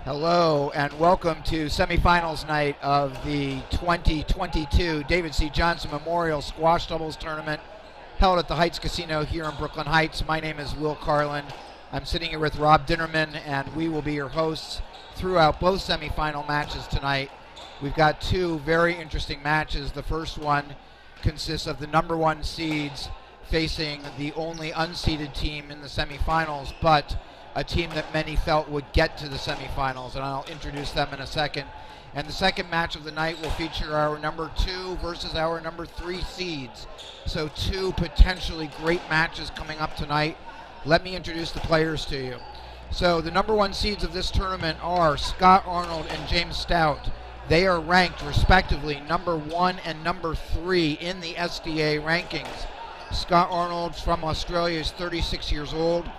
Hello and welcome to semifinals night of the 2022 David C. Johnson Memorial Squash Doubles Tournament held at the Heights Casino here in Brooklyn Heights. My name is Will Carlin. I'm sitting here with Rob Dinnerman, and we will be your hosts throughout both semifinal matches tonight. We've got two very interesting matches. The first one consists of the number one seeds facing the only unseeded team in the semifinals, but a team that many felt would get to the semifinals, and I'll introduce them in a second. And the second match of the night will feature our number 2 versus our number 3 seeds. So two potentially great matches coming up tonight. Let me introduce the players to you. So the number 1 seeds of this tournament are Scott Arnold and James Stout. They are ranked respectively number 1 and number 3 in the SDA rankings. Scott Arnold from Australia is 36 years old.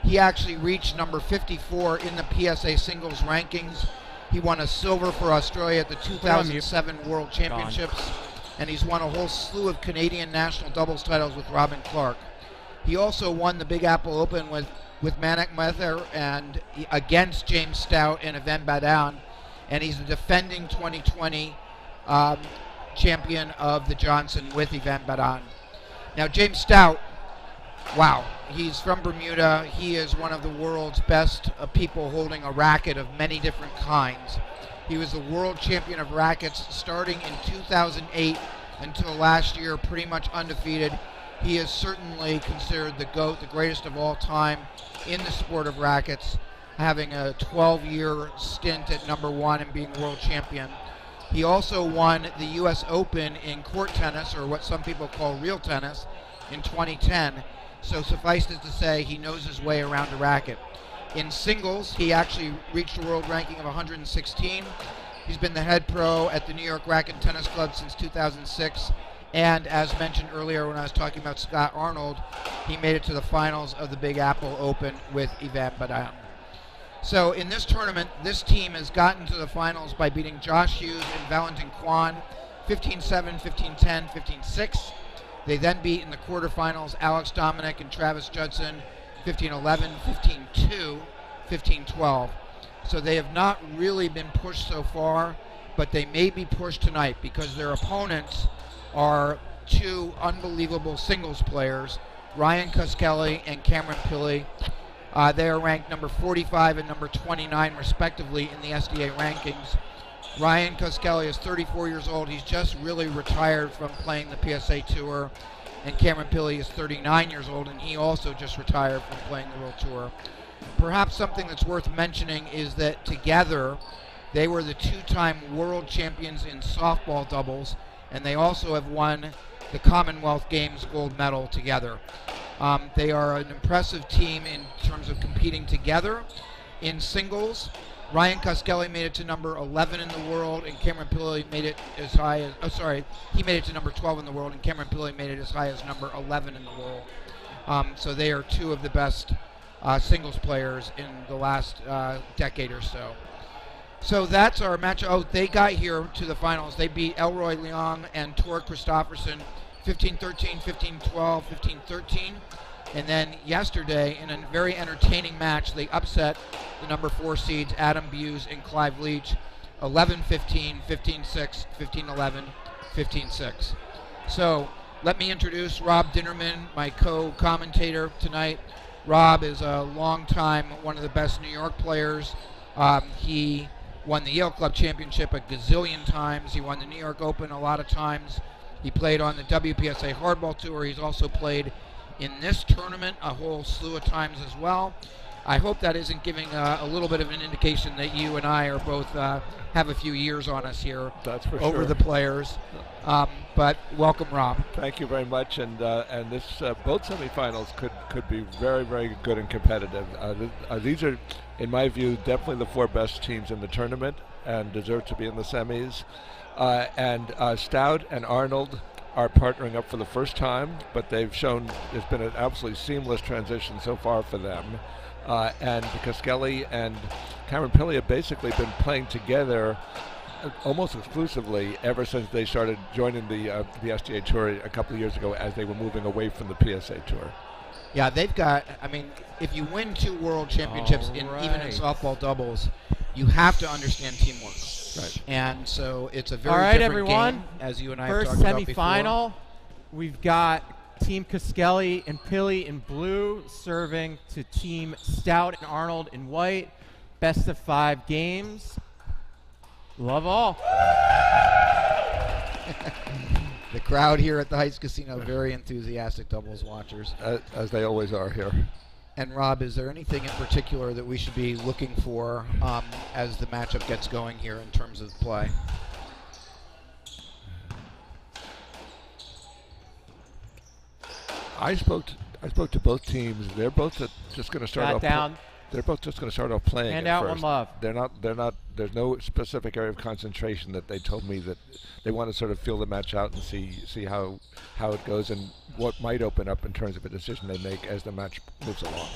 He actually reached number 54 in the PSA singles rankings. He won a silver for Australia at the 2007 World Championships, and he's won a whole slew of Canadian national doubles titles with Robin Clark. He also won the Big Apple Open with Manik Mether and against James Stout and Yvan Badan, and he's the defending 2020 champion of the Johnson with Yvan Badan. Now James Stout, wow, he's from Bermuda. He is one of the world's best people holding a racket of many different kinds. He was the world champion of rackets starting in 2008 until last year, pretty much undefeated. He is certainly considered the GOAT, the greatest of all time in the sport of rackets, having a 12-year stint at number 1 and being world champion. He also won the U.S. Open in court tennis, or what some people call real tennis, in 2010. So suffice it to say, he knows his way around a racket. In singles, he actually reached a world ranking of 116. He's been the head pro at the New York Racket Tennis Club since 2006. And as mentioned earlier when I was talking about Scott Arnold, he made it to the finals of the Big Apple Open with Yvan Badan. So in this tournament, this team has gotten to the finals by beating Josh Hughes and Valentin Kwan 15-7, 15-10, 15-6. They then beat in the quarterfinals Alex Dominic and Travis Judson 15-11, 15-2, 15-12. So they have not really been pushed so far, but they may be pushed tonight because their opponents are two unbelievable singles players, Ryan Cuskelly and Cameron Pilley. They are ranked number 45 and number 29 respectively in the SDA rankings. Ryan Cuskelly is 34 years old. He's just really retired from playing the PSA Tour. And Cameron Pilley is 39 years old, and he also just retired from playing the World Tour. Perhaps something that's worth mentioning is that together they were the 2-time world champions in softball doubles, and they also have won the Commonwealth Games gold medal together. They are an impressive team in terms of competing together. In singles, Ryan Cuskelly made it to number 11 in the world, and Cameron Pilley made it as high as, he made it to number 12 in the world, and Cameron Pilley made it as high as number 11 in the world. So they are two of the best singles players in the last decade or so. So that's our match. Oh, they got here to the finals. They beat Elroy Leong and Tor Christofferson 15-13, 15-12, 15-13. And then yesterday, in a very entertaining match, they upset the number 4 seeds, Adam Buse and Clive Leach, 11-15, 15-6, 15-11, 15-6. So let me introduce Rob Dinnerman, my co-commentator tonight. Rob is a long-time, one of the best New York players. He won the Yale Club Championship a gazillion times. He won the New York Open a lot of times. He played on the WPSA Hardball Tour. He's also played in this tournament a whole slew of times as well. I hope that isn't giving a little bit of an indication that you and I are both have a few years on us here. That's for over sure. The players. But welcome, Rob. Thank you very much. And this both semifinals could be very, very good and competitive. These are, in my view, definitely the 4 best teams in the tournament and deserve to be in the semis. Stout and Arnold are partnering up for the first time, but they've shown it's been an absolutely seamless transition so far for them. And Cuskelly and Cameron Pilley have basically been playing together almost exclusively ever since they started joining the SDA Tour a couple of years ago as they were moving away from the PSA Tour. Yeah, they've got, I mean, if you win 2 world championships, even in softball doubles, you have to understand teamwork. Right. And so it's a very All right, different everyone. game, as you and I First have talked about before. semifinal. We've got Team Kaskelly and Pilly in blue serving to Team Stout and Arnold in white. Best of 5 games. Love all. The crowd here at the Heights Casino, very enthusiastic doubles watchers. As they always are here. And Rob, is there anything in particular that we should be looking for as the matchup gets going here in terms of play? I spoke to both teams. They're both just going to start off. They're both just going to start off playing. Hand at out first. one love. They're not. There's no specific area of concentration that they told me that they want to sort of feel the match out and see how it goes and what might open up in terms of a decision they make as the match moves along.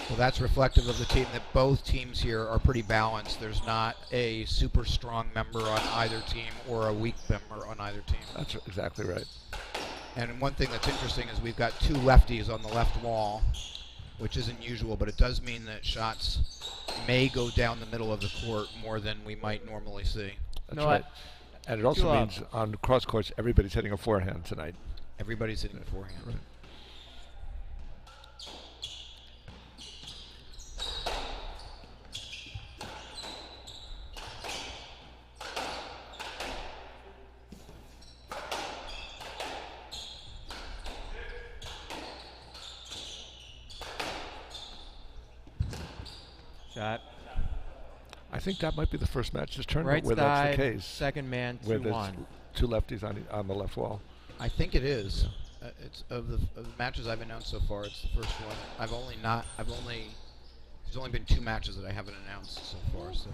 Well, that's reflective of the team that both teams here are pretty balanced. There's not a super strong member on either team or a weak member on either team. That's exactly right. And one thing that's interesting is we've got 2 lefties on the left wall, which isn't usual, but it does mean that shots may go down the middle of the court more than we might normally see. That's right. And it also means on cross courts, everybody's hitting a forehand tonight. Everybody's hitting a forehand. Right. Shot. I think that might be the first match this tournament Right where side, that's the case. second man, 2-1. Where there's 2 lefties on the left wall. I think it is. It's of the matches I've announced so far. It's the first one. There's only been 2 matches that I haven't announced so far. So.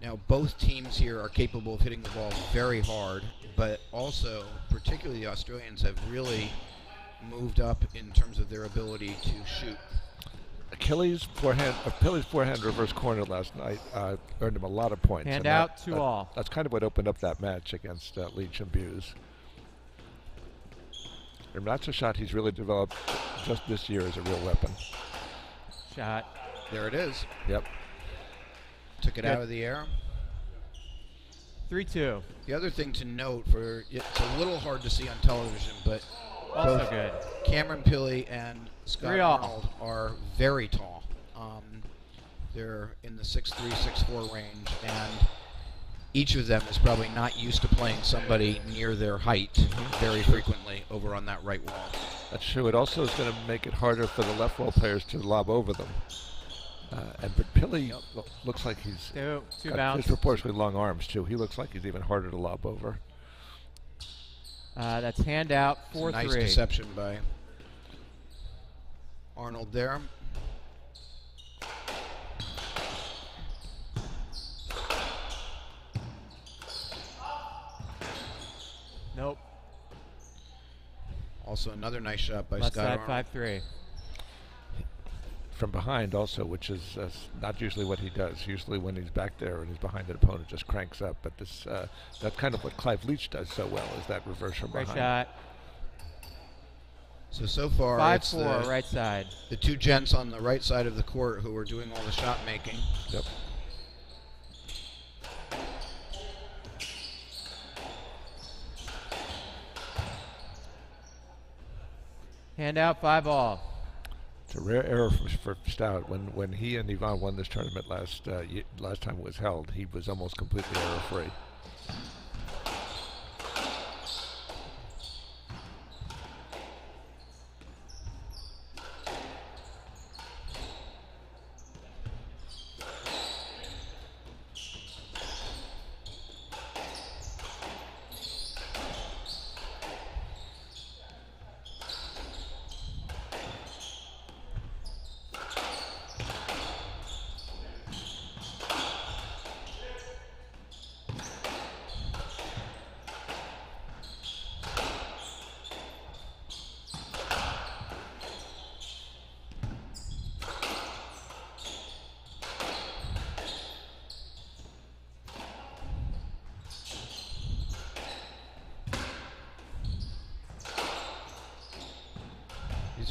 Now, both teams here are capable of hitting the ball very hard, but also, particularly the Australians, have really moved up in terms of their ability to shoot. Pilly's forehand reverse corner last night earned him a lot of points. Hand out 2-all. That's kind of what opened up that match against Leach and Buse. And that's a shot he's really developed just this year as a real weapon. Shot. There it is. Yep. Took it out of the air. 3-2. The other thing to note, it's a little hard to see on television, but Also both good. Cameron Pilly and Scott Arnold are very tall. They're in the 6'3", 6'4" range, and each of them is probably not used to playing somebody near their height very frequently over on that right wall. That's true. It also is going to make it harder for the left wall players to lob over them. But Pilly looks like he's got disproportionately long arms, too. He looks like he's even harder to lob over. That's hand out 4-3. Nice deception by Arnold there. Nope. Also another nice shot by Left Scott side Arnold. 5-3. From behind also, which is not usually what he does. Usually when he's back there and he's behind an opponent, just cranks up. But this that's kind of what Clive Leach does so well, is that reverse from Great behind. shot. So far 5-4, right side. The 2 gents on the right side of the court who are doing all the shot making. Yep. Hand out 5-all. It's a rare error for Stout. When he and Yvonne won this tournament last time it was held, he was almost completely error-free.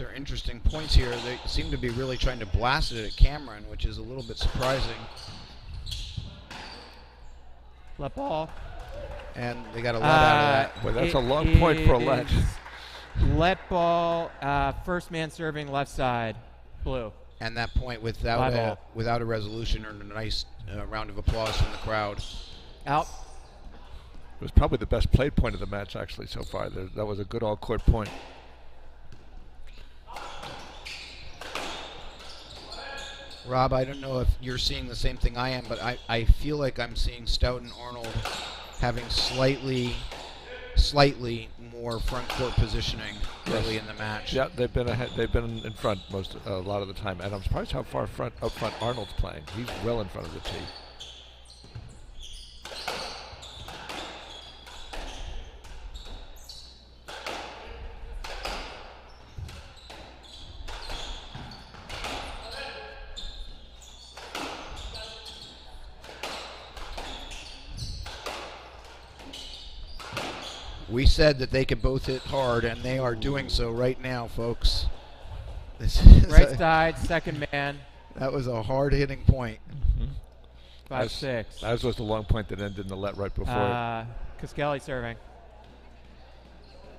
These are interesting points here. They seem to be really trying to blast it at Cameron, which is a little bit surprising. Let ball. And they got a let out of that. Well, that's a long point for a let. Let ball, first man serving left side, blue. And that point without a resolution earned a nice round of applause from the crowd. Out. It was probably the best played point of the match, actually, so far. That was a good all-court point. Rob, I don't know if you're seeing the same thing I am, but I feel like I'm seeing Stout and Arnold having slightly more front court positioning early in the match. Yeah, they've been ahead. They've been in front a lot of the time, and I'm surprised how far up front Arnold's playing. He's well in front of the tee. We said that they could both hit hard, and they are doing so right now, folks. Right side, second man. That was a hard-hitting point. 5-6. As was the long point that ended in the let right before. Kallus serving.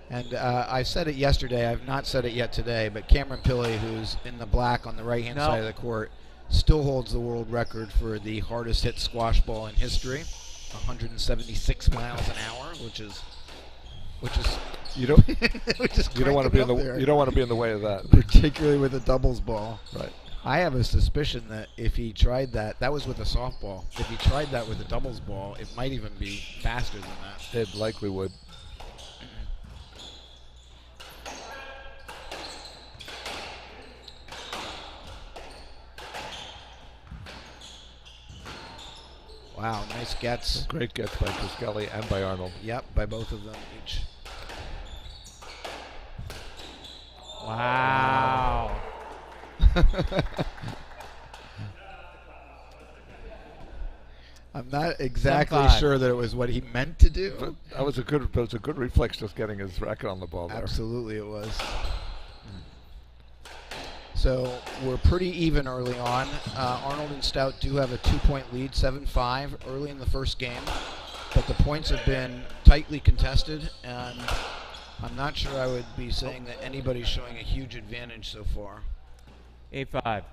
And I said it yesterday. I've not said it yet today, but Cameron Pilley, who's in the black on the right-hand side of the court, still holds the world record for the hardest hit squash ball in history, 176 miles an hour, which is you don't want to be in the way of that, particularly with a doubles ball. Right. I have a suspicion that if he tried that was with a softball. If he tried that with a doubles ball, it might even be faster than that. It likely would. Wow, nice gets. Great gets by Kallus and by Arnold. Yep, by both of them each. Wow. I'm not exactly sure that it was what he meant to do. But that was a good reflex, just getting his racket on the ball there. Absolutely, it was. So we're pretty even early on. Arnold and Stout do have a 2-point lead, 7-5 early in the first game, but the points have been tightly contested, and I'm not sure I would be saying that anybody's showing a huge advantage so far. 8-5.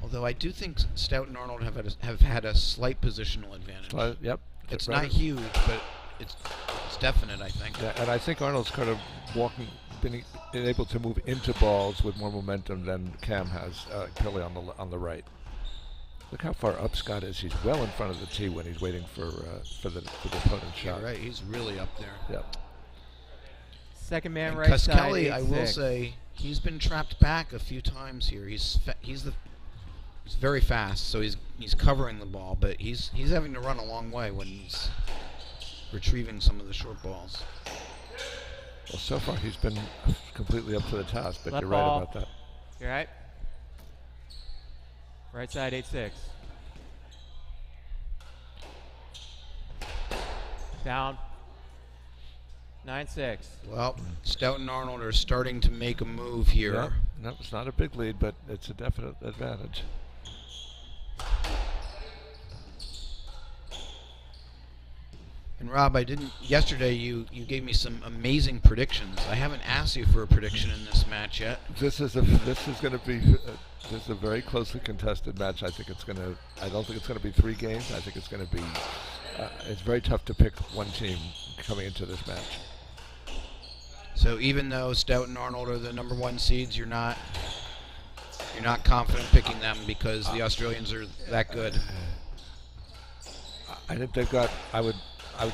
Although I do think Stout and Arnold have had a slight positional advantage. Yep. It's not huge, but it's definite, I think. Yeah, and I think Arnold's kind of been able to move into balls with more momentum than Cam has, Pilley on the right. Look how far up Scott is. He's well in front of the tee when he's waiting for the opponent's shot. Yeah, right. He's really up there. Yep. Second man, and right side. Kallus, I will say, he's been trapped back a few times here. He's very fast, so he's covering the ball, but he's having to run a long way when he's retrieving some of the short balls. Well, so far he's been completely up to the task, but Left you're ball. right about that. You're right. Right side, 8-6. Down. 9-6. Well, Stout and Arnold are starting to make a move here. Yeah. No, it's not a big lead, but it's a definite advantage. And Rob, yesterday you gave me some amazing predictions. I haven't asked you for a prediction in this match yet. This is a very closely contested match. I don't think it's going to be 3 games. I think it's going to be it's very tough to pick one team coming into this match. So even though Stout and Arnold are the number 1 seeds, you're not confident picking them because the Australians are that good. I think they've got. I would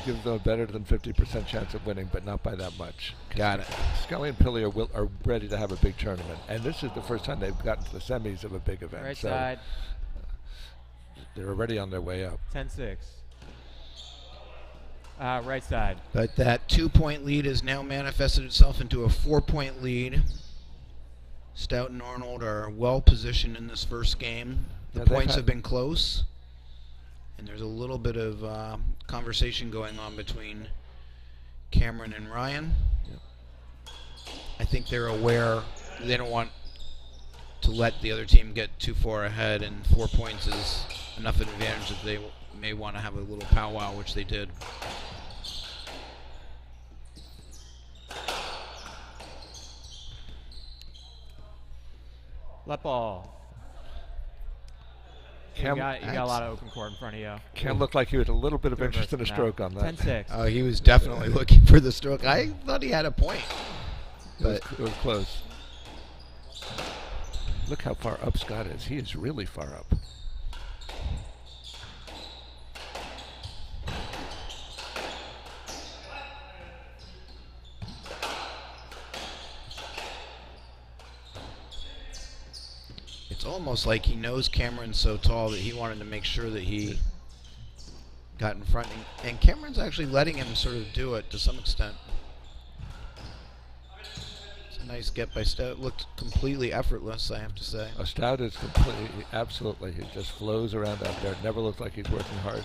give them a better than 50% chance of winning, but not by that much. Got it. Scully and Pilley are ready to have a big tournament, and this is the first time they've gotten to the semis of a big event. Right so side. They're already on their way up. 10-6. Right side. But that 2-point lead has now manifested itself into a 4-point lead. Stout and Arnold are well positioned in this first game. The points have been close. And there's a little bit of conversation going on between Cameron and Ryan. Yep. think they're aware they don't want to let the other team get too far ahead, and 4 points is enough advantage that they may want to have a little powwow, which they did. Let ball. You got a lot of open court in front of you. Can look like he had a little bit of interest in a stroke on that. 10-6. Oh, he was definitely looking for the stroke. I thought he had a point. But it was close. Look how far up Scott is. He is really far up. it's almost like he knows Cameron's so tall that he wanted to make sure that he got in front. And Cameron's actually letting him sort of do it to some extent. It's a nice get by Stout. Looked completely effortless, I have to say. Stout is completely, absolutely. He just flows around out there. It never looked like he's working hard.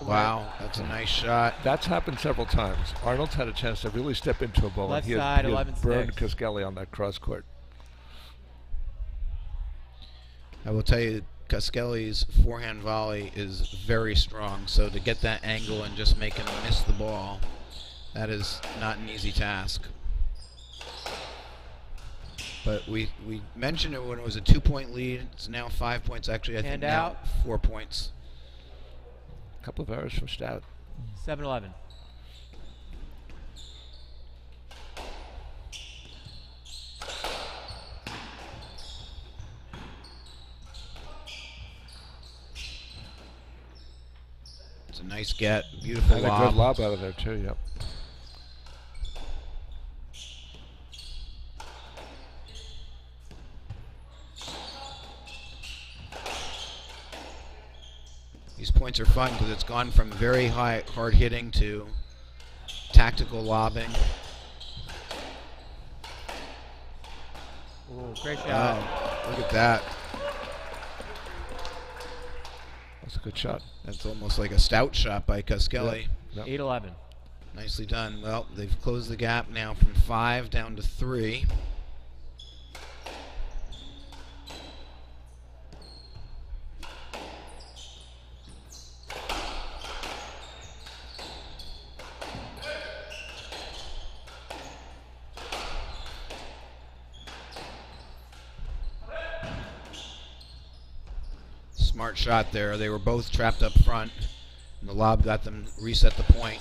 Wow, that's a nice shot. That's happened several times. Arnold's had a chance to really step into a ball. Left and side, he has 11-6. burned Kallus on that cross court. I will tell you, Kallus' forehand volley is very strong, so to get that angle and just make him miss the ball, that is not an easy task. But we mentioned it when it was a 2-point lead. It's now 5 points. Actually, I think now 4 points. A couple of errors from Stout. 7-11. It's a nice get. Beautiful And lob. a good lob out of there, too, yep. These points are fun because it's gone from very hard hitting to tactical lobbing. Ooh, great shot. Wow, look at that. That's a good shot. That's almost like a Stout shot by Kallus. Yep. 8-11. Nicely done. Well, they've closed the gap now from 5 down to 3. Smart shot there. They were both trapped up front, and the lob got them reset the point.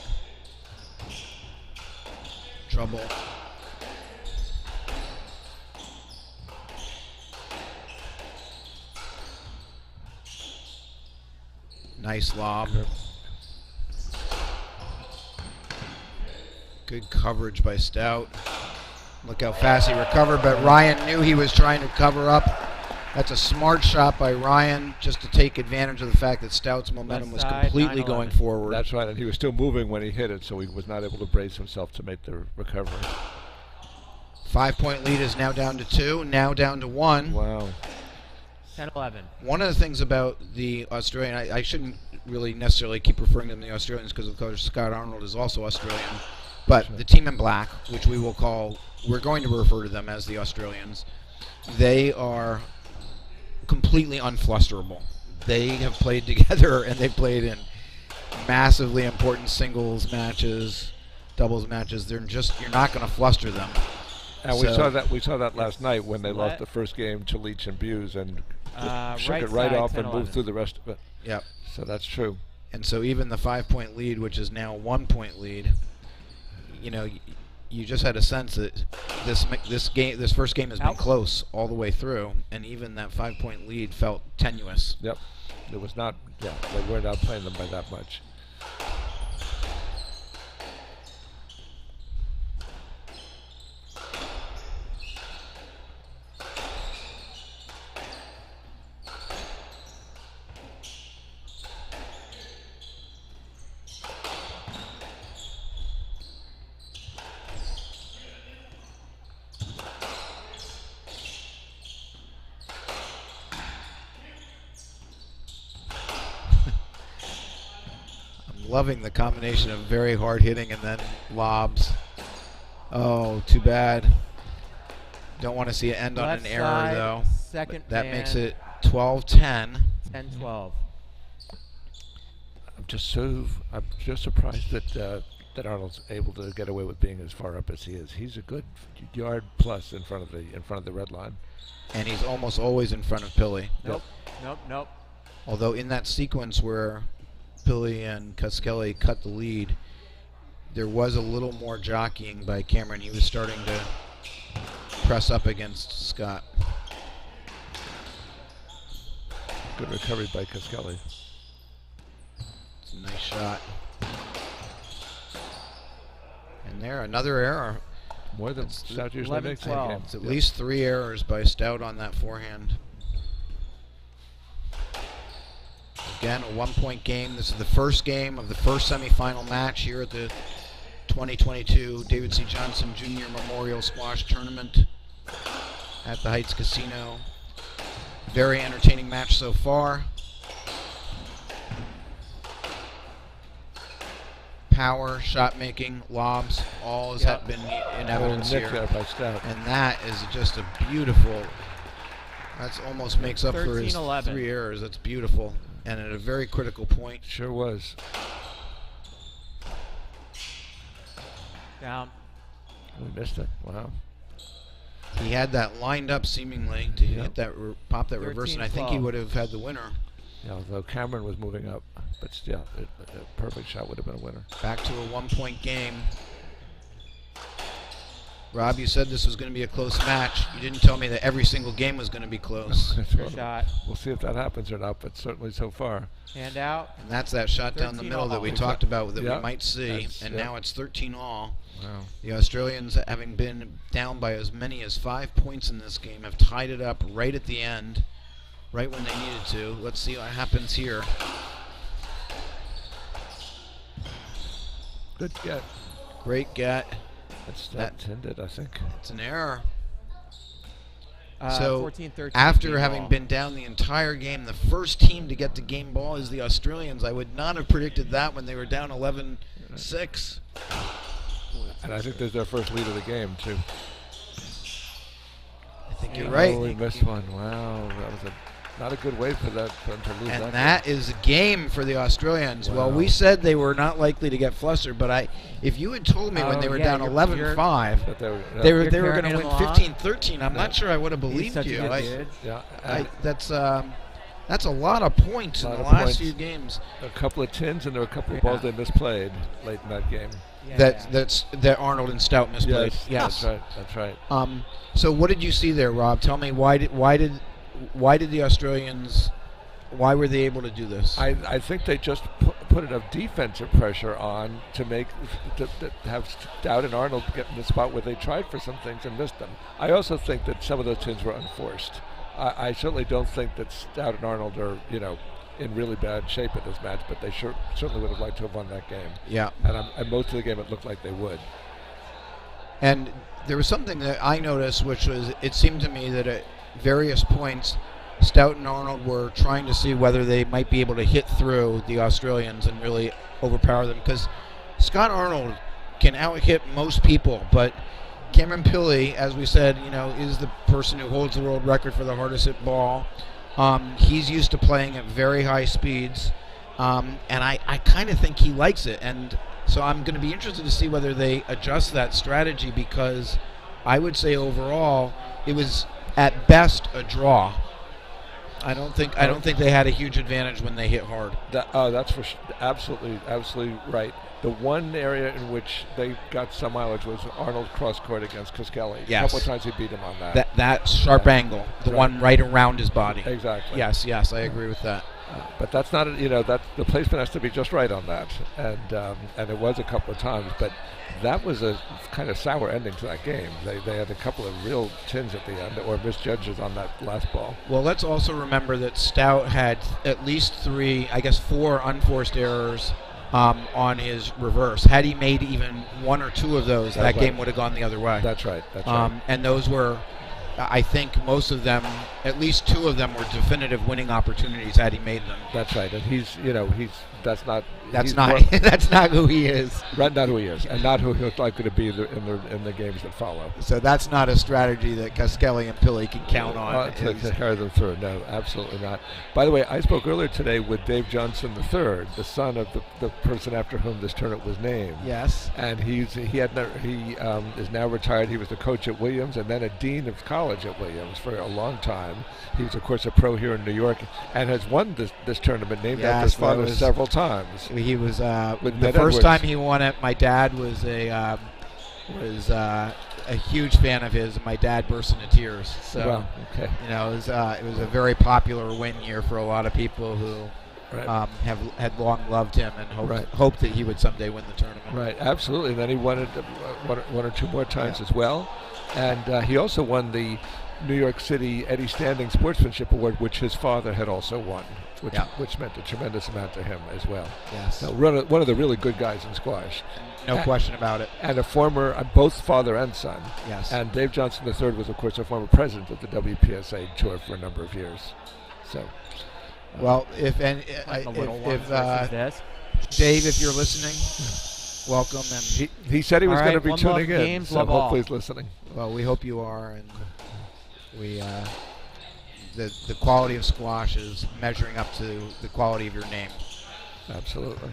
Trouble. Nice lob. Good coverage by Stout. Look how fast he recovered, but Ryan knew he was trying to cover up. That's a smart shot by Ryan just to take advantage of the fact that Stout's momentum was completely going forward. That's right, and he was still moving when he hit it, so he was not able to brace himself to make the recovery. 5-point lead is now down to 2, now down to 1. Wow. 10-11. One of the things about the Australian, I shouldn't really necessarily keep referring to them the Australians because of course Scott Arnold is also Australian, but the team in black, which we're going to refer to them as the Australians, they are completely unflusterable. They have played together and they've played in massively important singles matches, doubles matches. You're not going to fluster them. And we saw that last night when they lost the first game to Leach and Buse and shook it right off and moved through the rest of it. Yep. So that's true. And so even the 5-point lead, which is now a 1-point lead, you just had a sense that this first game has been close all the way through, and even that 5-point lead felt tenuous. Yep. It was not. Yeah, they weren't outplaying them by that much. loving the combination of very hard hitting and then lobs. Oh, too bad. Don't want to see it end on an error, though. Second that man. makes it 12-10. 10-12. I'm just surprised that Arnold's able to get away with being as far up as he is. He's a good yard plus in front of the red line. And he's almost always in front of Pili. Nope. Although in that sequence where Pili and Kallus cut the lead, there was a little more jockeying by Cameron. He was starting to press up against Scott. Good recovery by Kallus. It's a nice shot. And there, another error. More than Stout usually makes in a game. It's at least 3 errors by Stout on that forehand. Again, a 1-point game. This is the first game of the first semifinal match here at the 2022 David C. Johnson Jr. Memorial Squash Tournament at the Heights Casino. Very entertaining match so far. Power, shot making, lobs, all has been in evidence here. By Stout. And that is just a beautiful, that's almost makes up for his 3 errors. That's beautiful. And at a very critical point. Sure was. Down. We missed it. Wow. He had that lined up seemingly to hit that, pop that reverse, and I think he would have had the winner. Yeah, although Cameron was moving up, but still, a perfect shot would have been a winner. Back to a 1-point game. Rob, you said this was going to be a close match. You didn't tell me that every single game was going to be close. Good shot. We'll see if that happens or not, but certainly so far. Hand out. And that's that shot down the middle that we talked about that we might see. And yeah. now it's 13 all. Wow. The Australians, having been down by as many as 5 points in this game, have tied it up right at the end, right when they needed to. Let's see what happens here. Good get. Great get. That's intended, I think. It's an error. 14-13 after having been down the entire game, the first team to get the game ball is the Australians. I would not have predicted that when they were down 11-6. And I think there's their first lead of the game, too. I think you're right. Oh, we missed one. Wow, that was not a good way for them to lose that. And that is a game for the Australians. Wow. Well, we said they were not likely to get flustered, but if you had told me when they were down 11-5 that they were going to win 15-13, I'm not sure I would have believed you. That's a lot of points in the last few games. A couple of tins and there were a couple of balls they misplayed late in that game. That Arnold and Stout misplayed. Yes. That's right. So what did you see there, Rob? Tell me why did the Australians? Why were they able to do this? I think they just put enough defensive pressure on to have Stout and Arnold get in the spot where they tried for some things and missed them. I also think that some of those tins were unforced. I certainly don't think that Stout and Arnold are in really bad shape at this match, but they certainly would have liked to have won that game. Yeah. And most of the game it looked like they would. And there was something that I noticed, which was it seemed to me that at various points, Stout and Arnold were trying to see whether they might be able to hit through the Australians and really overpower them. Because Scott Arnold can out-hit most people, but Cameron Pili, as we said, is the person who holds the world record for the hardest hit ball. He's used to playing at very high speeds, and I kind of think he likes it. And so I'm going to be interested to see whether they adjust that strategy, because I would say overall it was at best a draw. I don't think they had a huge advantage when they hit hard. That's for absolutely right. The one area in which they got some mileage was Arnold cross court against Kallus. Yes. A couple of times he beat him on that. That sharp angle, the one right around his body. Exactly. Yes, I agree with that. But that's not, that the placement has to be just right on that, and it was a couple of times. But that was a kind of sour ending to that game. They had a couple of real tins at the end, or misjudges on that last ball. Well, let's also remember that Stout had at least 4 unforced errors on his reverse. Had he made even 1 or 2 of those, that game would have gone the other way. That's right. And those were I think most of them, at least 2 of them, were definitive winning opportunities had he made them. That's right, and that's not that's not who he is. Right, not who he is, and not who he's likely to be in the games that follow. So that's not a strategy that Kallus and Pili can count on to carry them through. No, absolutely not. By the way, I spoke earlier today with Dave Johnson III, the son of the person after whom this tournament was named. Yes. And he is now retired. He was the coach at Williams and then a dean of college at Williams for a long time. He was, of course, a pro here in New York and has won this tournament, named after his father several times. He was the first time he won it. My dad was a huge fan of his, and my dad burst into tears. So, well, okay. It was a very popular win year for a lot of people who had long loved him and hoped that he would someday win the tournament. Right, absolutely. And then he won it one or two more times as well. And he also won the New York City Eddie Standing Sportsmanship Award, which his father had also won, which meant a tremendous amount to him as well. Yes. So one of the really good guys in squash. No question about it. And a former, both father and son. Yes. And Dave Johnson III was, of course, a former president of the WPSA Tour for a number of years. So. Well, if Dave, if you're listening, welcome. And he said he was going to be tuning in, games, so hopefully he's listening. Well, we hope you are, and we the quality of squash is measuring up to the quality of your name. Absolutely.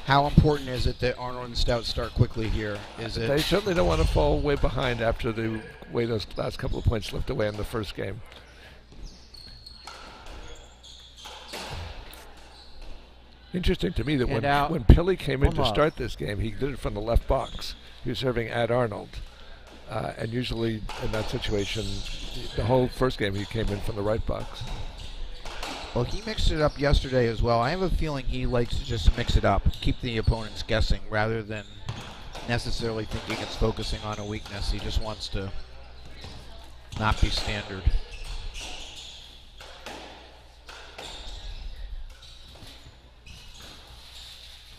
How important is it that Arnold and Stout start quickly here? They certainly don't want to fall way behind after the way those last couple of points slipped away in the first game. Interesting to me that when Pili came in to start this game, he did it from the left box. He was serving at Arnold. And usually in that situation, the whole first game he came in from the right box. Well, he mixed it up yesterday as well. I have a feeling he likes to just mix it up, keep the opponents guessing rather than necessarily thinking it's focusing on a weakness. He just wants to not be standard.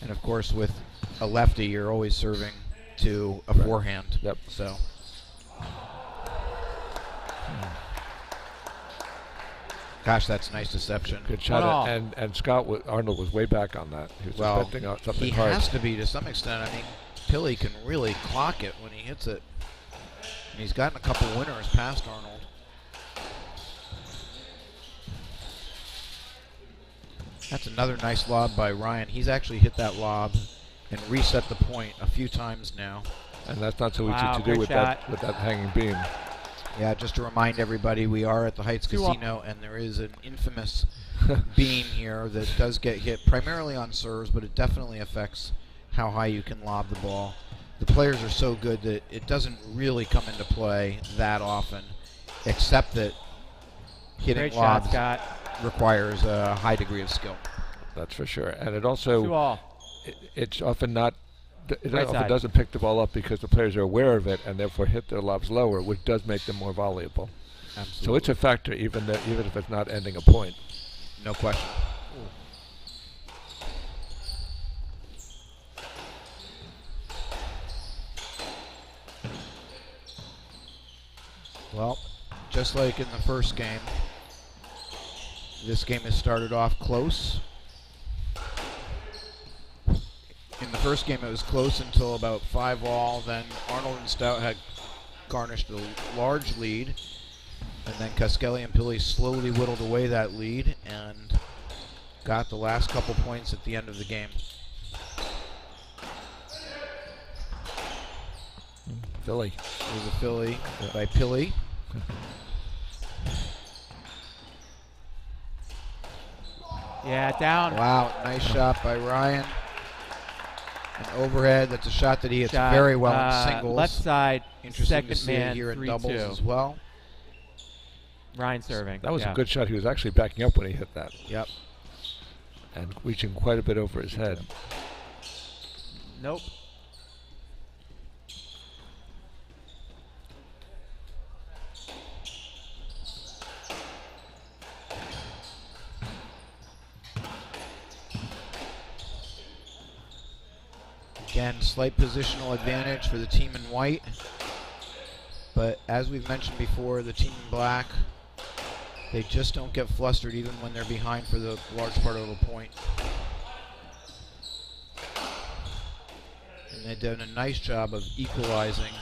And of course, with a lefty, you're always serving to a forehand. Yep. So. Gosh, that's nice deception. Good shot. And Arnold was way back on that. He was expecting something hard. He has to be to some extent. I mean, Pili can really clock it when he hits it. And he's gotten a couple winners past Arnold. That's another nice lob by Ryan. He's actually hit that lob and reset the point a few times now. And that's not so easy to do with that hanging beam. Yeah, just to remind everybody, we are at the Heights Casino, and there is an infamous beam here that does get hit primarily on serves, but it definitely affects how high you can lob the ball. The players are so good that it doesn't really come into play that often, except that hitting lobs requires a high degree of skill. That's for sure. And it also, it's often not, it often doesn't pick the ball up because the players are aware of it and therefore hit their lobs lower, which does make them more volleyable. Absolutely. So it's a factor, even if it's not ending a point. No question. Well, just like in the first game, this game has started off close. In the first game, it was close until about 5-all. Then Arnold and Stout had garnished a large lead. And then Kallus and Pili slowly whittled away that lead and got the last couple points at the end of the game. Philly. It was a Philly by Pili. Yeah, down. Wow, nice shot by Ryan. An overhead, that's a shot that he hits very well in singles. Left side, interesting to second see man, it here in 3-2. doubles as well. Ryan serving. That was a good shot. He was actually backing up when he hit that. Yep. And reaching quite a bit over his head. Nope. Again, slight positional advantage for the team in white. But as we've mentioned before, the team in black, they just don't get flustered even when they're behind for the large part of the point. And they've done a nice job of equalizing.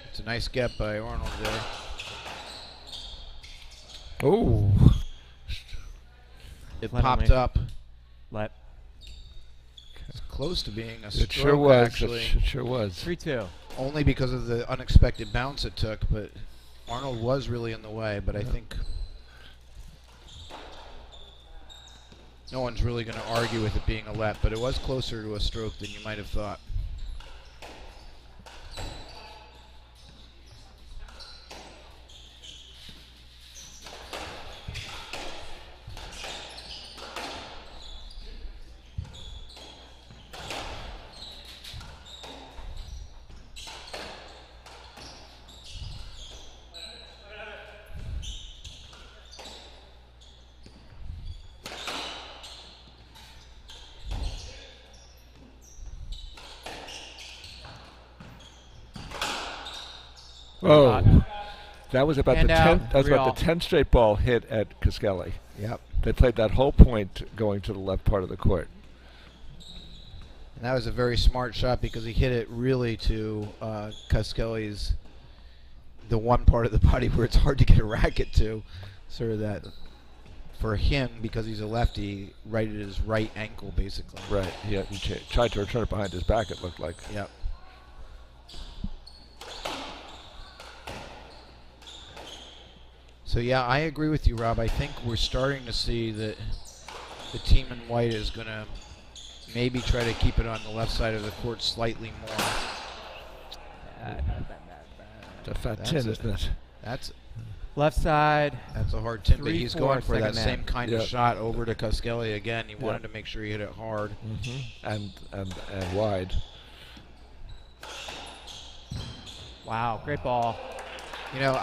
It's a nice get by Arnold there. Oh. It Let popped me. up. Let. It's close to being a stroke, It sure was. actually. It sure was. 3-2. Only because of the unexpected bounce it took, but Arnold was really in the way, but I think no one's really going to argue with it being a let, but it was closer to a stroke than you might have thought. Oh, that was about Hand the out, 10th. That was about the 10th straight ball hit at Kallus. Yep. They played that whole point going to the left part of the court. And that was a very smart shot because he hit it really to Kallus', the one part of the body where it's hard to get a racket to. Sort of that, for him, because he's a lefty, right at his right ankle, basically. Right. He tried to return it behind his back, it looked like. Yep. So yeah, I agree with you, Rob. I think we're starting to see that the team in white is going to maybe try to keep it on the left side of the court slightly more. It's a fat tin, isn't it? That's Left side. That's a hard tin, but he's 3-4, going for that second same man. kind Yep. of shot over to Kallus again. He wanted to make sure he hit it hard. And wide. Wow, great ball. You know,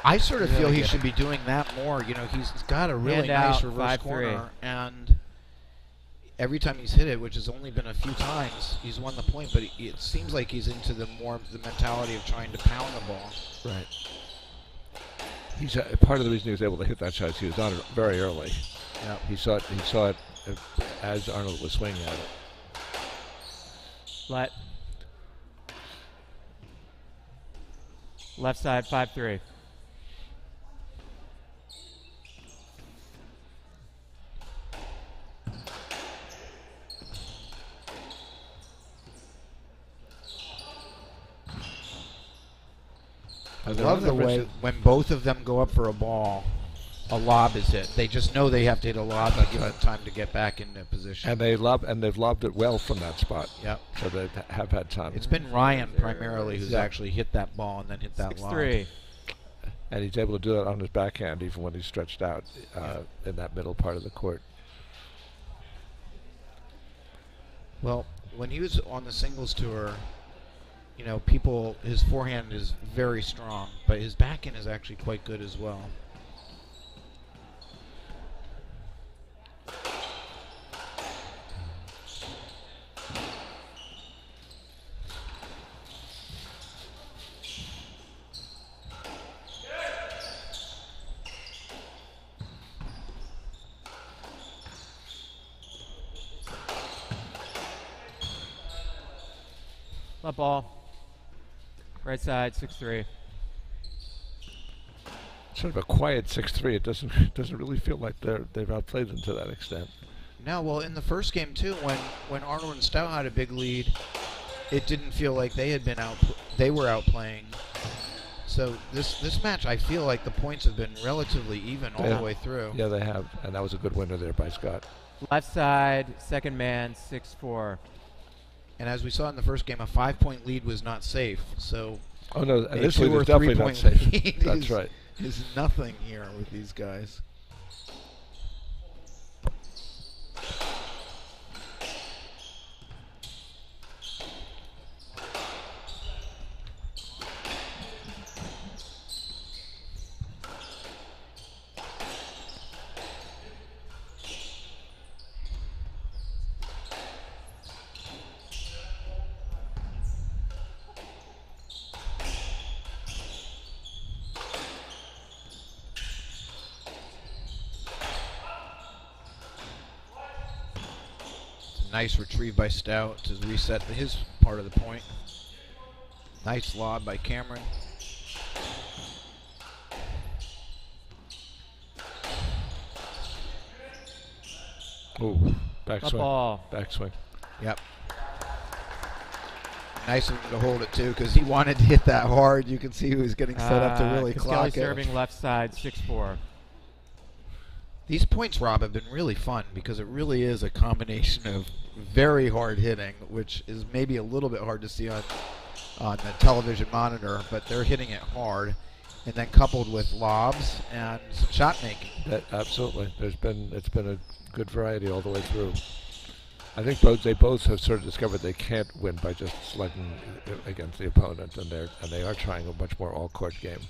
I sort of Really feel he good. should be doing that more. You know, he's got a really Hand nice out, reverse 5-3. corner, and every time he's hit it, which has only been a few times, he's won the point. But it seems like he's into the mentality of trying to pound the ball. Right. He's part of the reason he was able to hit that shot is he was on it very early. Yep. He saw it as Arnold was swinging at it. Let. Left side, 5-3. I love the way when both of them go up for a ball, a lob is hit. They just know they have to hit a lob to give them time to get back into position. And they've lobbed it well from that spot. Yep. So they have had time. It's been Ryan primarily who's actually hit that ball and then hit that lob. 6-3. And he's able to do that on his backhand even when he's stretched out in that middle part of the court. Well, when he was on the singles tour, you know, his forehand is very strong, but his backhand is actually quite good as well. Left ball. Right side, 6-3. Sort of a quiet 6-3. It doesn't really feel like they've outplayed them to that extent. No, well, in the first game too, when Arnold and Stout had a big lead, it didn't feel like they had been they were outplaying. So this match, I feel like the points have been relatively even all the way through. Yeah, they have, and that was a good winner there by Scott. Left side, second man, 6-4. And as we saw in the first game, a 5-point lead was not safe. So Oh no, and a this 2 lead or is definitely 3 not point safe. lead That's right. is nothing here with these guys. Nice retrieve by Stout to reset his part of the point. Nice lob by Cameron. Ooh, backswing. Ball. Backswing. Yep. Nice of him to hold it too, because he wanted to hit that hard. You can see he was getting set up to really clock it. Serving left side, 6-4. These points, Rob, have been really fun because it really is a combination of very hard hitting, which is maybe a little bit hard to see on the television monitor, but they're hitting it hard, and then coupled with lobs and shot making. Absolutely. It's been a good variety all the way through. I think they both have sort of discovered they can't win by just slugging against the opponent, and they are trying a much more all-court game.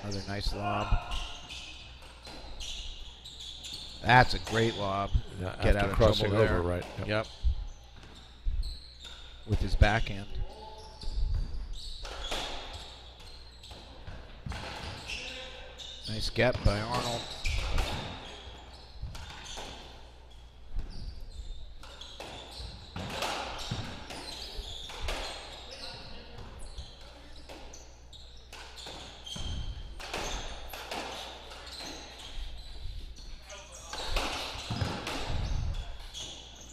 Another nice lob. That's a great lob. Yeah, Get out of crossing trouble over, there. right? Yep. With his backhand. Nice get by Arnold.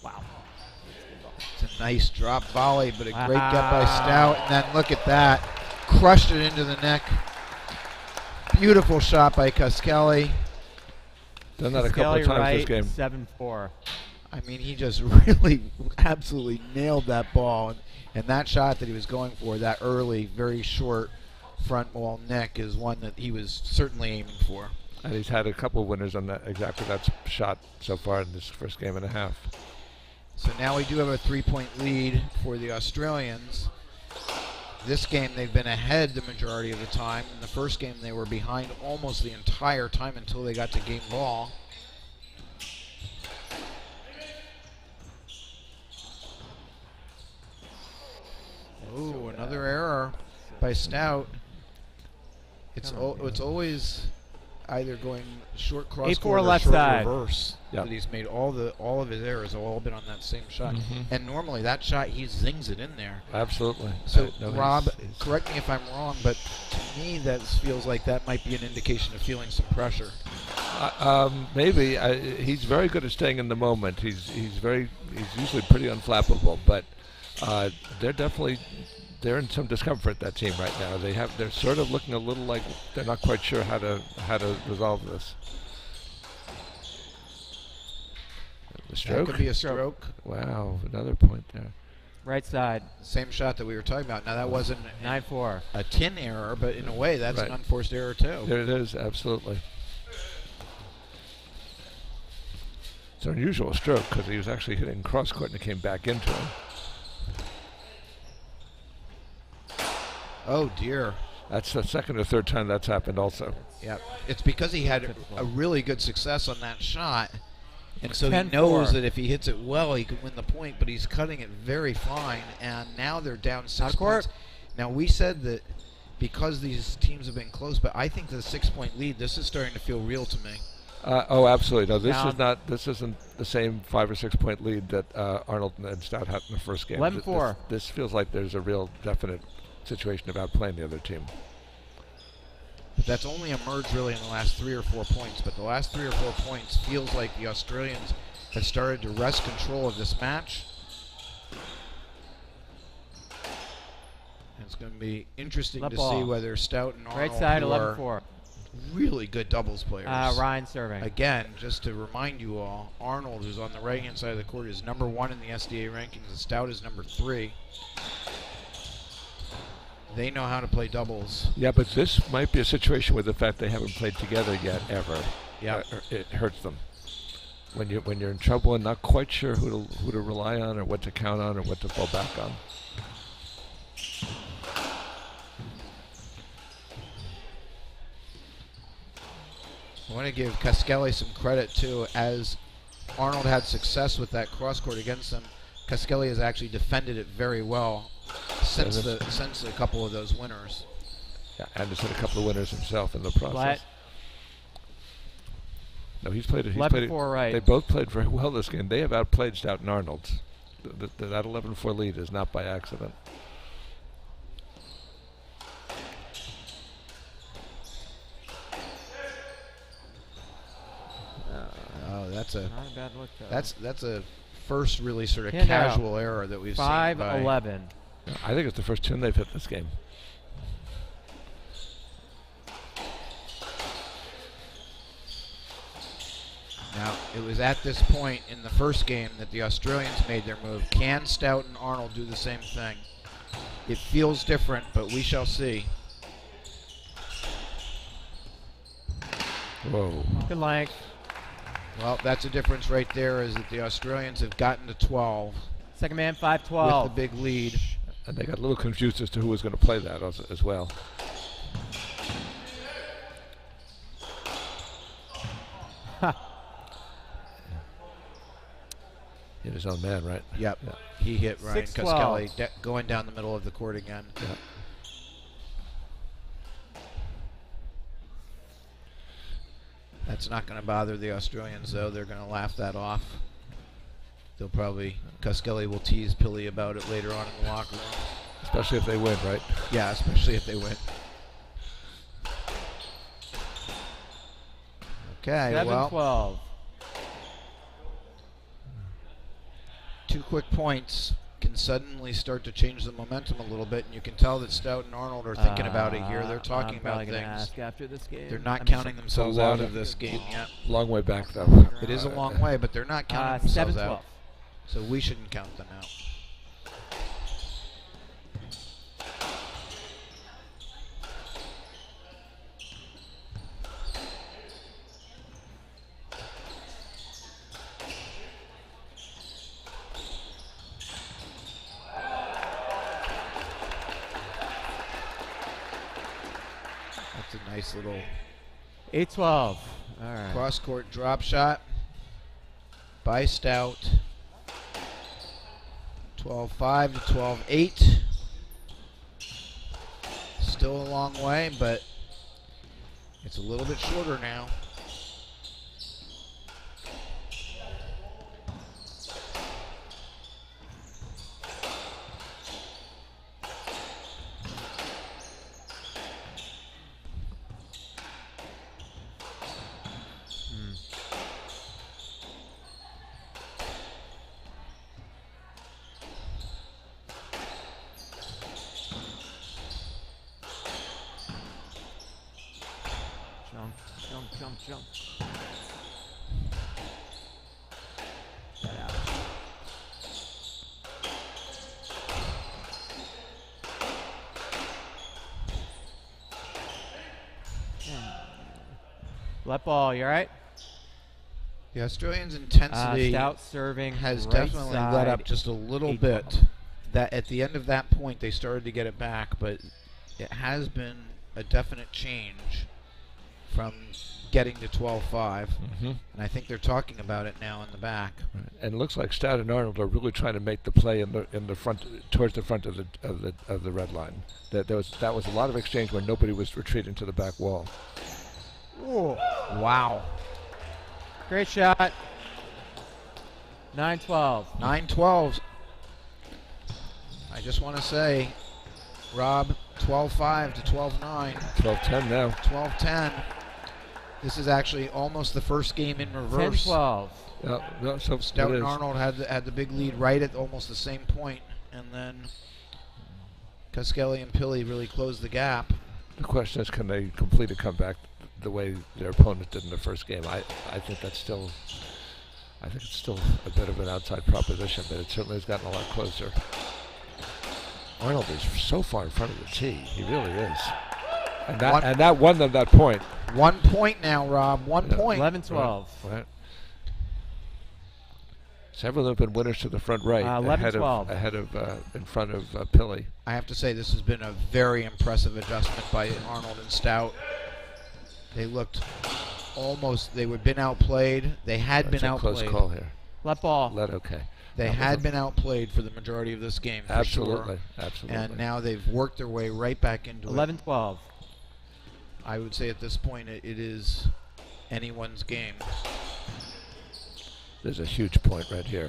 Wow. It's a nice drop volley, but a great get by Stout. And then look at that. Crushed it into the neck. Beautiful shot by Kallus. Done that a couple of times this game. 7-4. I mean, he just really absolutely nailed that ball. And that shot that he was going for, that early, very short front wall neck, is one that he was certainly aiming for. And he's had a couple of winners on exactly that shot so far in this first game and a half. So now we do have a 3-point lead for the Australians. This game they've been ahead the majority of the time. In the first game they were behind almost the entire time until they got to game ball. Ooh, another error by Stout. It's always either going short cross court or left short side. reverse. Yep. That he's made all of his errors have all been on that same shot. And normally that shot he zings it in there. Absolutely. So Rob, correct me if I'm wrong, but to me that feels like that might be an indication of feeling some pressure. Maybe he's very good at staying in the moment. He's usually pretty unflappable, but they're in some discomfort, that team right now. They're sort of looking a little like they're not quite sure how to resolve this. The stroke. That could be a stroke. Wow, another point there. Right side. Same shot that we were talking about. Now that wasn't 9-4. a tin error, but in a way that's Right. an unforced error too. There it is, absolutely. It's an unusual stroke because he was actually hitting cross court and it came back into him. Oh dear. That's the second or third time that's happened also. Yep. It's because he had a really good success on that shot. And so he 10-4. knows that if he hits it well, he can win the point, but he's cutting it very fine. And now they're down 6 points. Now we said that because these teams have been close, but I think the 6-point lead, this is starting to feel real to me. Oh, absolutely. No, this isn't the same 5 or 6 point lead that Arnold and Stout had in the first game. 11-4. This feels like there's a real definite situation about playing the other team. But that's only emerged really in the last 3 or 4 points. But the last 3 or 4 points feels like the Australians have started to wrest control of this match. And it's going to be interesting to see whether Stout and Arnold, Right side, who are 11-4. really good doubles players. Ryan serving. Again, just to remind you all, Arnold, who's on the right-hand side of the court, is #1 in the SDA rankings, and Stout is #3. They know how to play doubles. Yeah, but this might be a situation where the fact they haven't played together yet ever, it hurts them. When you're in trouble and not quite sure who to rely on or what to count on or what to fall back on. I want to give Kallus some credit too. As Arnold had success with that cross court against them, Kallus has actually defended it very well since a couple of those winners. Yeah, and has hit a couple of winners himself in the process. No, he's played it. Left before right. They both played very well this game. They have outplayed Stout and Arnold. That 11-4 lead is not by accident. Oh, that's a Not a bad look, though. that's a first really sort of Hand casual error that we've seen. 5-11. I think it's the first tune they've hit this game. Now, it was at this point in the first game that the Australians made their move. Can Stout and Arnold do the same thing? It feels different, but we shall see. Whoa. Good length. Well, that's a difference right there, is that the Australians have gotten to 12 Second man, 5-12. with the big lead. And they got a little confused as to who was going to play that as well. Hit his own man, right? Yep. Yeah. He hit Ryan 6-12. Koskelly going down the middle of the court again. Yeah. That's not going to bother the Australians, though. They're going to laugh that off. They'll probably, Koskelly will tease Pili about it later on in the locker room. Especially if they win, right? Yeah, especially if they win. Okay, 7-12. 2 quick points can suddenly start to change the momentum a little bit, and you can tell that Stout and Arnold are thinking about it here. They're talking I'm about probably gonna things. ask after this game. They're not counting themselves out of this game yet. Long way back, though. It is a long way, but they're not counting themselves 7-12. out. So we shouldn't count them out. That's a nice little 8-12. All right. cross-court drop shot by Stout. 12-5 to 12-8. Still a long way, but it's a little bit shorter now. Jump. Get out. Let ball, you all right? The Australians' intensity Stout serving has right definitely side, let up just a little 8-12. bit. That at the end of that point they started to get it back, but it has been a definite change from getting to 12-5, and I think they're talking about it now in the back. Right. And it looks like Stout and Arnold are really trying to make the play in the front, towards the front of the red line. That was a lot of exchange when nobody was retreating to the back wall. Whoa. Wow. Great shot. 9-12. 9-12. I just want to say, Rob, 12-5 to 12-9. 12-10 now. 12-10. This is actually almost the first game in reverse. 10-12. So Stout and Arnold had the big lead right at almost the same point, and then Koskelly and Pili really closed the gap. The question is, can they complete a comeback the way their opponent did in the first game? I think it's still a bit of an outside proposition, but it certainly has gotten a lot closer. Arnold is so far in front of the tee. He really is. And that won them that point. 1 point now, Rob. 1 point. 11-12. Right. Several have been winners to the front right, 11-12. In front of Pili. I have to say this has been a very impressive adjustment by Arnold and Stout. They looked they had been outplayed. They had been outplayed. Close call here. Let ball. Okay. They had been outplayed for the majority of this game, for Absolutely. sure. Absolutely. And now they've worked their way right back into it. 11-12. I would say at this point it is anyone's game. There's a huge point right here.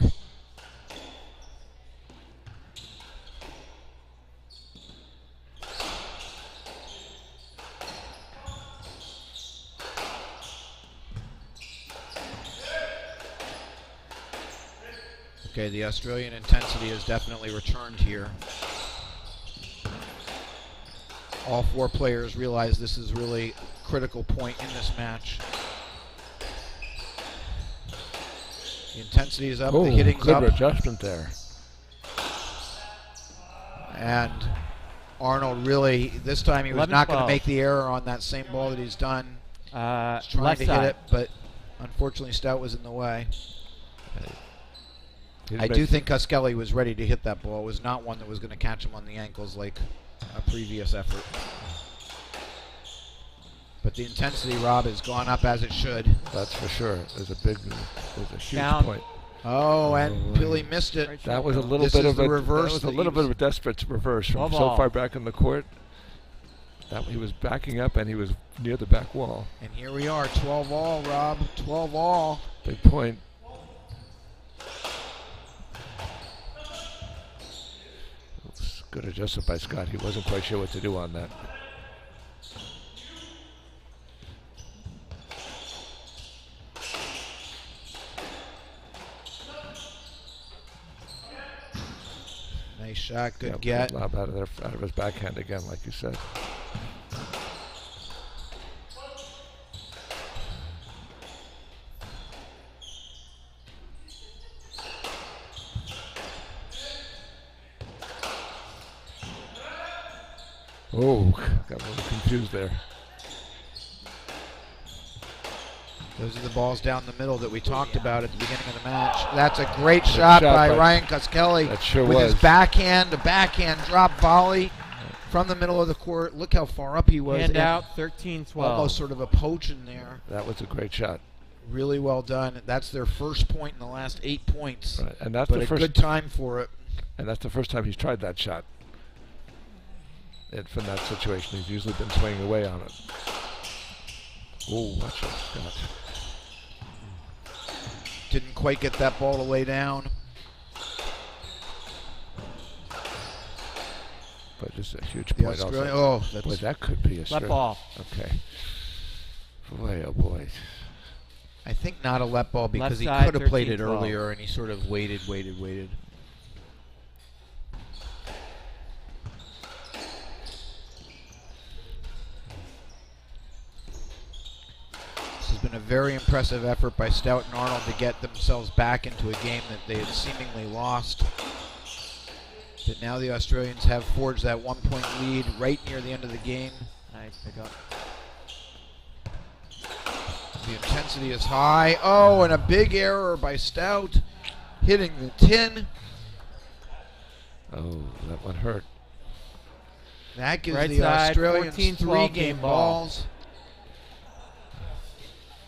Okay, the Australian intensity has definitely returned here. All four players realize this is really a critical point in this match. The intensity is up, the hitting's good up. adjustment there. And Arnold really, this time he was not going to 11-12. make the error on that same ball that he's done. He's trying Left to side. hit it, but unfortunately Stout was in the way. He's I do making- think Kallus was ready to hit that ball. It was not one that was going to catch him on the ankles like a previous effort. But the intensity, Rob, has gone up as it should. That's for sure. There's a huge Down. point. Oh, and boy. Billy missed it. Right That was a little This bit is of the a reverse That was a that little he bit was- of a desperate reverse from Ball so ball. far back in the court. That he was backing up and he was near the back wall. And here we are, 12 all, Rob, 12 all. Big point. It's good adjustment by Scott. He wasn't quite sure what to do on that. Nice shot, good Yeah, get. lob out of there, out of his backhand again, like you said. Oh, got a little confused there. Those are the balls down the middle that we talked about at the beginning of the match. That's a great shot by Ryan Kallus That sure with was. his backhand, a backhand drop volley from the middle of the court. Look how far up he was. Hand and out, 13-12. almost sort of a poach in there. That was a great shot. Really well done. That's their first point in the last 8 points. Right. And that's But the a first good time for it. And that's the first time he's tried that shot. And from that situation, he's usually been swinging away on it. Oh, watch out, Scott. Didn't quite get that ball to lay down. But just a huge The point Australian, also. oh, that's Boy, that could be a Left strip. ball. Okay. Boy, oh boy. I think not a let ball because Left he side, could have played it 13-12. earlier and he sort of waited. This has been a very impressive effort by Stout and Arnold to get themselves back into a game that they had seemingly lost. But now the Australians have forged that 1-point lead right near the end of the game. Nice pickup. The intensity is high. Oh, and a big error by Stout, hitting the tin. Oh, that one hurt. That gives Right the side, Australians 14-12 3 game game ball. balls.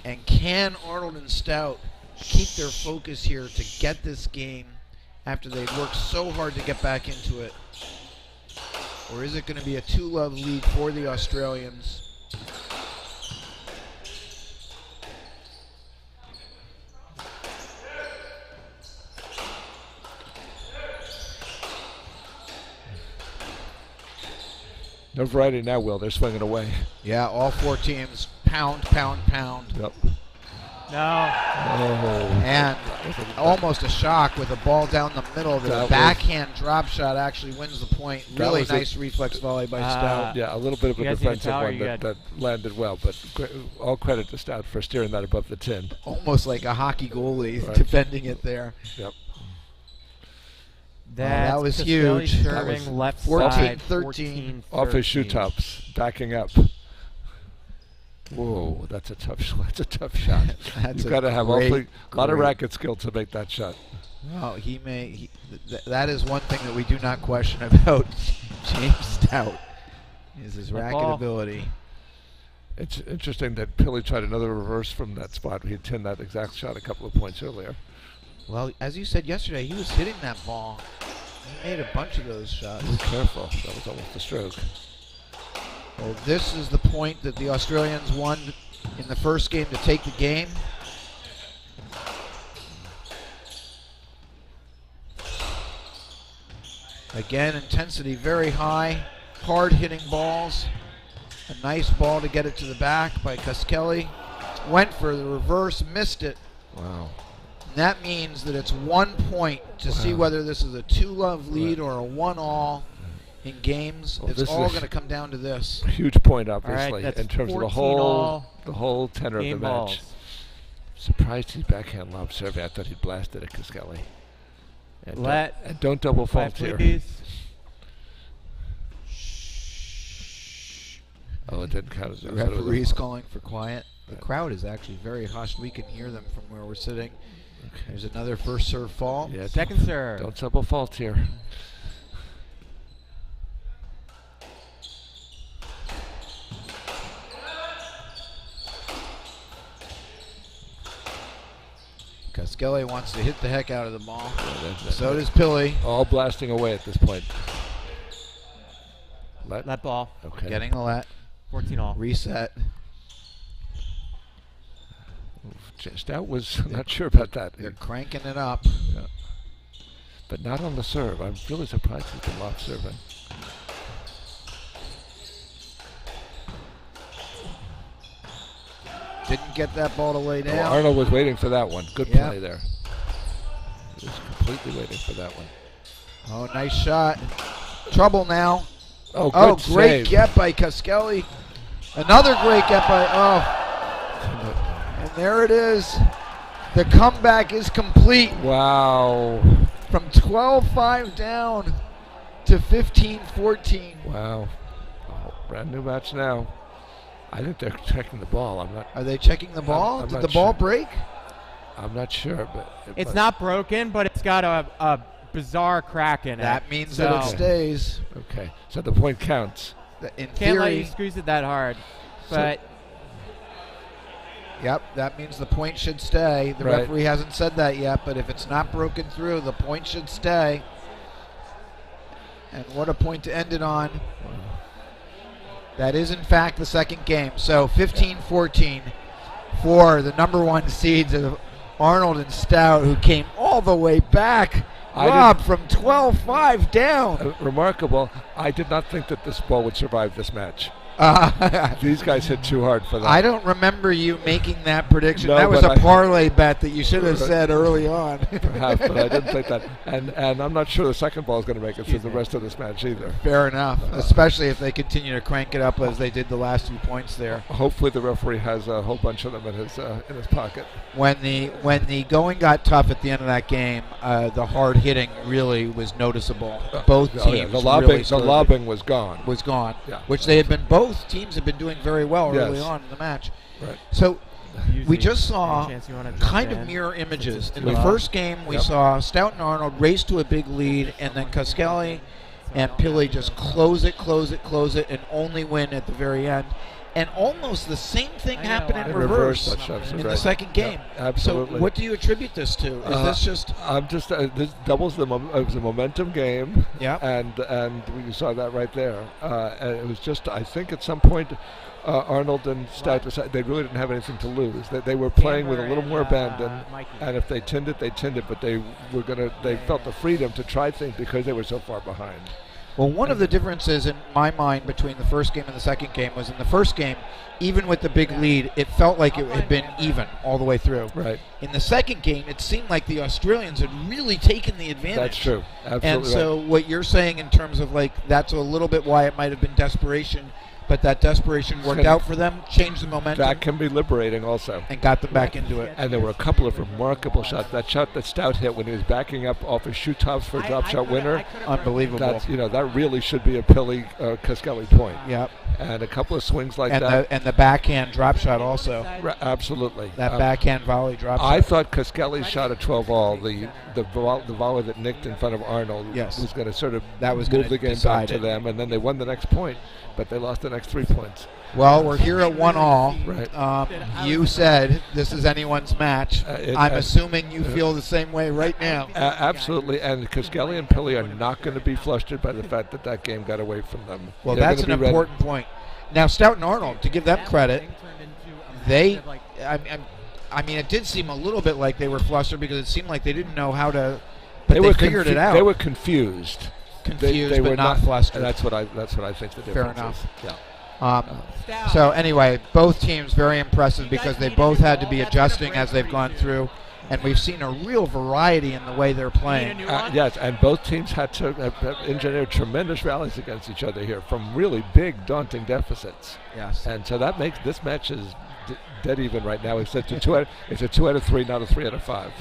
And can Arnold and Stout keep their focus here to get this game after they've worked so hard to get back into it? Or is it going to be a 2-love lead for the Australians? No variety now, Will. They're swinging away. Yeah, all four teams pound, pound, pound. Yep. No. Oh. And almost a shock with a ball down the middle. The That was- backhand drop shot actually wins the point. That Really was a- nice reflex volley by Stout. Yeah, a little bit of You a guys need a defensive towel, one you that good? landed well, but all credit to Stout for steering that above the tin. Almost like a hockey goalie Right. defending it there. Yep. That's that was Castelli huge. That serving was left 14-13. side, 14-13. Off his shoe tops, backing up. Whoa, that's a tough shot. That's You've a got to have a great, lot of great- racket skill to make that shot. Well, that is one thing that we do not question about James Stout, is his Left racket ball. ability. It's interesting that Pilly tried another reverse from that spot. He had tinned that exact shot a couple of points earlier. Well, as you said yesterday, he was hitting that ball. He made a bunch of those shots. Be careful. That was almost a stroke. Well, this is the point that the Australians won in the first game to take the game. Again, intensity very high, hard hitting balls. A nice ball to get it to the back by Kallus. Went for the reverse, missed it. Wow. And that means that it's 1 point to see whether this is a 2-love lead or a 1-all in games. Well, it's all going to come down to this. Huge point, obviously, right, in terms of the whole tenor of the match. Surprised he's backhand lob serving. I thought he blasted at Kallus. And don't double fault here. Oh, it didn't count as The referee's calling for quiet. The crowd is actually very hushed. We can hear them from where we're sitting. Okay. There's another first serve fall. Yeah, second serve. Don't double fault here. Kallus wants to hit the heck out of the ball. So does Pili. All blasting away at this point. Let ball. Okay. Getting a let. 14-all. Reset. Stout was not sure about that. They're cranking it up. Yeah. But not on the serve. I'm really surprised he's been locked serving. Didn't get that ball to lay down. Arnold was waiting for that one. Good play there. He was completely waiting for that one. Oh, nice shot. Trouble now. Oh, good great save. get by Kallus. Another great get by, and there it is. The comeback is complete. Wow. From 12-5 down to 15-14. Wow. Oh, brand new match now. I think they're checking the ball. I'm not. Are they checking the ball? I'm Did not the ball sure. break? I'm not sure, but It's not broken, but it's got a bizarre crack in it. That means that it stays. Okay, so the point counts. In Can't let you theory, squeeze it that hard, but yep, that means the point should stay. The referee hasn't said that yet, but if it's not broken through, the point should stay. And what a point to end it on. That is, in fact, the second game. So 15-14 for the number one seeds of Arnold and Stout, who came all the way back. Rob, from 12-5 down. Remarkable. I did not think that this ball would survive this match. These guys hit too hard for that. I don't remember you making that prediction. No, that was a parlay bet that you should have said early on. Perhaps, but I didn't think that. And I'm not sure the second ball is going to make it through the rest of this match either. Fair enough, especially if they continue to crank it up as they did the last 2 points there. Hopefully the referee has a whole bunch of them in his pocket. When the going got tough at the end of that game, the hard hitting really was noticeable. Both teams. The lobbing was gone. Yeah. Which they had been both teams have been doing very well early on in the match. Right. So we just saw kind of mirror images. In the first game, we saw Stout and Arnold race to a big lead, and then Kallus and Pili just close it, and only win at the very end. And almost the same thing happened in reverse in the second game. Absolutely. So what do you attribute this to? Is this just... this doubles the it was a momentum game. Yeah. And you saw that right there. And it was just, I think at some point, Arnold and Stout decided they really didn't have anything to lose. They were playing with a little more abandon, and if they tinned it, they tinned it. But they felt the freedom to try things because they were so far behind. Well, one of the differences in my mind between the first game and the second game was in the first game, even with the big lead, it felt like it had been even all the way through. Right. In the second game, it seemed like the Australians had really taken the advantage. That's true. Absolutely. And so what you're saying in terms of that's a little bit why it might have been desperation, but that desperation worked out for them, changed the momentum. That can be liberating also. And got them back into it. And there were a couple of remarkable shots. That shot that Stout hit when he was backing up off his shoe tops for a drop shot winner. Unbelievable. That really should be a Pili Kallus point. Yep. And a couple of swings like that. And the backhand drop shot also. Absolutely. That backhand volley drop shot. I thought Kallus shot a 12-all. The volley that nicked in front of Arnold was going to sort of move the game back to them. And then they won the next point, but they lost the next 3 points. Well, we're here at 1-all. Right. You said this is anyone's match. I'm assuming you feel the same way right now. Absolutely, and Kallus and Pili are not going to be flustered by the fact that game got away from them. Well, that's an important point. Now Stout and Arnold, to give them That credit, thing turned into a they, massive, like, I mean, it did seem a little bit like they were flustered because it seemed like they didn't know how to, but they figured it out. They were confused. Confused, they but were not flustered. And that's what I think the difference Fair enough. is. Yeah. Stout. So anyway, both teams very impressive because they both had to be adjusting as they've gone through, and we've seen a real variety in the way they're playing. Yes, and both teams had to engineer tremendous rallies against each other here from really big, daunting deficits. Yes. And so that makes this match is dead even right now. It's a 2 out of 3, not a 3 out of 5.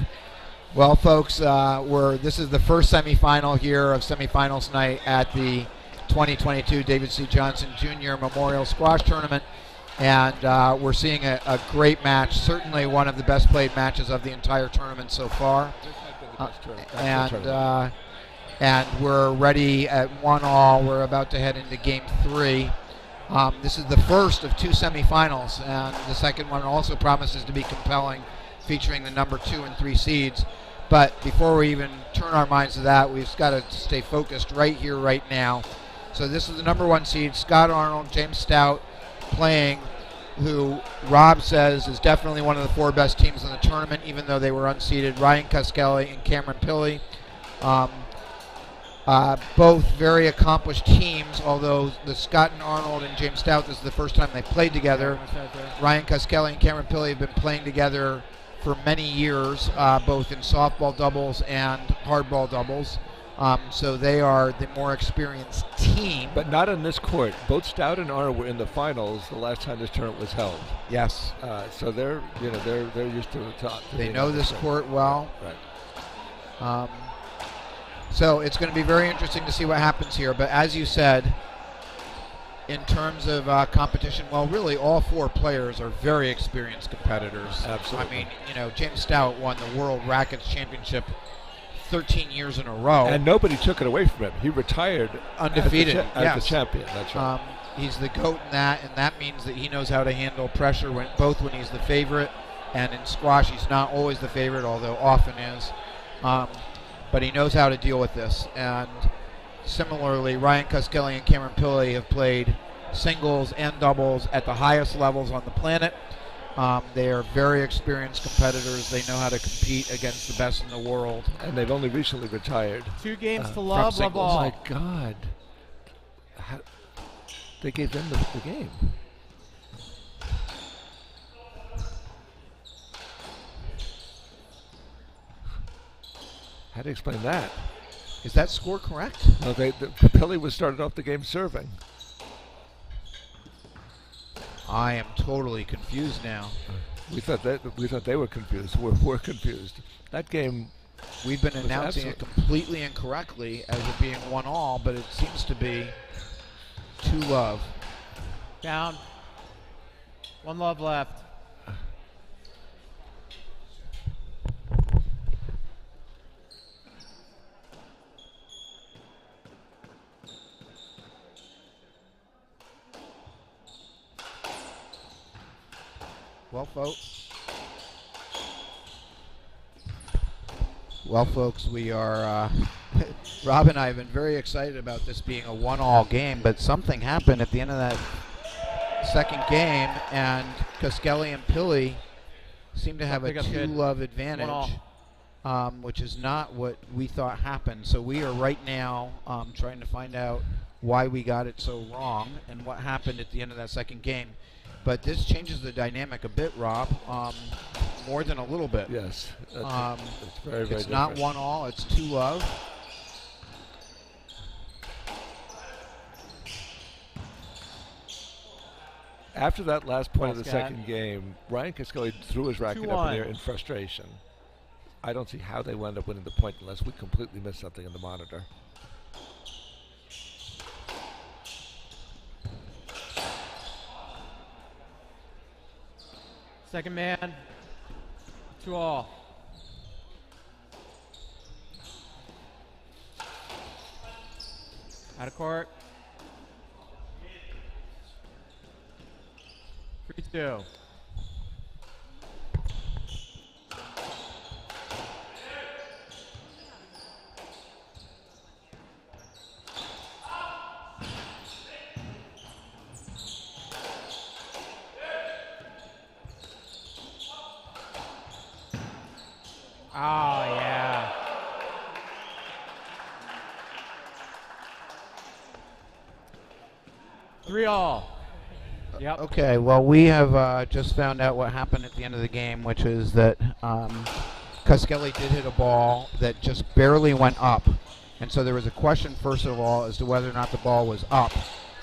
Well, folks, this is the first semifinal here of semifinals night at the 2022 David C. Johnson Jr. Memorial Squash Tournament, and we're seeing a great match, certainly one of the best played matches of the entire tournament so far. And we're ready at 1-all. We're about to head into Game 3. This is the first of 2 semifinals, and the second one also promises to be compelling, featuring the number 2 and 3 seeds. But before we even turn our minds to that, we've got to stay focused right here, right now. So this is the number 1 seed, Scott Arnold, James Stout, playing, who Rob says is definitely one of the 4 best teams in the tournament, even though they were unseeded, Ryan Kallus and Cameron Pilley. Both very accomplished teams, although the Scott and Arnold and James Stout, this is the first time they played together. Ryan Kallus and Cameron Pilley have been playing together for many years, both in softball doubles and hardball doubles. So they are the more experienced team. But not in this court. Both Stout and Arnold were in the finals the last time this tournament was held. Yes. So they're used to they know this court well. Right. So it's going to be very interesting to see what happens here. But as you said, in terms of competition, well, really all 4 players are very experienced competitors. Absolutely. I mean, James Stout won the World Rackets Championship 13 years in a row. And nobody took it away from him. He retired undefeated as the champion. That's right. He's the GOAT in that, and that means that he knows how to handle pressure both when he's the favorite, and in squash he's not always the favorite, although often is. But he knows how to deal with this. And similarly, Ryan Kallus and Cameron Pilley have played singles and doubles at the highest levels on the planet. They are very experienced competitors. They know how to compete against the best in the world. And they've only recently retired. 2 games to love all. Oh my God. They gave them the game. How do you explain that? Is that score correct? No, Pilley was started off the game serving. I am totally confused now. We thought they were confused. We're confused. That game. We've been announcing it completely incorrectly as it being 1-all, but it seems to be 2-love. Down. 1 love left. Well, folks, we are, Rob and I have been very excited about this being a 1-all game, but something happened at the end of that second game, and Kallus and Pilley seem to have a 2-love advantage, which is not what we thought happened. So we are right now trying to find out why we got it so wrong and what happened at the end of that second game. But this changes the dynamic a bit, Rob, more than a little bit. Yes. It's very, very It's not different. 1-all, it's 2-love. After that last point of the Scott. second game, Ryan Kallus threw his racket up in the air in frustration. I don't see how they wound up winning the point unless we completely missed something in the monitor. Second man. 2-all. Out of court. 3-2. yeah. Three all. Yep. Okay, well, we have just found out what happened at the end of the game, which is that Kallus did hit a ball that just barely went up. And so there was a question, first of all, as to whether or not the ball was up.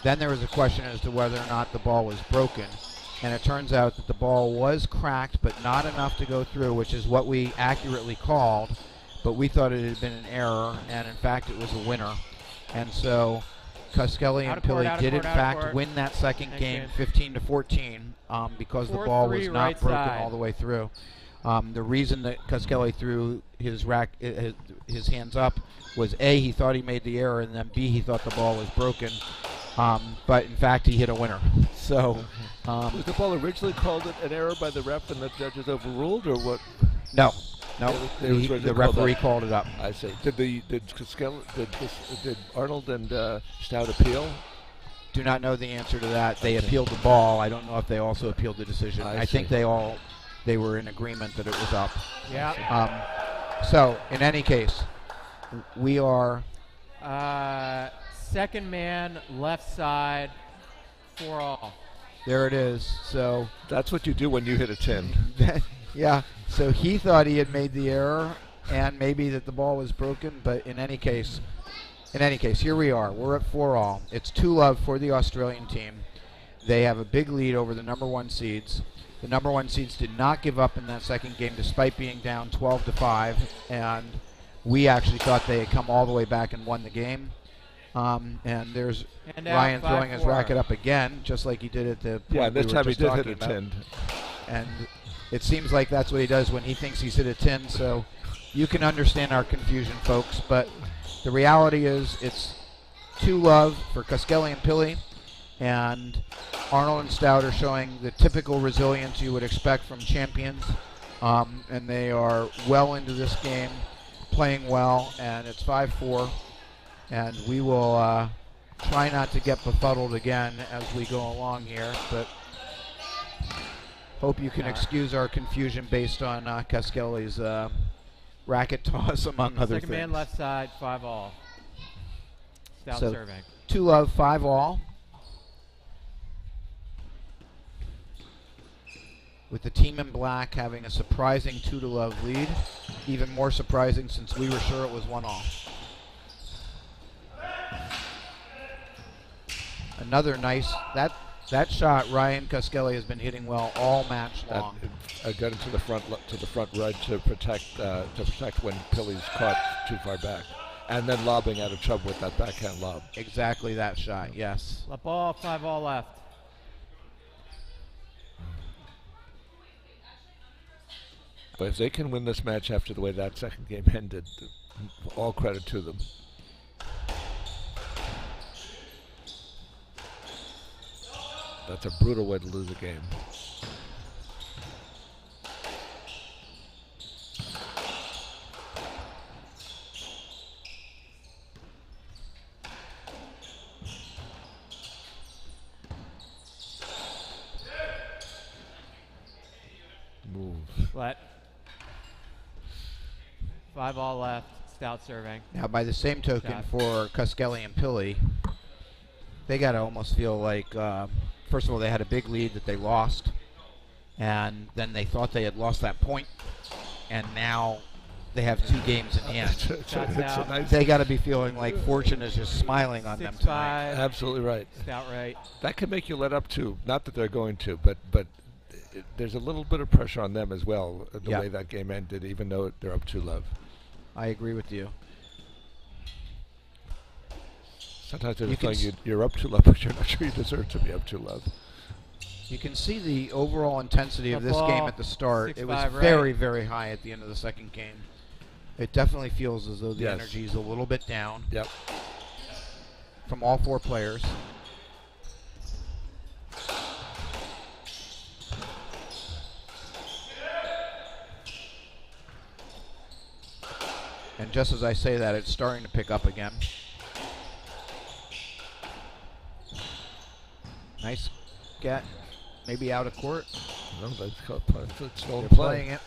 Then there was a question as to whether or not the ball was broken. And it turns out that the ball was cracked, but not enough to go through, which is what we accurately called. But we thought it had been an error, and in fact it was a winner. And so Kallus and Pili did in fact win that second game 15-14 because the ball was not broken all the way through. The reason that Kallus threw his hands up was A, he thought he made the error, and then B, he thought the ball was broken. But in fact, he hit a winner. So, was the ball originally called an error by the ref and the judges overruled, or what? No, the referee called it up. I see. Did Arnold and Stout appeal? Do not know the answer to that. They appealed the ball. I don't know if they also appealed the decision. I think they were in agreement that it was up. Yeah. So in any case, we are second man, left side, 4 all. There it is. So that's what you do when you hit a 10. Yeah. So he thought he had made the error, and maybe that the ball was broken. But in any case, here we are. We're at 4 all. It's 2-love for the Australian team. They have a big lead over the number 1 seeds. The number 1 seeds did not give up in that second game, despite being down 12-5, and we actually thought they had come all the way back and won the game. And there's Ryan throwing his racket up again, just like he did at the point this time he did hit a about. 10. And it seems like that's what he does when he thinks he's hit a 10. So you can understand our confusion, folks. But the reality is it's 2-love for Kallus and Pili, and Arnold and Stout are showing the typical resilience you would expect from champions. And they are well into this game, playing well, and it's 5-4. And we will try not to get befuddled again as we go along here, but hope you can excuse our confusion based on Kallus' racket toss, among other things. Second man, left side, 5 all. Stout serving. 2-love, 5 all. With the team in black having a surprising 2-love lead, even more surprising since we were sure it was 1 all. Another nice that shot. Ryan Kallus has been hitting well all match long. Got into the front right to protect when Pili's caught too far back, and then lobbing out of trouble with that backhand lob. Exactly that shot. Yes. The ball, 5 all left. But if they can win this match after the way that second game ended, all credit to them. That's a brutal way to lose a game. Move. Let. 5 all left. Stout serving. Now, by the same token, for Kallus and Pili, they got to almost feel like, first of all, they had a big lead that they lost, and then they thought they had lost that point, and now they have 2 games in hand. They got to be feeling like fortune is just smiling on them tonight. Absolutely right. Stout right. That can make you let up too. Not that they're going to, but there's a little bit of pressure on them as well, the way that game ended, even though they're up 2-love. I agree with you. Sometimes they're feeling you're up 2-love, but you're not sure you deserve to be up 2-love. You can see the overall intensity of this game at the start. It was very, very high at the end of the second game. It definitely feels as though the energy is a little bit down. Yep. From all 4 players. And just as I say that, it's starting to pick up again. Nice get, maybe out of court. No, that's still They're play. playing it.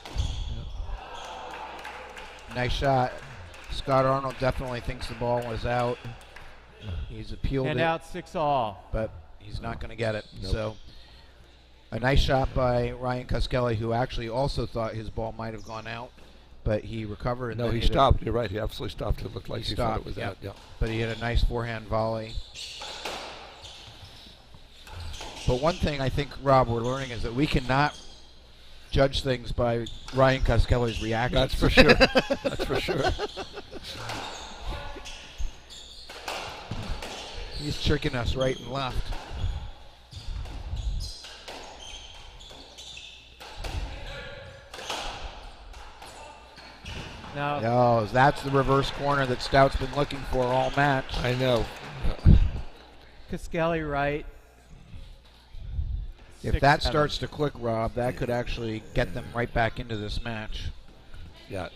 Nice shot. Scott Arnold definitely thinks the ball was out. He's appealed And it. out 6-all. But he's not going to get it. Nope. So a nice shot by Ryan Koskelly, who actually also thought his ball might have gone out, but he recovered. And No, then he hit stopped. You're right. He absolutely stopped. It looked like He he thought stopped, it was yep. out. Yeah. But he had a nice forehand volley. But one thing I think, Rob, we're learning is that we cannot judge things by Ryan Koskelly's reaction. That's for sure. That's for sure. He's tricking us right and left. No. Oh, that's the reverse corner that Stout's been looking for all match. I know. Koskelly right. If that starts to click, Rob, that could actually get them right back into this match. Yeah,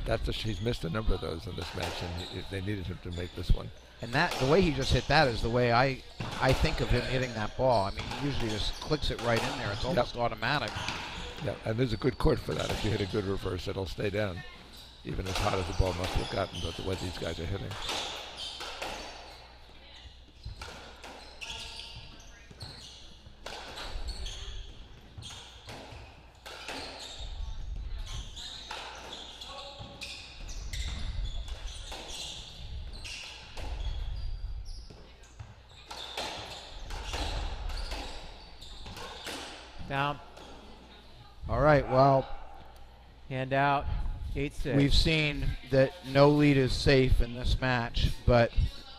but he's missed a number of those in this match, and they needed him to make this one. And the way he just hit that is the way I think of him hitting that ball. I mean, he usually just clicks it right in there. It's almost automatic. Yeah, and there's a good court for that. If you hit a good reverse, it'll stay down, even as hot as the ball must have gotten, but the way these guys are hitting. Down. All right, well, Hand out. 8-6. we've seen that no lead is safe in this match, but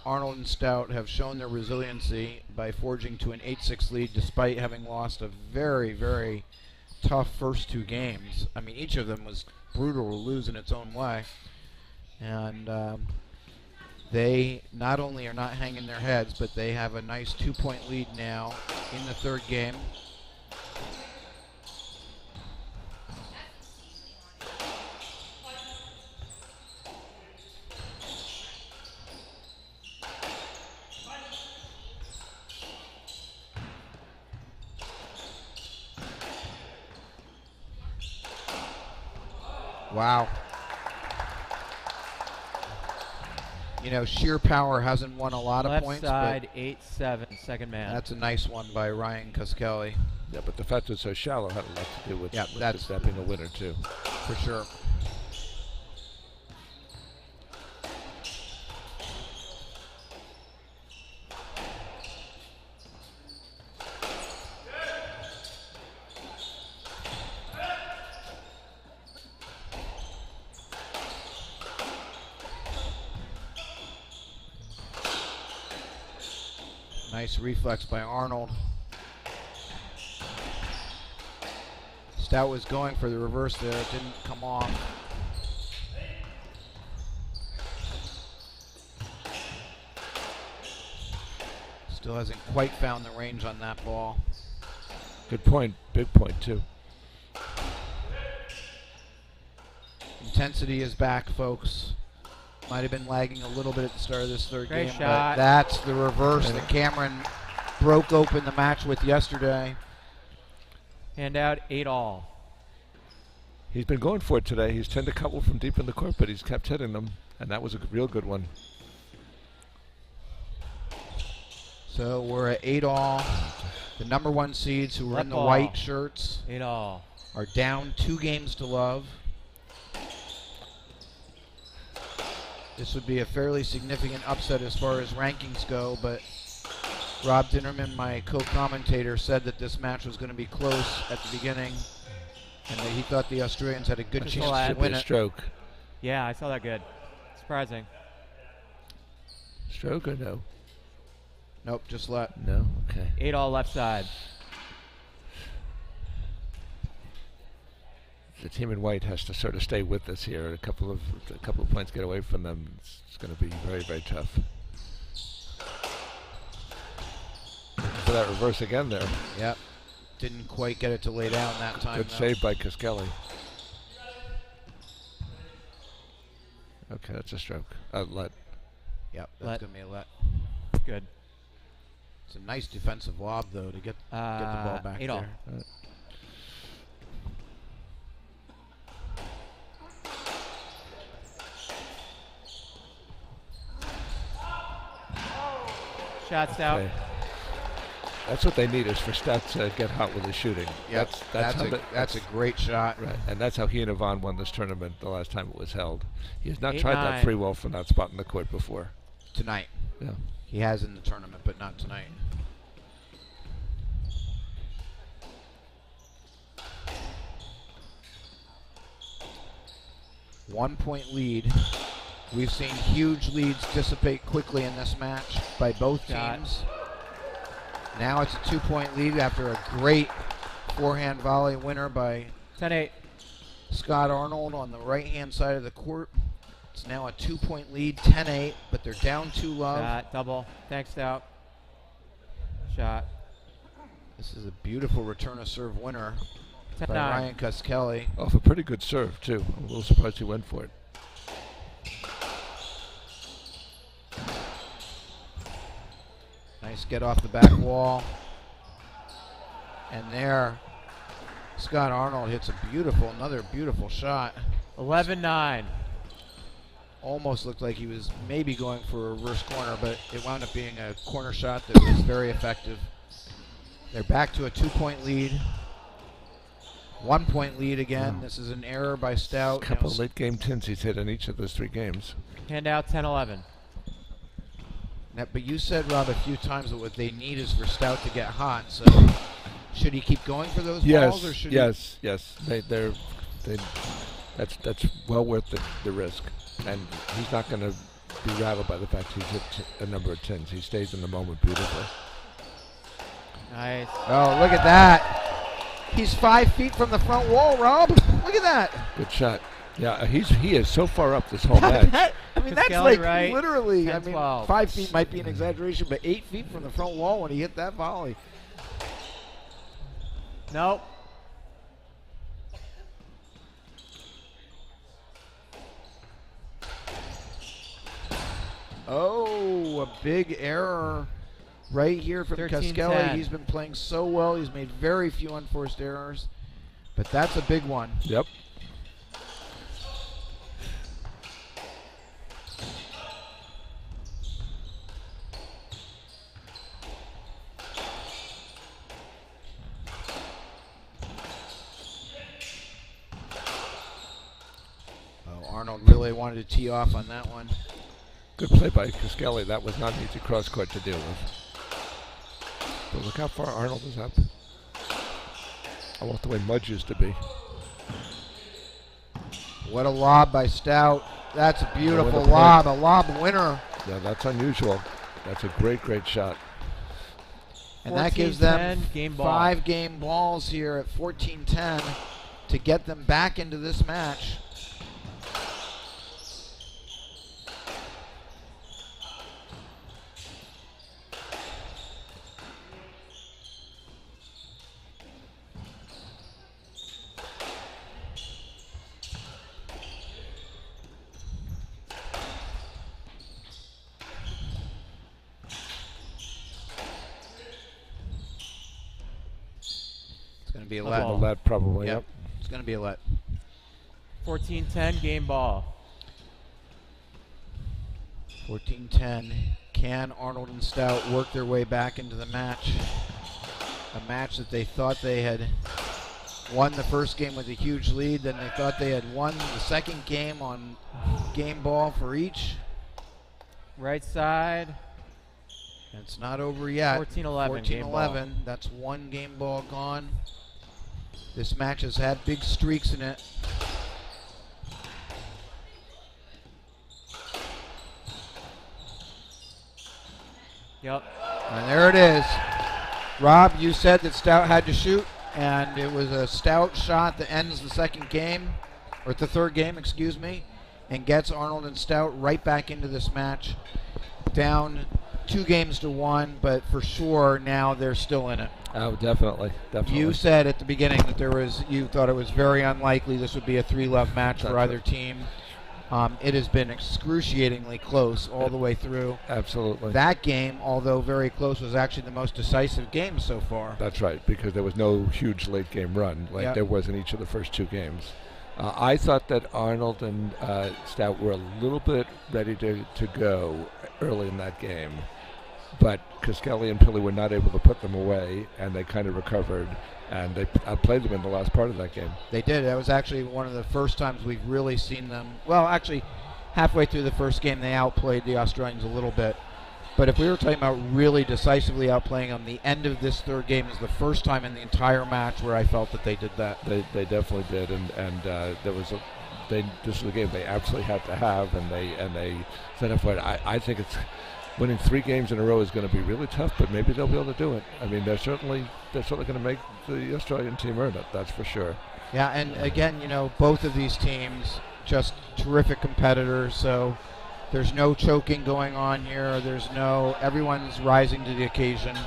Arnold and Stout have shown their resiliency by forging to an 8-6 lead despite having lost a very, very tough first two games. I mean, each of them was brutal to lose in its own way. And they not only are not hanging their heads, but they have a nice 2-point lead now in the third game. Wow. You know, sheer power hasn't won a lot of Left points, side, 8-7, second but man. that's a nice one by Ryan Koskelly, Yeah, but the fact it's so shallow had a lot to do with that's that being a winner, too. for sure. Nice reflex by Arnold. Stout was going for the reverse there. It didn't come off. Still hasn't quite found the range on that ball. Good point. Big point, too. Intensity is back, folks. Might have been lagging a little bit at the start of this third Great game, shot. but that's the reverse that Cameron broke open the match with yesterday. Hand out, 8-all. He's been going for it today. He's turned a couple from deep in the court, but he's kept hitting them, and that was a real good one. So we're at 8-all. The number one seeds who were in the Ball. white shirts 8-all. are down 2 games to love. This would be a fairly significant upset as far as rankings go, but Rob Dinnerman, my co-commentator, said that this match was going to be close at the beginning and that he thought the Australians had a good Just chance glad. to Should be win a it. stroke. Yeah, I saw that good. Surprising. Stroke or no? Nope, just let. No? Okay. 8-all left side. The team in white has to sort of stay with us here. A couple of points get away from them. It's going to be very, very tough. For that reverse again there. Yep. Didn't quite get it to lay down that time. Good save by Koskelly. Okay, that's a stroke. Let. Yep, that's Let. going to be a let. Good. It's a nice defensive lob, though, to get the ball back 8-all. there. shot, Stout. Okay. That's what they need, is for Stout to get hot with his shooting. Yep. That's a great shot. Right, and that's how he and Yvonne won this tournament the last time it was held. He has not 8-9. tried that free well from that spot in the court before. Tonight. Yeah. He has in the tournament, but not tonight. One-point lead. We've seen huge leads dissipate quickly in this match by both teams. Now it's a 2-point lead after a great forehand volley winner by 10-8. Scott Arnold on the right-hand side of the court. It's now a 2-point lead, 10-8, but they're down 2 love. Shot, double. Thanks, Stout. Shot. This is a beautiful return of serve winner by 10-9. Ryan Kallus. Off a pretty good serve, too. I'm a little surprised he went for it. Nice get off the back wall. And there, Scott Arnold hits another beautiful shot. 11-9. Almost looked like he was maybe going for a reverse corner, but it wound up being a corner shot that was very effective. They're back to a 2-point lead. 1-point lead again. This is an error by Stout. A couple of late game tins he's hit in each of those 3 games. Hand out 10-11. Now, but you said, Rob, a few times that what they need is for Stout to get hot. So should he keep going for those balls, or should yes. That's well worth the risk, and he's not going to be rattled by the fact he's hit a number of tins. He stays in the moment beautifully. Nice. Oh, look at that! He's 5 feet from the front wall, Rob. Look at that. Good shot. Yeah, he is so far up this whole match. That's like right, literally, 10, 12. 5 feet might be an exaggeration, but 8 feet from the front wall when he hit that volley. Nope. Oh, a big error right here from 13-10. Kallus. He's been playing so well. He's made very few unforced errors, but that's a big one. Yep. Arnold really wanted to tee off on that one. Good play by Kallus. That was not an easy cross court to deal with. But look how far Arnold is up. I want the way Mudge used to be. What a lob by Stout. That's a beautiful lob, a lob winner. Yeah, that's unusual. That's a great shot. And that gives them 5 game balls here at 14-10 to get them back into this match. Be a let. Let probably. Yep. It's going to be a let. 14-10 game ball. 14-10. Can Arnold and Stout work their way back into the match? A match that they thought they had won the first game with a huge lead, then they thought they had won the second game on game ball for each. Right side. And it's not over yet. 14-11. 14-11. That's 1 game ball gone. This match has had big streaks in it. Yep. And there it is. Rob, you said that Stout had to shoot, and it was a Stout shot that ends the second game, or the third game, excuse me, and gets Arnold and Stout right back into this match. Down 2-1, but for sure now they're still in it. Oh, definitely. You said at the beginning that you thought it was very unlikely this would be a 3-love match for either team. It has been excruciatingly close all the way through. Absolutely. That game, although very close, was actually the most decisive game so far. That's right, because there was no huge late game run like there was in each of the first 2 games. I thought that Arnold and Stout were a little bit ready to go early in that game. but Kallus and Pili were not able to put them away, and they kind of recovered, and they outplayed them in the last part of that game. They did. That was actually one of the first times we've really seen them. Well, actually, halfway through the first game, they outplayed the Australians a little bit. But if we were talking about really decisively outplaying them, the end of this third game is the first time in the entire match where I felt that they did that. They definitely did, and there was this is a game they absolutely had to have, and they set up for it. I think it's winning 3 games in a row is going to be really tough, but maybe they'll be able to do it. I mean, they're certainly going to make the Australian team earn it. That's for sure. Yeah, and again, both of these teams just terrific competitors. So there's no choking going on here. Everyone's rising to the occasion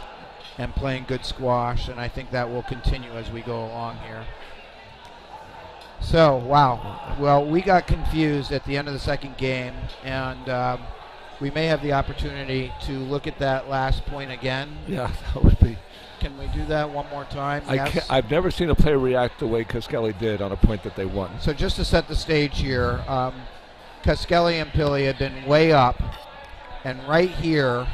and playing good squash, and I think that will continue as we go along here. So, wow. Well, we got confused at the end of the second game, and we may have the opportunity to look at that last point again. Yeah, that would be. Can we do that one more time? Yes. I've never seen a player react the way Kallus did on a point that they won. So just to set the stage here, Kallus and Pili had been way up, and right here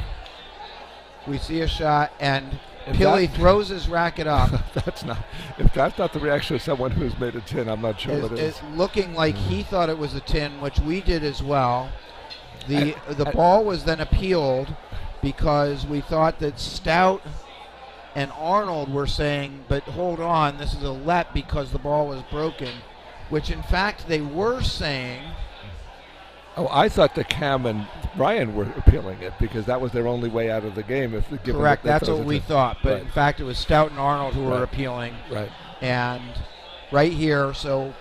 we see a shot, and Pili throws his racket up. If that's not the reaction of someone who's made a tin, I'm not sure what it is. It's looking like he thought it was a tin, which we did as well. The ball was then appealed because we thought that Stout and Arnold were saying, but hold on, this is a let because the ball was broken, which in fact they were saying. Oh, I thought that Cam and Ryan were appealing it because that was their only way out of the game. Correct, that's what we thought, but in fact it was Stout and Arnold who were appealing. Right. And right here, so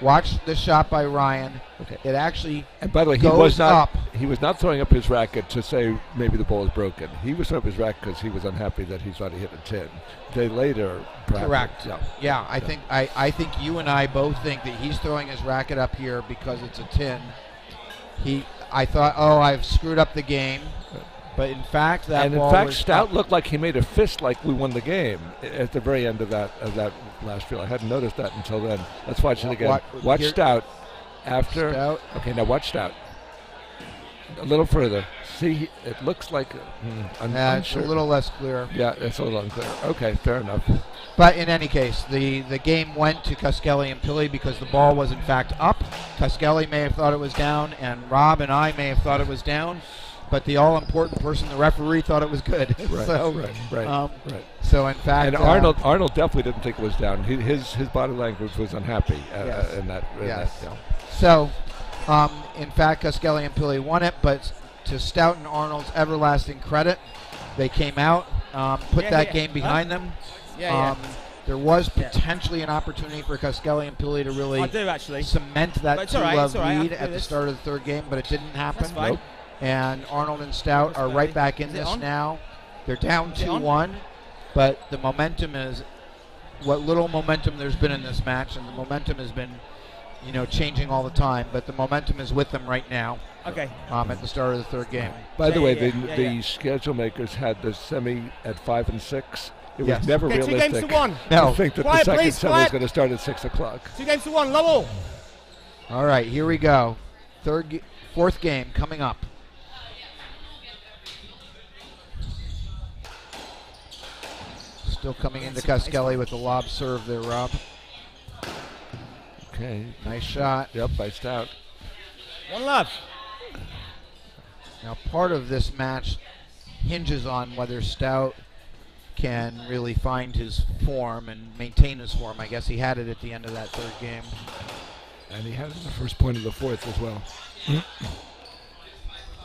watch the shot by Ryan. Okay. It actually and by the way, he was not throwing up his racket to say maybe the ball is broken. He was throwing up his racket because he was unhappy that he thought he hit a tin. They later, perhaps, correct. Yeah, I think you and I both think that he's throwing his racket up here because it's a tin. I thought, I've screwed up the game. But in fact, Stout looked like he made a fist like we won the game at the very end of that last field. I hadn't noticed that until then. Let's watch it again. Watch Stout after. Stout. Okay, now watch Stout. A little further. See, it looks like. It's a little less clear. Yeah, it's a little unclear. Okay, fair enough. But in any case, the game went to Kallus and Pili because the ball was in fact up. Kallus may have thought it was down, and Rob and I may have thought it was down. But the all-important person, the referee, thought it was good. Right. So in fact, and Arnold definitely didn't think it was down. His body language was unhappy in that. So, in fact, Kallus and Pili won it. But to Stout and Arnold's everlasting credit, they came out, put that game behind them. There was potentially an opportunity for Kallus and Pili to really cement that 2-love lead at the start of the third game, but it didn't happen. Nope. And Arnold and Stout are right back in this now. They're down 2-1, but the momentum is what little momentum there's been in this match, and the momentum has been, changing all the time. But the momentum is with them right now. Okay. At the start of the third game. By the way, the schedule makers had the semi at 5 and 6. It was never realistic 2 games to 1. to think that the second semi was going to start at 6 o'clock. 2 games to 1. Level. All right, here we go. Fourth game coming up. Still coming into Kallus with the lob serve there, Rob. Okay. Nice shot. Yep, by Stout. 1-love. Now, part of this match hinges on whether Stout can really find his form and maintain his form. I guess he had it at the end of that third game. And he had it in the first point of the fourth as well.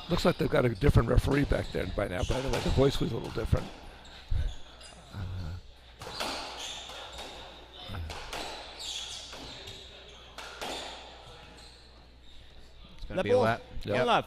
Looks like they've got a different referee back there by now. By the way, the voice was a little different. It's going to be a lap. Yep. Love.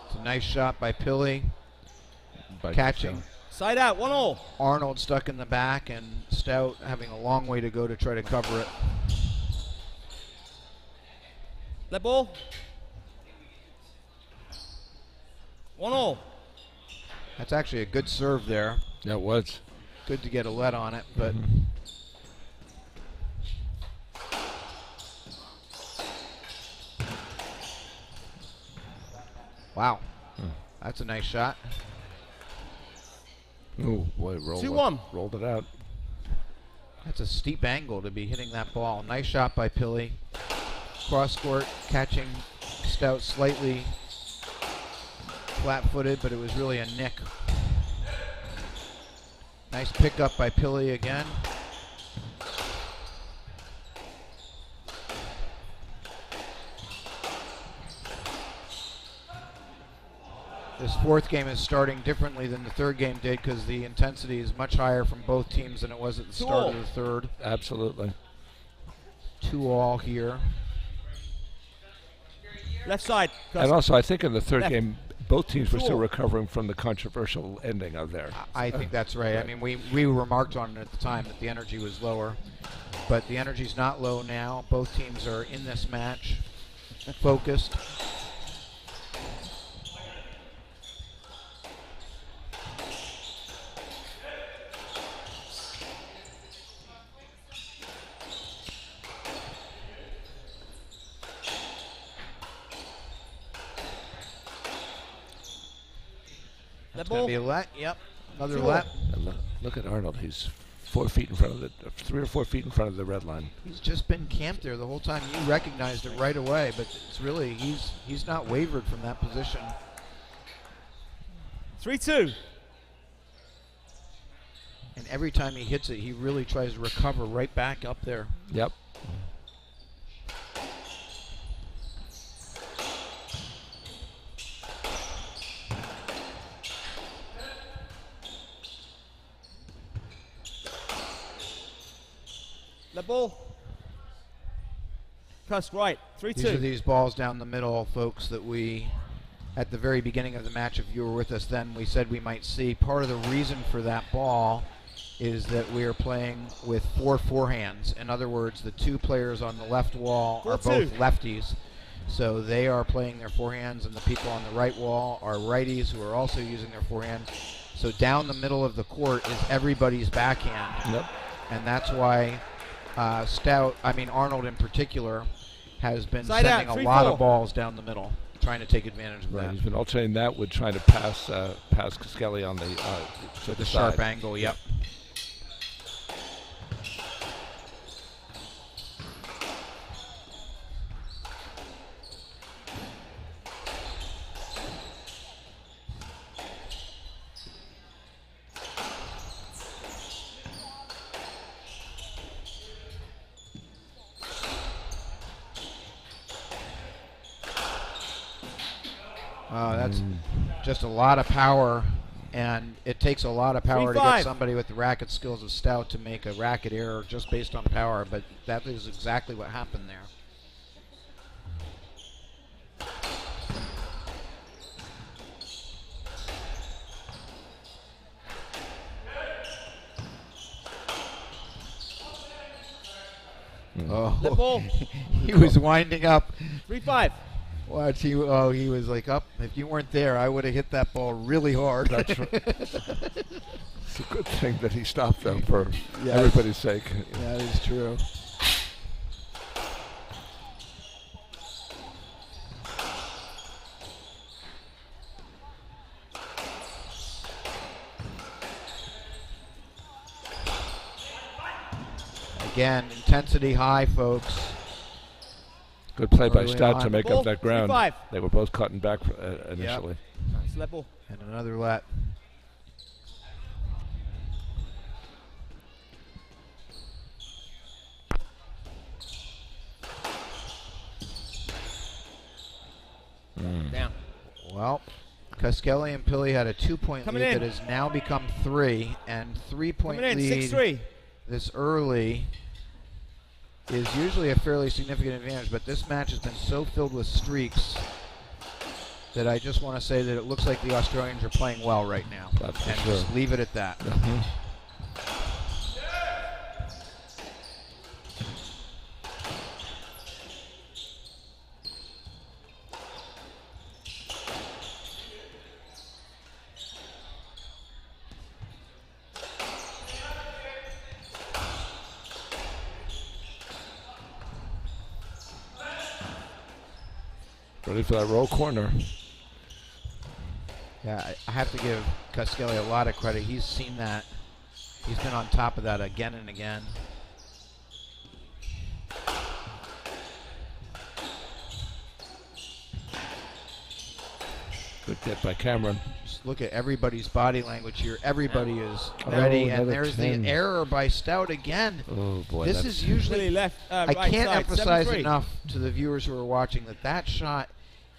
It's a nice shot by Pili. Catching. Side out, 1-all. Arnold stuck in the back, and Stout having a long way to go to try to cover it. Let ball. 1-all. That's actually a good serve there. That was. Good to get a lead on it, but wow, that's a nice shot. Oh boy, rolled 2-1. Rolled it out. That's a steep angle to be hitting that ball. Nice shot by Pili. Cross court, catching Stout slightly flat-footed, but it was really a nick. Nice pickup by Pili again. This fourth game is starting differently than the third game did because the intensity is much higher from both teams than it was at the start of the third. Absolutely. 2-all here. Left side. And also, I think in the third Left. game, both teams were still Cool. recovering from the controversial ending of there. I think that's right. I mean, we remarked on it at the time that the energy was lower, but the energy's not low now. Both teams are in this match, focused. That's going to be a let. Yep, another let. And look at Arnold. He's 4 feet in front of the, 3 or 4 feet in front of the red line. He's just been camped there the whole time. You recognized it right away, but it's really he's not wavered from that position. 3-2. And every time he hits it, he really tries to recover right back up there. Yep. The ball. Cusk right. 3-2. These are these balls down the middle, folks, that we, at the very beginning of the match, if you were with us then, we said we might see. Part of the reason for that ball is that we are playing with 4 forehands. In other words, the 2 players on the left wall are both lefties. So they are playing their forehands, and the people on the right wall are righties who are also using their forehand. So down the middle of the court is everybody's backhand. Yep. And that's why Arnold in particular, has been Side sending out, a lot 3-4. of balls down the middle, trying to take advantage of Right. that. He's been alternating that with trying to pass Skelly on the to The side. sharp angle, yep. That's just a lot of power, and it takes a lot of power to 3-5. get somebody with the racket skills of Stout to make a racket error just based on power, but that is exactly what happened there. The ball. He was winding up. 3-5. Watch, he was like, up. If you weren't there, I would have hit that ball really hard. That's right. It's a good thing that he stopped them for Yes. everybody's sake. That is true. Again, intensity high, folks. Good play by Early Stout to on. make Ball, up that ground. 3-5. They were both cutting back initially. Nice level. And another let. Down. Well, Kaskelly and Pili had a 2-point Coming lead in. that has now become 3, and 3-point Coming in. lead 6-3. this early is usually a fairly significant advantage, but this match has been so filled with streaks that I just want to say that it looks like the Australians are playing well right now. That's for and sure. just leave it at that. Ready for that roll corner. Yeah, I have to give Kallus a lot of credit. He's seen that. He's been on top of that again and again. Good get by Cameron. Just look at everybody's body language here. Everybody is ready, and another there's 10. the error by Stout again. Oh boy, This that's is usually Philly left. I Right can't side, emphasize 7-3. enough to the viewers who are watching that shot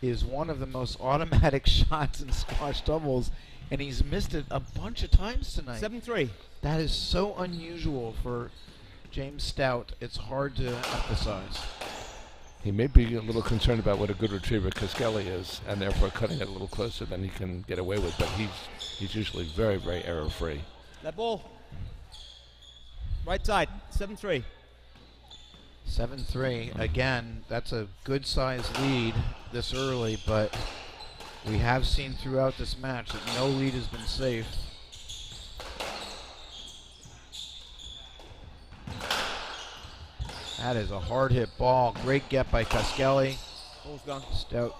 is one of the most automatic shots in squash doubles, and he's missed it a bunch of times tonight. 7-3. That is so unusual for James Stout. It's hard to emphasize. He may be a little concerned about what a good retriever Kallus is, and therefore cutting it a little closer than he can get away with. But he's usually very, very error-free. That ball. Right side. 7-3. 7-3. Again, that's a good size lead this early, but we have seen throughout this match that no lead has been safe. That is a hard hit ball. Great get by Kallus. Ball's gone. Stout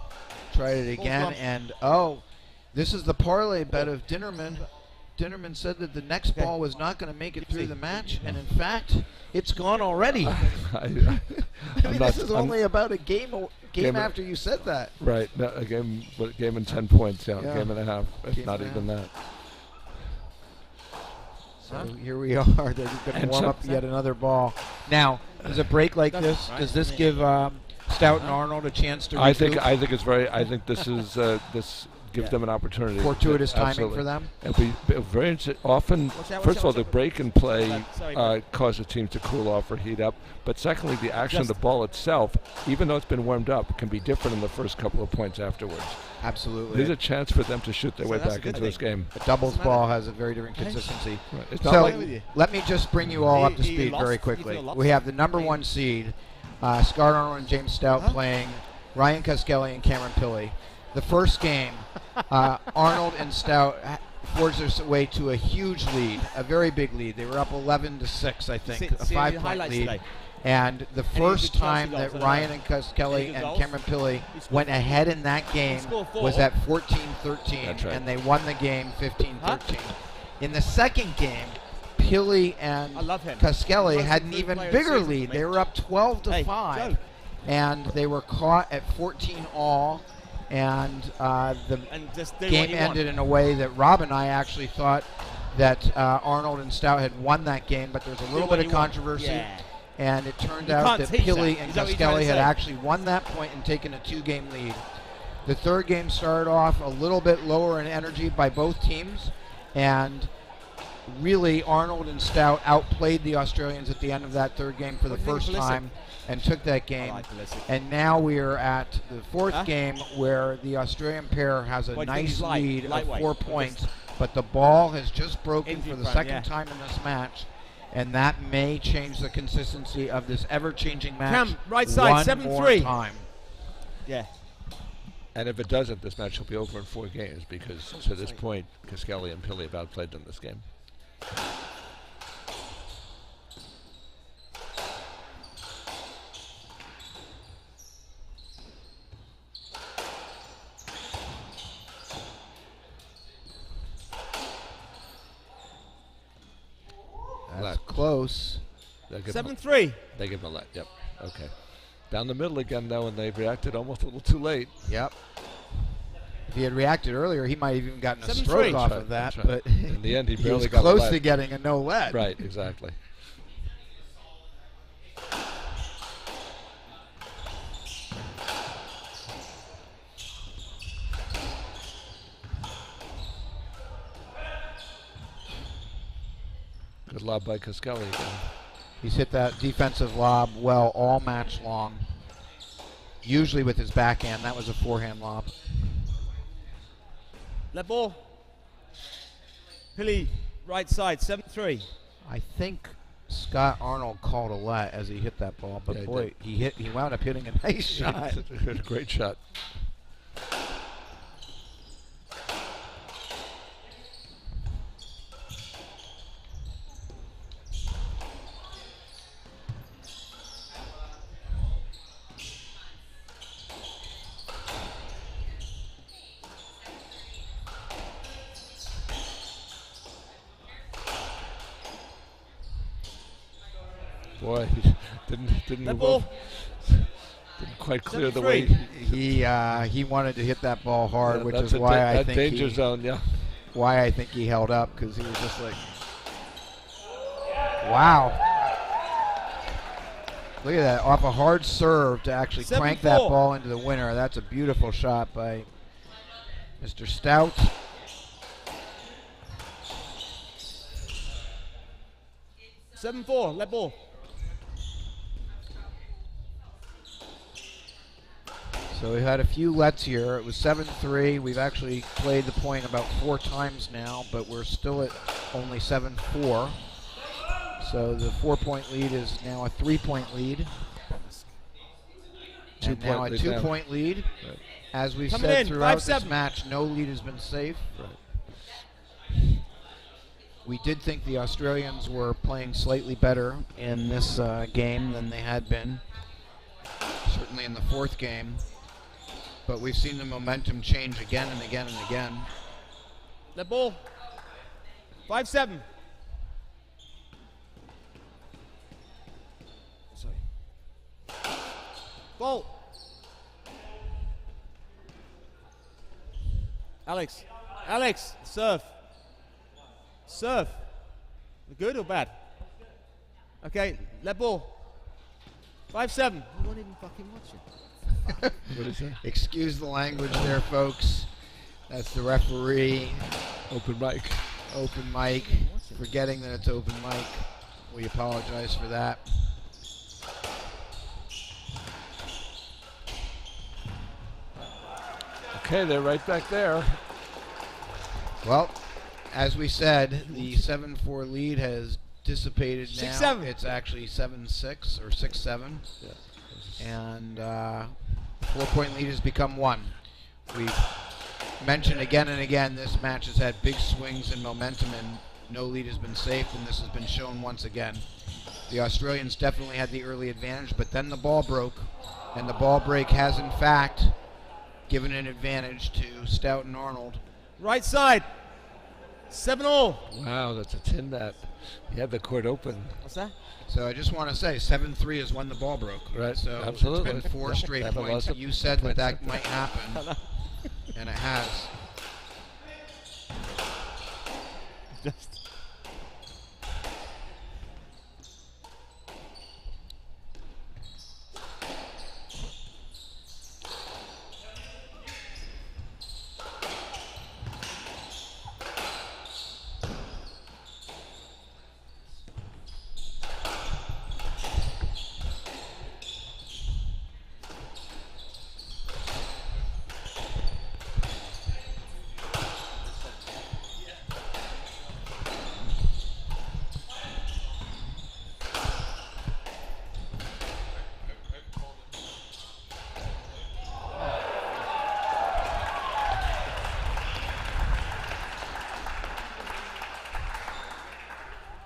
tried it again, and this is the parlay bet of Dinnerman. Dinnerman said that the next ball was not going to make it through the match, and in fact, it's gone already. I mean, this is only about a game after you said that. Right, no, a game in 10 points, yeah. Game and a half, if Game not and a even that. So here we are. They're going to warm up yet another ball. Now, does a break like this, does this give Stout and Arnold a chance to regroup? I think it's very. I think this is this gives them an opportunity. Fortuitous timing Absolutely. for them. It'll be very often. First of all, the break and play causes teams to cool off or heat up. But secondly, the action of the ball itself, even though it's been warmed up, can be different in the first couple of points afterwards. Absolutely. There's a chance for them to shoot their way back into this game. A doubles ball has a very different consistency. Right. It's So not like let me just bring you all up to speed very quickly. We have the number one seed, Scott Arnold and James Stout playing Ryan Kallus and Cameron Pilley. The first game, Arnold and Stout forged their way to a huge lead, a very big lead. They were up 11-6, I think, a 5-point lead. Today. And the first time that Ryan and Kallus and Cameron Pilley went ahead in that game was at 14-13, That's right. and they won the game 15-13. In the second game, Pilley and Kallus had an even bigger lead. They were up 12-5, and they were caught at 14 all. And the game ended in a way that Rob and I actually thought that Arnold and Stout had won that game, but there's a little bit of controversy. Yeah. And it turned out that Pilley and Kallus had actually won that point and taken a 2-game lead. The third game started off a little bit lower in energy by both teams, and really Arnold and Stout outplayed the Australians at the end of that third game for the first time and took that game. And now we are at the fourth game where the Australian pair has a nice lead of 4 points, but the ball has just broken for the second time in this match. And that may change the consistency of this ever-changing match. Right side, 7-3. More time. Yeah. And if it doesn't, this match will be over in 4 games because to this point, Kallus and Pilley have outplayed them this game. That's close. 7-3. They give him a let. Yep. Okay. Down the middle again, though, and they reacted almost a little too late. Yep. If he had reacted earlier, he might have even gotten a 7-3. stroke off Right, of that. right. But In the end, he barely was got close a let. to getting a no let. Right, exactly. Good lob by Kallus again. He's hit that defensive lob well all match long. Usually with his backhand. That was a forehand lob. Let ball. Pilley, right side, 7-3. I think Scott Arnold called a let as he hit that ball, but Yeah, boy, he wound up hitting a nice shot. A great shot. Boy, he didn't That move ball. off. Didn't quite clear the 7-3. way. He wanted to hit that ball hard, which that's is why I think danger zone. Yeah. why I think he held up, because he was just like, wow. Look at that, off a hard serve to actually crank that 7-4. ball into the winner. That's a beautiful shot by Mr. Stout. Seven 4. Let ball. So we had a few lets here. It was 7-3. We've actually played the point about 4 times now, but we're still at only 7-4. So the 4-point lead is now a 3-point lead. And now a 2-point lead. Right. As we've Coming said in, throughout 5-7. this match, no lead has been safe. Right. We did think the Australians were playing slightly better in this game than they had been, certainly in the 4th game. But we've seen the momentum change again and again and again. Let ball. 5-7. Sorry. Ball. Alex, serve. Serve. Good or bad? Okay, let ball. 5-7. You won't even fucking watch it. What is that? Excuse the language there, folks. That's the referee. Open mic. Open mic. Forgetting that it's open mic. We apologize for that. Okay, they're right back there. Well, as we said, the 7-4 lead has dissipated now. 6-7. It's actually 7-6 or 6-7. Yeah. And 4-point lead has become 1. We've mentioned again and again this match has had big swings in momentum and no lead has been safe, and this has been shown once again. The Australians definitely had the early advantage, but then the ball broke, and the ball break has in fact given an advantage to Stout and Arnold. Right side. 7-all. Wow, that's a tin that. He had the court open. What's that? So I just want to say 7-3 is when the ball broke. Right, So absolutely. it's been 4 straight Have a points. loss of You said that points. that might happen, and it has. Just.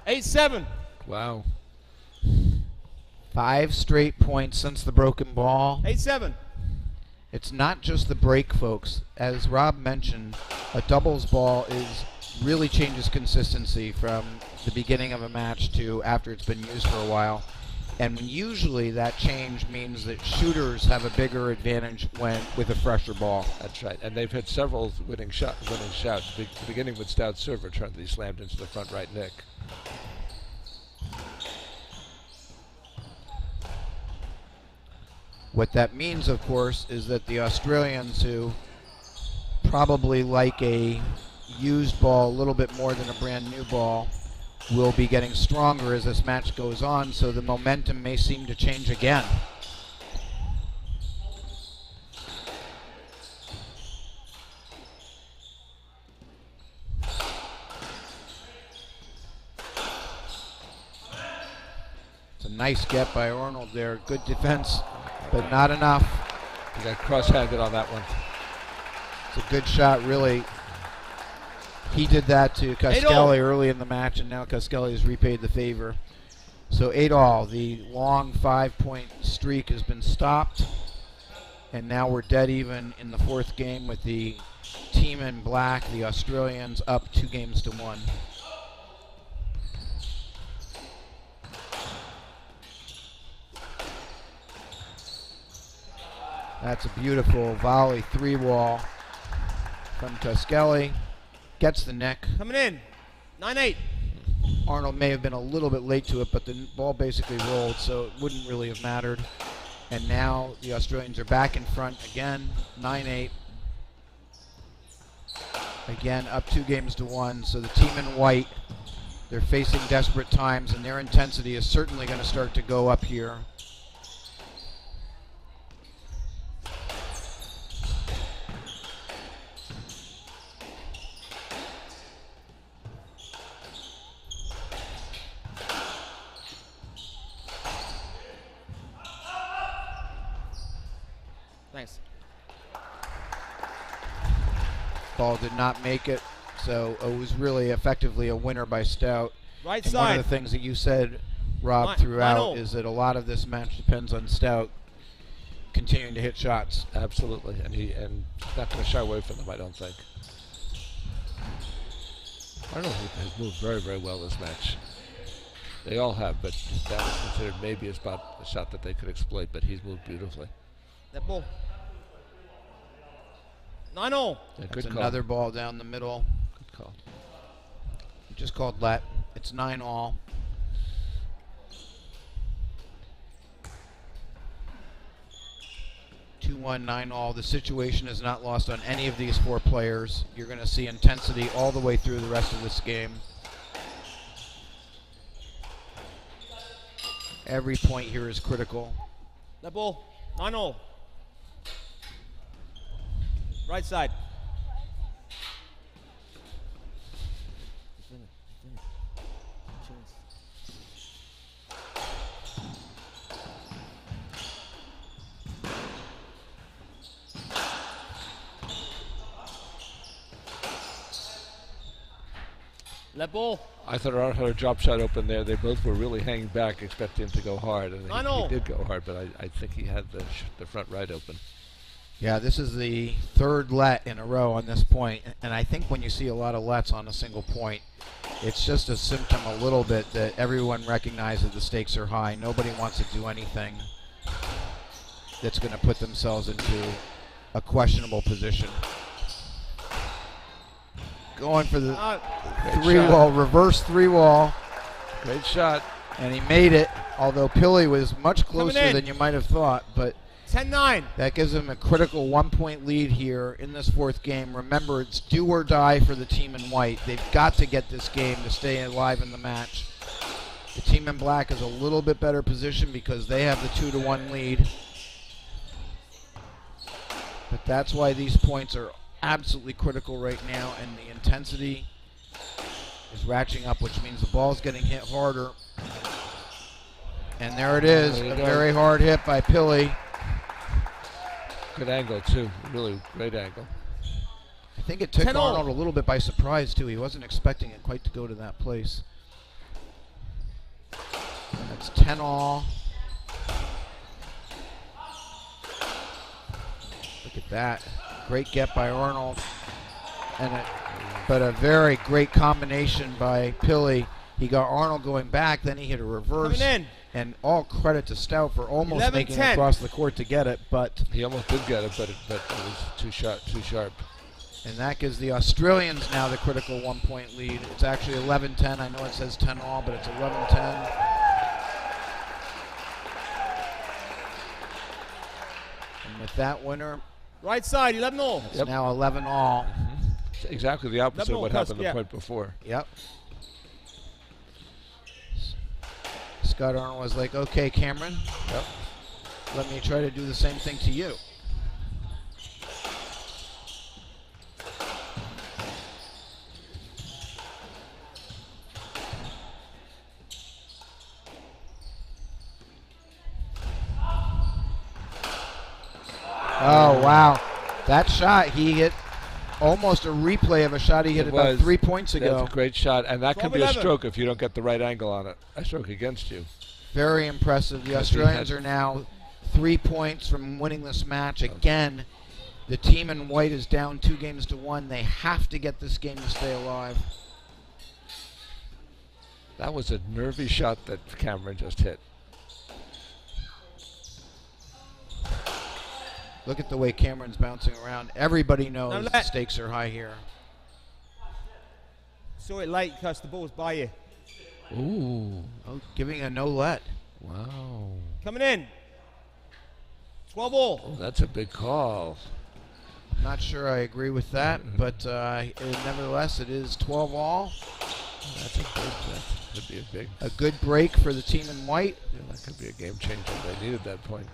Eight, 7. Wow. 5 straight points since the broken ball. 8-7. It's not just the break, folks. As Rob mentioned, a doubles ball really changes consistency from the beginning of a match to after it's been used for a while. And usually that change means that shooters have a bigger advantage with a fresher ball. That's right. And they've had several winning shots. Beginning with Stout's serve return that he slammed into the front right nick. What that means, of course, is that the Australians, who probably like a used ball a little bit more than a brand new ball, will be getting stronger as this match goes on, so the momentum may seem to change again. It's a nice get by Arnold there. Good defense, but not enough. He got cross-handed on that one. It's a good shot, really. He did that to Kallus early in the match, and now Kallus has repaid the favor. So 8-all. The long 5-point streak has been stopped, and now we're dead even in the 4th game with the team in black, the Australians, up 2-1. That's a beautiful volley 3-wall from Kallus. Gets the neck. Coming in. 9-8. Arnold may have been a little bit late to it, but the ball basically rolled, so it wouldn't really have mattered. And now the Australians are back in front again, 9-8. Again, up 2-1. So the team in white, they're facing desperate times, and their intensity is certainly going to start to go up here. Thanks. Ball did not make it, so it was really effectively a winner by Stout. Right And side. one of the things that you said, Rob, throughout is that a lot of this match depends on Stout continuing to hit shots. Absolutely, and he's not going to shy away from them, I don't think. Arnold has moved very, very well this match. They all have, but that was considered maybe a shot that they could exploit, but he's moved beautifully. That ball. 9-0. Yeah, That's good call. another ball down the middle. Good call. Just called let. It's 9-all. Two, 1, 9-all. The situation is not lost on any of these four players. You're going to see intensity all the way through the rest of this game. Every point here is critical. That ball. 9-0. Right side. Let ball. I thought Arnold had a drop shot open there. They both were really hanging back, expecting him to go hard, and he did go hard, but I think he had the front right open. Yeah, this is the third let in a row on this point, and I think when you see a lot of lets on a single point, it's just a symptom a little bit that everyone recognizes the stakes are high. Nobody wants to do anything that's going to put themselves into a questionable position. Going for the three-wall, reverse three-wall. Great shot. And he made it, although Pili was much closer than you might have thought, but 10-9. that gives them a critical 1-point lead here in this fourth game. Remember, it's do or die for the team in white. They've got to get this game to stay alive in the match. The team in black is a little bit better position because they have the 2-1 lead. But that's why these points are absolutely critical right now, and the intensity is ratcheting up, which means the ball's getting hit harder. And there it is, a very hard hit by Pili. Good angle, too. Really great angle. I think it took Arnold a little bit by surprise, too. He wasn't expecting it quite to go to that place. And it's 10-all. Look at that. Great get by Arnold. But a very great combination by Pili. He got Arnold going back, then he hit a reverse. Coming in. And all credit to Stout for almost 11-10. making it across the court to get it, but he almost did get it, but it was too sharp. And that gives the Australians now the critical 1-point lead. It's actually 11-10. I know it says 10-all, but it's 11-10. And with that winner, right side, 11-all. It's now 11-all. It's exactly the opposite of what happened the point before. Yep. Scott Arnold was like, okay, Cameron, let me try to do the same thing to you. Oh, wow. That shot, he hit almost a replay of a shot he hit about 3 points ago. That's a great shot, and that can be a stroke if you don't get the right angle on it. A stroke against you. Very impressive. The Australians are now 3 points from winning this match. Again, the team in white is down 2-1. They have to get this game to stay alive. That was a nervy shot that Cameron just hit. Look at the way Cameron's bouncing around. Everybody knows No, the stakes are high here. Saw it late because the ball's by you. Ooh. Oh, giving a no let. Wow. Coming in. 12 all. Oh, that's a big call. I'm not sure I agree with that, but nevertheless, it is 12 all. That could be A good break for the team in white. Yeah, that could be a game changer. They needed that point.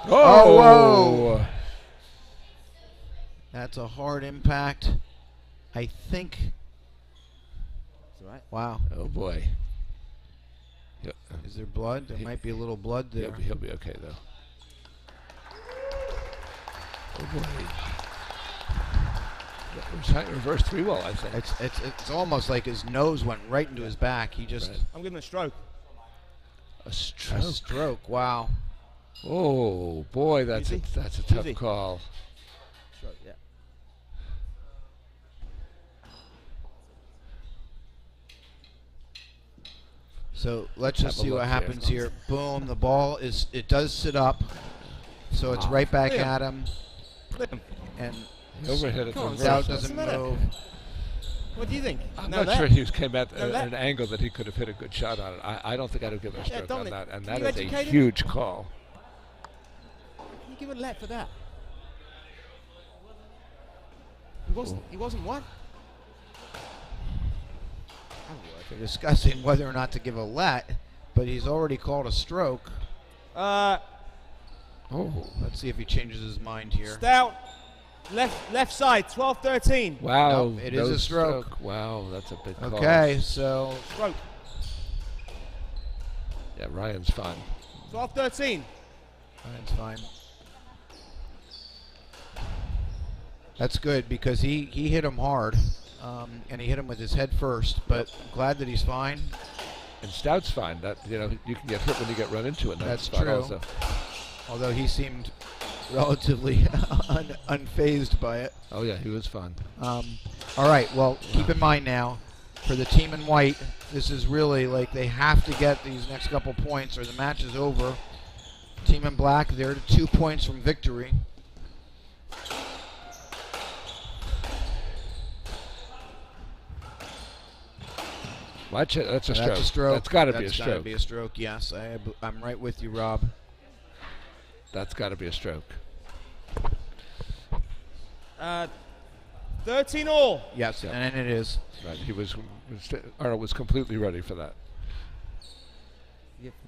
Oh, whoa. That's a hard impact. I think. It's all right. Wow. Oh, boy. Yep. Is there blood? There might be a little blood there. He'll be okay, though. Oh, boy. Reverse 3-wall, I think. It's almost like his nose went right into his back. He just. Right. I'm giving a stroke. A stroke. A stroke. Wow. Oh, boy, that's a tough call. Stroke, yeah. So let's just Have a see what look happens here. here. Boom, the ball it does sit up. So it's right back Liam. at him. Liam, And He overhit it. Come on, Stout What's doesn't the matter? move. what do you think? I'm No, not sure he came at No, that. an angle that he could have hit a good shot on it. I don't think I'd have given a stroke on Dominic, that. And can that you is a educate him? huge call. Can you give a let for that? He wasn't what? They're discussing whether or not to give a let, but he's already called a stroke. Oh. Let's see if he changes his mind here. Stout, left side, 12-13. Wow. Nope, it is a stroke. Wow, that's a big call. Okay, so Stroke, Yeah, Ryan's fine. 12-13. that's fine. That's good because he hit him hard, and he hit him with his head first. But I'm glad that he's fine. And Stout's fine. That you can get hurt when you get run into it. That's fine true. Also. Although he seemed relatively unfazed by it. Oh yeah, he was fine. All right, well, keep in mind now, for the team in white, this is really like they have to get these next couple points or the match is over. Team in black, they're 2 points from victory. Watch it. That's a stroke. That's a stroke. That's got to be a That's got to stroke. be a stroke, yes. I'm right with you, Rob. That's got to be a stroke. 13 all. Yes, Yep. and it is. Right. Arnold was completely ready for that.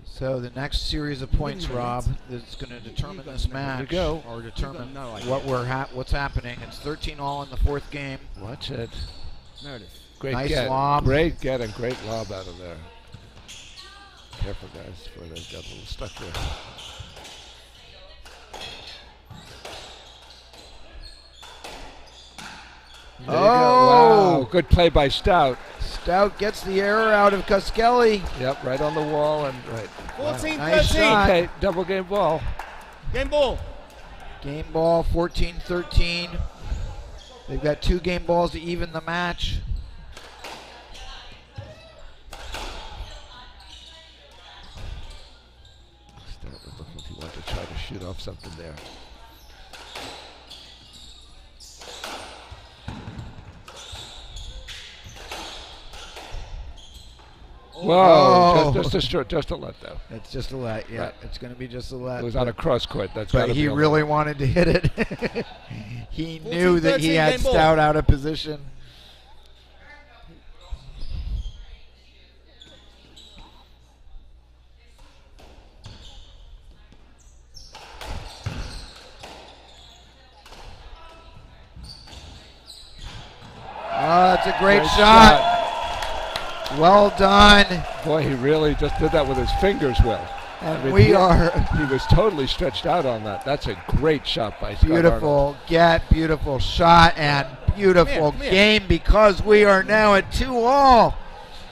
So the next series of points, Rob, that's going to determine this match go. or determine no idea. what's happening. It's 13 all in the fourth game. Watch it. Meredith. Great Nice get. lob. Great get and great lob out of there. Careful, guys, before they got a little stuck there. There you go. Oh! Wow, good play by Stout. Stout gets the error out of Kuskelly. Yep, right on the wall and right. 14-13. Nice shot. Okay, double game ball. Game ball. Game ball, 14-13. They've got 2 game balls to even the match. Stout was looking if he wanted to try to shoot off something there. Whoa! Oh. Just a let though. It's just a let, yeah. Right. It's going to be just a let. It was on a cross court. That's but gotta he be a really let. wanted to hit it. He knew that he 14-13 had game ball. Stout out of position. Oh, that's a great shot. Well done. Boy, he really just did that with his fingers well. And I mean, we he are was totally stretched out on that. That's a great shot by Scott Arnold. beautiful get, beautiful shot, and beautiful Come here. game because we are now at 2-all.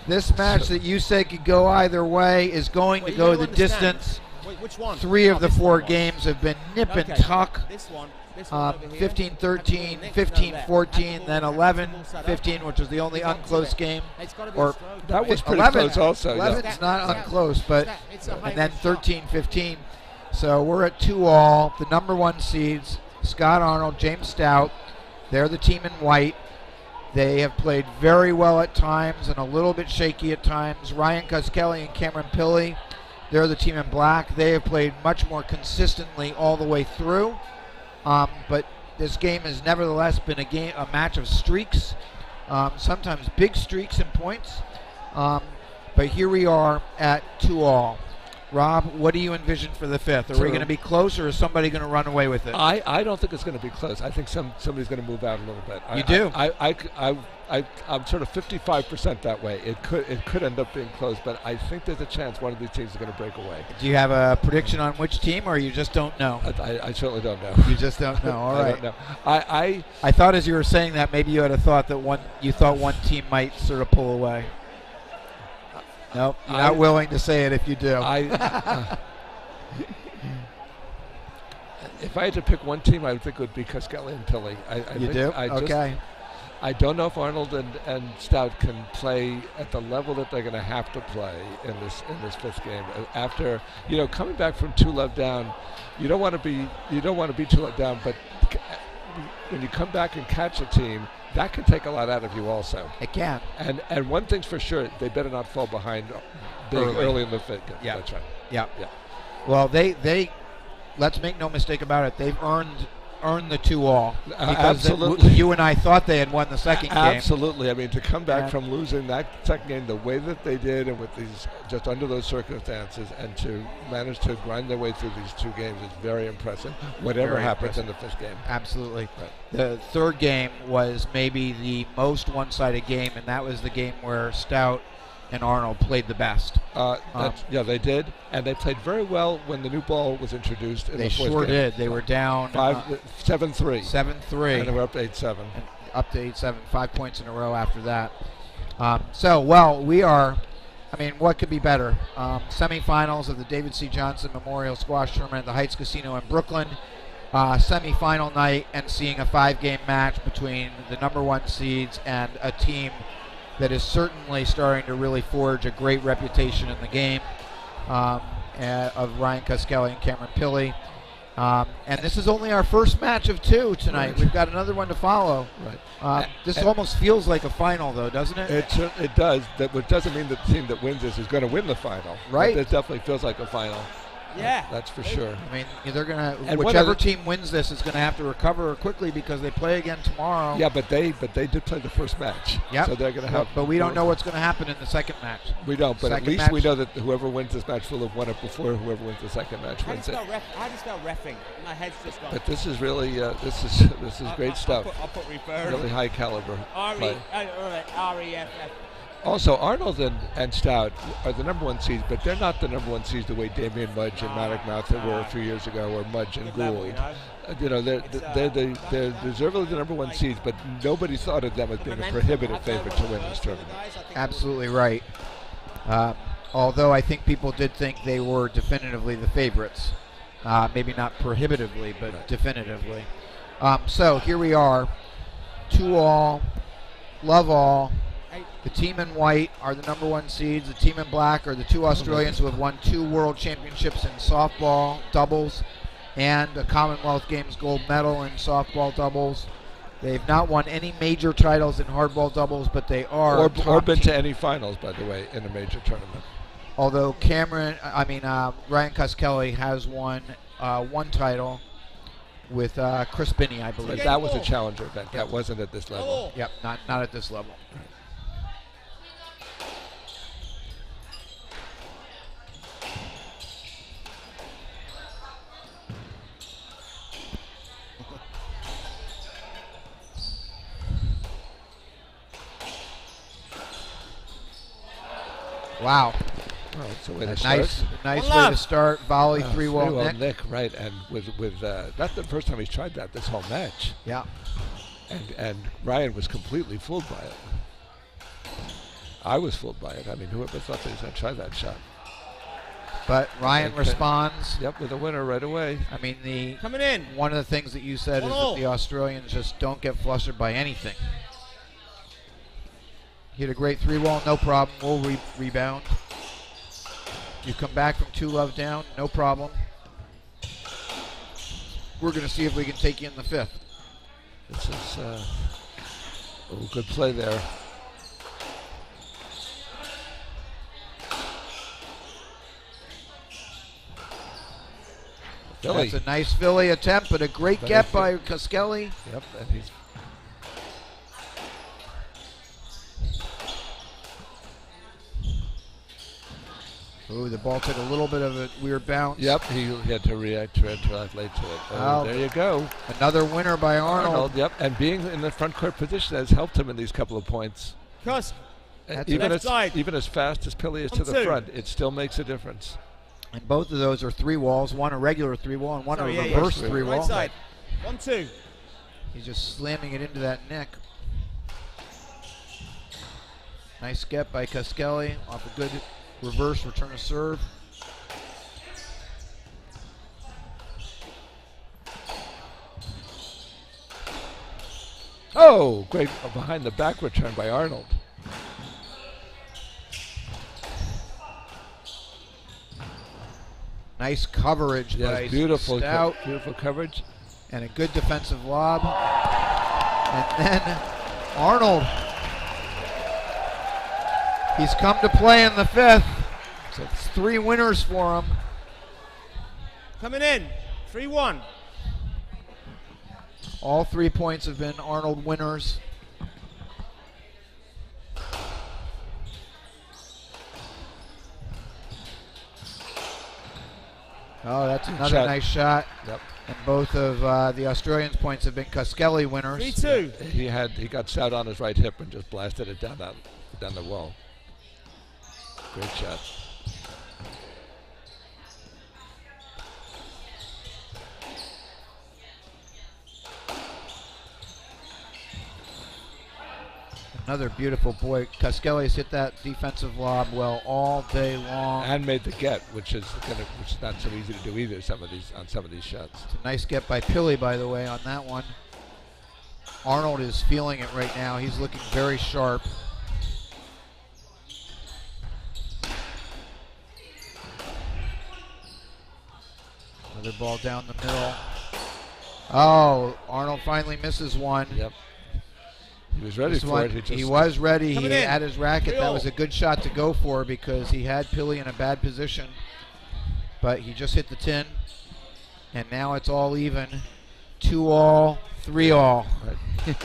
This match that you said could go either way is going to you go gotta the understand. distance. Wait, which one? 3 of the this 4 one was. games have been nip and Okay, tuck. This one over here. 15-13, Nick, 15-14, then no, 11-15, which was the only It's on unclose to it. game. It's gotta be Or a stroke. That was pretty 11, close also. 11's Yeah. not unclose, but It's a high and then shot. 13-15. So we're at 2-all. The number 1 seeds, Scott Arnold, James Stout. They're the team in white. They have played very well at times and a little bit shaky at times. Ryan Cuskelly and Cameron Pilley, they're the team in black. They have played much more consistently all the way through. But this game has nevertheless been a match of streaks, sometimes big streaks in points. But here we are at 2-all. Rob, what do you envision for the 5th? Are we going to be close, or is somebody going to run away with it? I don't think it's going to be close. I think somebody's going to move out a little bit. You do? I'm sort of 55% that way. It could end up being close, but I think there's a chance one of these teams is going to break away. Do you have a prediction on which team, or you just don't know? I certainly don't know. You just don't know. All I right. don't know. I thought as you were saying that, maybe you had a thought that one team might sort of pull away. Nope, you're not willing to say it if you do. If I had to pick one team, I would think it would be Cuskelly and Pilley. You do? Okay. I don't know if Arnold and Stout can play at the level that they're going to have to play in this 5th game. After coming back from 2-love down, you don't want to be 2-love down, but when you come back and catch a team, that can take a lot out of you also. It can. And one thing's for sure, they better not fall behind big early in the 5th game. Yeah. That's right. Yeah. Yeah. Well, they let's make no mistake about it. They've earned the 2-all. Because Absolutely. you and I thought they had won the second game. Absolutely. I mean, to come back And from losing that second game the way that they did, and with these just under those circumstances, and to manage to grind their way through these 2 games is very impressive. Whatever Very happens impressive. in the 5th game. Absolutely. Right. The 3rd game was maybe the most one-sided game, and that was the game where Stout and Arnold played the best. They did, and they played very well when the new ball was introduced in They the 4th sure game. did. They were down 7-3. 7-3. And they were up to 8-7. And up to 8-7, 5 points in a row after that. We are, what could be better? Semifinals of the David C. Johnson Memorial Squash Tournament at the Heights Casino in Brooklyn. Semifinal night, and seeing a 5-game match between the number 1 seeds and a team that is certainly starting to really forge a great reputation in the game, of Ryan Cuskelly and Cameron Pilley. And this is only our first match of 2 tonight. Right. We've got another one to follow. Right. This almost feels like a final, though, doesn't it? It does. Which doesn't mean that the team that wins this is going to win the final. Right. But it definitely feels like a final. Yeah. That's for sure. They're gonna. And Whichever team wins this is going to have to recover quickly because they play again tomorrow. Yeah, but they did play the first match. Yep. So they're going to have. But we don't know what's going to happen in the second match. We don't. But Second at least match. we know that whoever wins this match will have won it before whoever wins the second match How do you wins it. spell reffing? My head's just gone. But this is really this is great stuff. I'll put refer. Really high caliber play. R-E-F-F. Also, Arnold and Stout are the number 1 seeds, but they're not the number 1 seeds the way Damian Mudge and Maddock Mouth were a few years ago, or Mudge and Gould. They're deservedly the number 1 seeds, but nobody thought of them as being a prohibitive favorite to win this tournament. Absolutely right. Although I think people did think they were definitively the favorites. Maybe not prohibitively, but Right. definitively. So here we are. 2-all. Love all. The team in white are the number 1 seeds. The team in black are the 2 Australians who have won 2 world championships in softball doubles and a Commonwealth Games gold medal in softball doubles. They've not won any major titles in hardball doubles, but they are Or top been team. to any finals, by the way, in a major tournament. Although Ryan Cuskelly has won 1 title with Chris Binney, I believe. But that was a challenger event. That wasn't at this level. Yep, not at this level. Wow. Oh, that's a way to Nice start. way to start. Volley, 3-wall Three-wall Nick. Nick, right, and with that's the first time he's tried that this whole match. Yeah. And Ryan was completely fooled by it. I was fooled by it. I mean, whoever thought they was going to try that shot? But Ryan responds. Yep, with a winner right away. I mean, Coming in. one of the things that you said is that the Australians just don't get flustered by anything. Hit a great 3-wall, no problem. We'll rebound. You come back from 2-love down, no problem. We're going to see if we can take you in the 5th. This is good play there. Philly. That's a nice Philly attempt, but a great get by Kallus. Yep, and he's. Ooh, the ball took a little bit of a weird bounce. Yep, he had to react to it late to it. Oh, there you go. Another winner by Arnold. Yep, and being in the front court position has helped him in these couple of points. Cross. Even as fast as Pili is to the front, it still makes a difference. And both of those are 3-walls, one a regular 3-wall and one a reverse 3-wall. Right side. 1-2. He's just slamming it into that neck. Nice get by Kallus off a good reverse return of serve. Oh, great behind the back return by Arnold. Nice coverage by beautiful Stout. Beautiful coverage. And a good defensive lob. And then Arnold. He's come to play in the 5th. So it's 3 winners for him. Coming in. 3-1. All 3 points have been Arnold winners. Oh, that's another nice shot. Yep. And both of the Australians' points have been Kallus winners. 3-2. He got Stout on his right hip and just blasted it down the wall. Great shot. Another beautiful boy. Kallus hit that defensive lob well all day long. And made the get, which is not so easy to do either. On some of these shots. It's a nice get by Pili, by the way, on that one. Arnold is feeling it right now. He's looking very sharp. Another ball down the middle. Oh, Arnold finally misses one. Yep. He was ready for it. He was ready. He had his racket. That was a good shot to go for because he had Pili in a bad position. But he just hit the tin. And now it's all even. 2-all, 3-all. Right.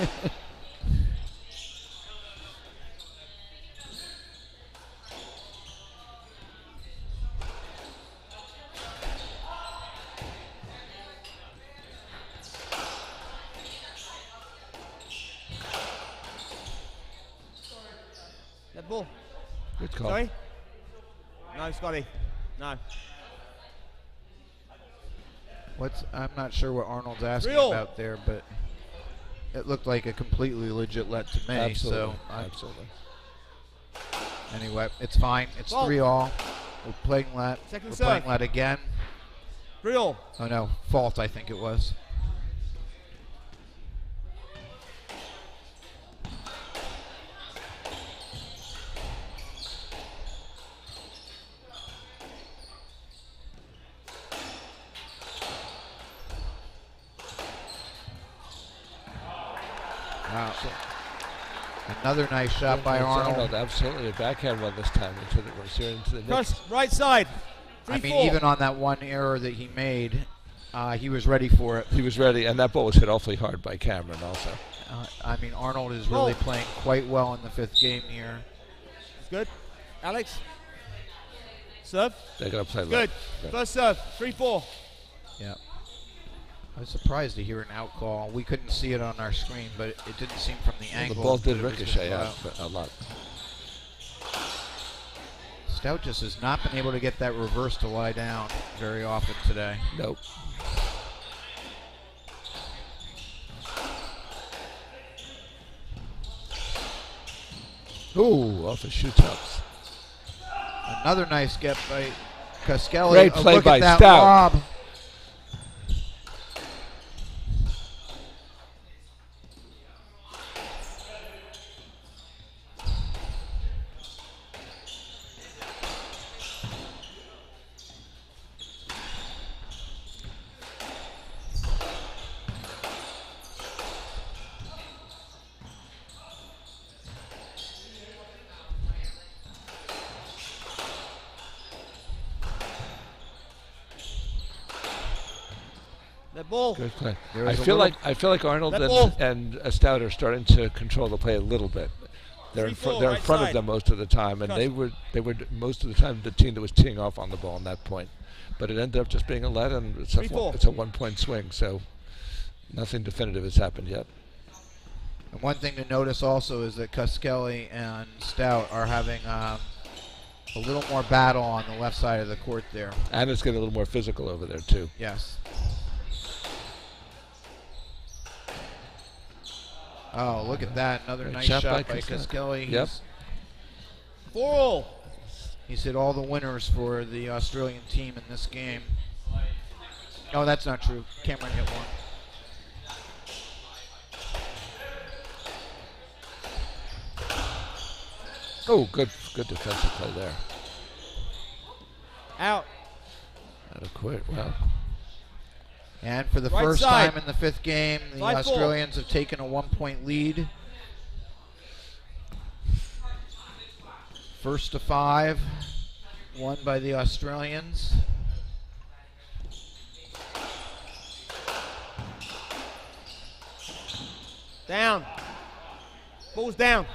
That ball. Good call. Sorry? No, Scotty. No. I'm not sure what Arnold's asking about there, but it looked like a completely legit let to me. Absolutely. So Absolutely. Anyway, it's fine. It's 3-all. We're playing let. Second We're serve. playing let again. 3-all. Oh no, fault I think it was. Wow. Another nice shot by Arnold. Absolutely a backhand one this time into the Cross, right side. 3-4. I mean, even on that one error that he made, he was ready for it. He was ready, and that ball was hit awfully hard by Cameron also. I mean, Arnold is really playing quite well in the 5th game here. It's good. Alex. Serve. They're going to play good. First serve. 3-4. Yeah. I was surprised to hear an out call. We couldn't see it on our screen, but it didn't seem from the angle. The ball did ricochet out a lot. Stout just has not been able to get that reverse to lie down very often today. Nope. Ooh, off of shoot-ups. Another nice get by Kallus. Great play look by at that Stout. lob. That ball. Good play. There I was a feel little- like Arnold That ball. and Stout are starting to control the play a little bit. They're in 3-4, they're in right front side. of them most of the time, and Cut. they were most of the time the team that was teeing off on the ball in that point. But it ended up just being a let, and it's 3-4. a 1-point swing. So nothing definitive has happened yet. And one thing to notice also is that Kallus and Stout are having a little more battle on the left side of the court there. And it's getting a little more physical over there too. Yes. Oh, look at that. Another Great nice shot shot by by Kallus. Kallus. Yep. 4-all. He's hit all the winners for the Australian team in this game. No, that's not true. Cameron hit one. Oh, good defensive play there. Out. Out of quit. Well, And for the Right first side. time in the fifth game, the 5-4. Australians have taken a 1-point lead. First to 5, won by the Australians. Down. Ball's down.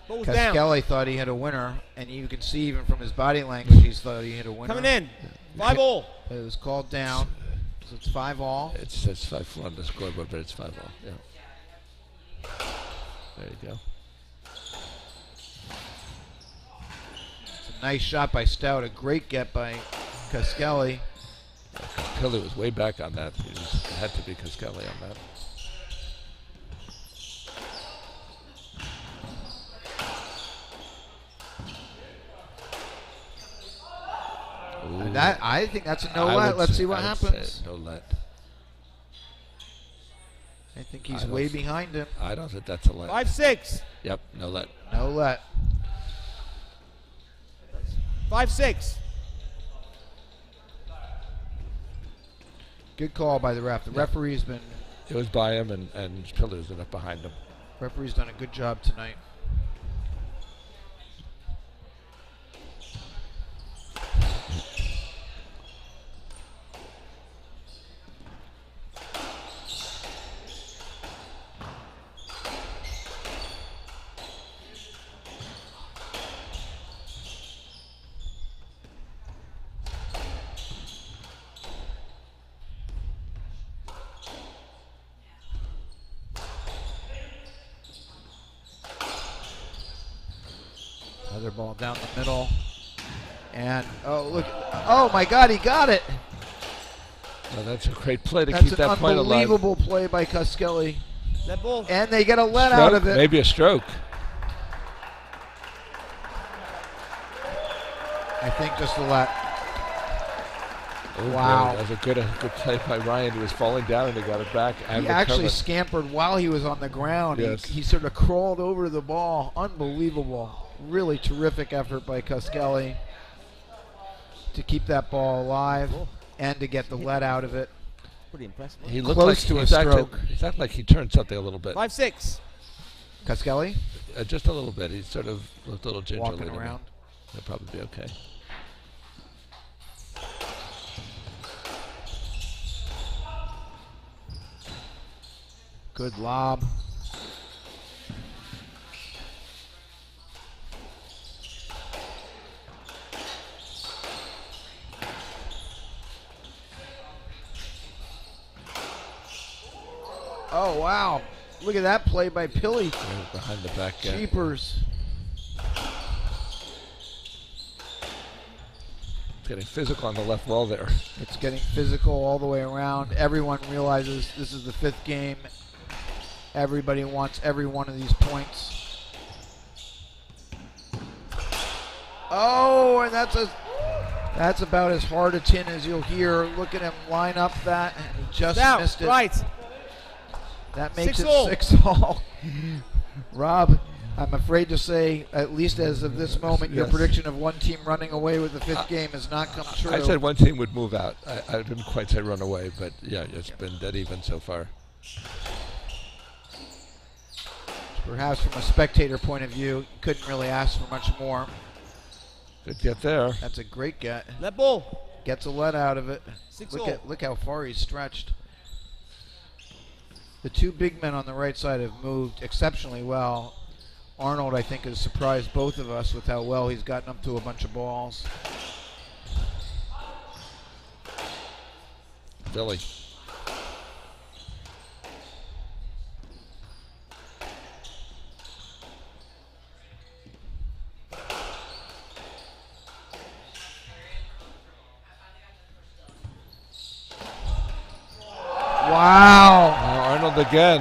Ball's down. Kallus thought he had a winner, and you can see even from his body language, he thought he had a winner. Coming in. 5-all. But it was called down, so it's 5-all. it says 5-4 on the scoreboard, but it's 5-all. Yeah. There you go. It's a nice shot by Stout, a great get by Kallus. Kallus was way back on that. It had to be Kallus on that. Ooh. That I think that's a no I let. would Let's say- see what I would say happens. no let. I think I he's don't way see- behind him. I don't think that's a let. 5-6. Yep, no let. No let. 5-6. Good call by the ref. The referee's been It was by him, and Kallus was up behind him. referee's done a good job tonight. Another ball down the middle. And, oh, look. Oh, my God, he got it. Well, that's a great play to That's keep an that point alive. unbelievable play by Kallus. That ball. And they get a let out Stroke? of it. Maybe a stroke. I think just a let. Oh, Wow. boy, that was a good play by Ryan. He was falling down and he got it back. And He actually recovered. scampered while he was on the ground. Yes. He sort of crawled over the ball. Unbelievable. Really terrific effort by Kallus to keep that ball alive and to get the let out of it. Pretty impressive. He looked Close like to a he's acted- stroke. He's acted like he turned something a little bit. 5-6. Kallus Just a little bit. He sort of looked a little gingerly. walking to me. around. He'll probably be okay. Good lob. Oh, wow. Look at that play by Pilly. Right behind the back. Jeepers. It's getting physical on the left wall there. It's getting physical all the way around. Everyone realizes this is the fifth game. Everybody wants every one of these points. Oh, and that's about as hard a tin as you'll hear. Look at him line up that, and he just Stout, missed it. right. That makes 6-all. it 6-all. Rob, I'm afraid to say, at least as of this moment, your Yes. prediction of one team running away with the fifth game has not come true. I said one team would move out. I didn't quite say run away, but yeah, it's been dead even so far. Perhaps from a spectator point of view, you couldn't really ask for much more. Good get there. That's a great get. Let ball. Gets a let out of it. 6-all. Look how far he's stretched. The two big men on the right side have moved exceptionally well. Arnold, I think, has surprised both of us with how well he's gotten up to a bunch of balls. Billy. Wow. Arnold again.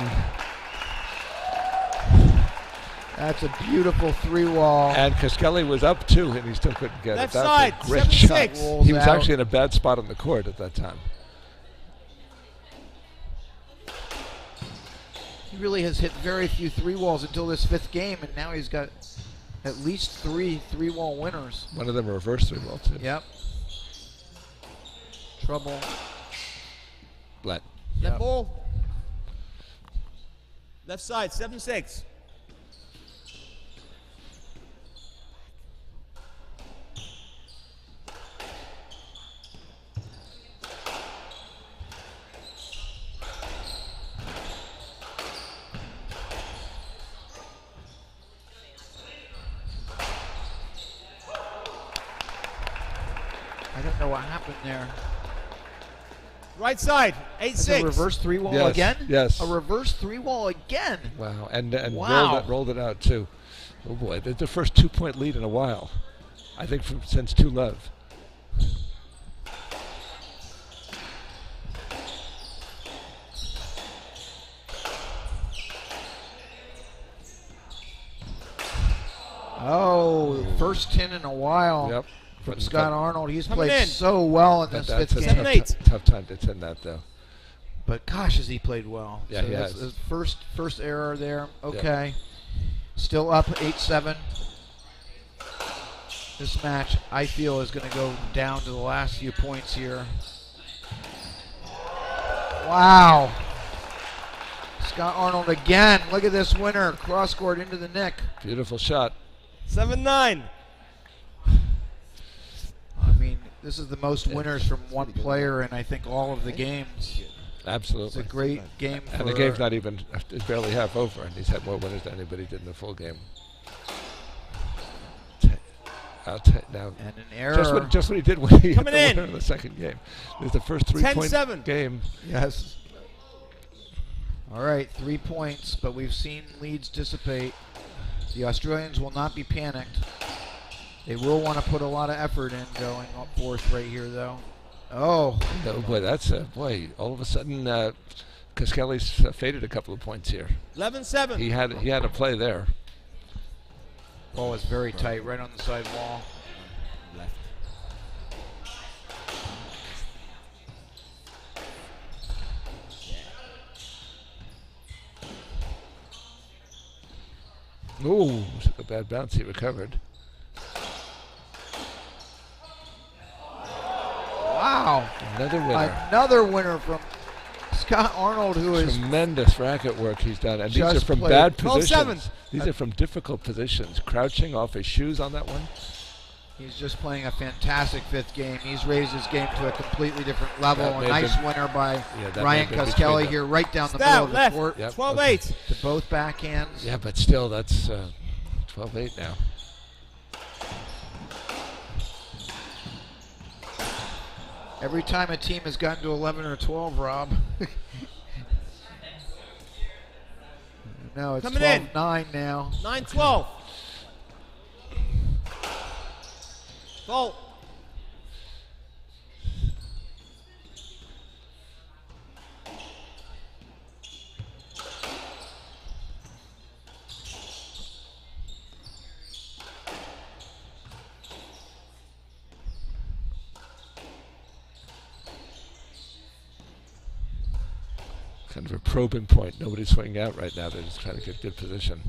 That's a beautiful three-wall. And Kallus was up too, and he still couldn't get Left it. That's side, a great shot. 7-6. Rolls He was out. actually in a bad spot on the court at that time. He really has hit very few three-walls until this fifth game, and now he's got at least three-wall winners. One of them a reverse three ball too. Yep. Trouble. Let. Let Yep. ball. Left side, 7-6. I don't know what happened there. Right side, That's a 8-6. reverse three-wall Yes, again? yes. A reverse three-wall again. Wow. And Wow. rolled it out too. Oh boy, that's the first 2-point lead in a while. I think since 2-love. Oh, first 10 in a while. Yep. From Scott Arnold. He's Coming played in. so well in this That's fifth a game. 7-8. tough time to send that though. But gosh, has he played well. Yeah, so he that's has. his first error there. Okay. Still up 8-7. This match, I feel, is going to go down to the last few points here. Wow. Scott Arnold again. Look at this winner. Cross court into the neck. Beautiful shot. 7-9. I mean, this is the most winners from one player in, I think, all of the games. It's Absolutely. a great game for... And the game's not even, it's barely half over, and he's had more winners than anybody did in the full game. Now, And an error. just what he did when he hit Coming the in. winner in the second game. It was the first 3-point 10-7. game. Yes. All right, 3 points, but we've seen leads dissipate. The Australians will not be panicked. They will want to put a lot of effort in going up fourth right here, though. Oh. Oh boy, that's boy. All of a sudden, Kallus faded a couple of points here. 11-7. He had a play there. Ball is very tight, right on the side wall. Left. Ooh, took a bad bounce. He recovered. Wow. Another winner. Another winner from Scott Arnold, who is Tremendous racket work he's done. And these are Just from played. bad 12-7. positions. These are from difficult positions. Crouching off his shoes on that one. he's just playing a fantastic fifth game. He's raised his game to a completely different level. That A may nice have been- winner by that may Ryan have been between Kallus them. here, right down the middle Stout, of the left. court Yep. 12-8. to both backhands. Yeah, but still, that's 12-8 now. Every time a team has gotten to 11 or 12, Rob. No, it's Coming in. 12-9 now. 9-12. Fault. kind of a probing point. Nobody's swinging out right now. They're just trying to get good position.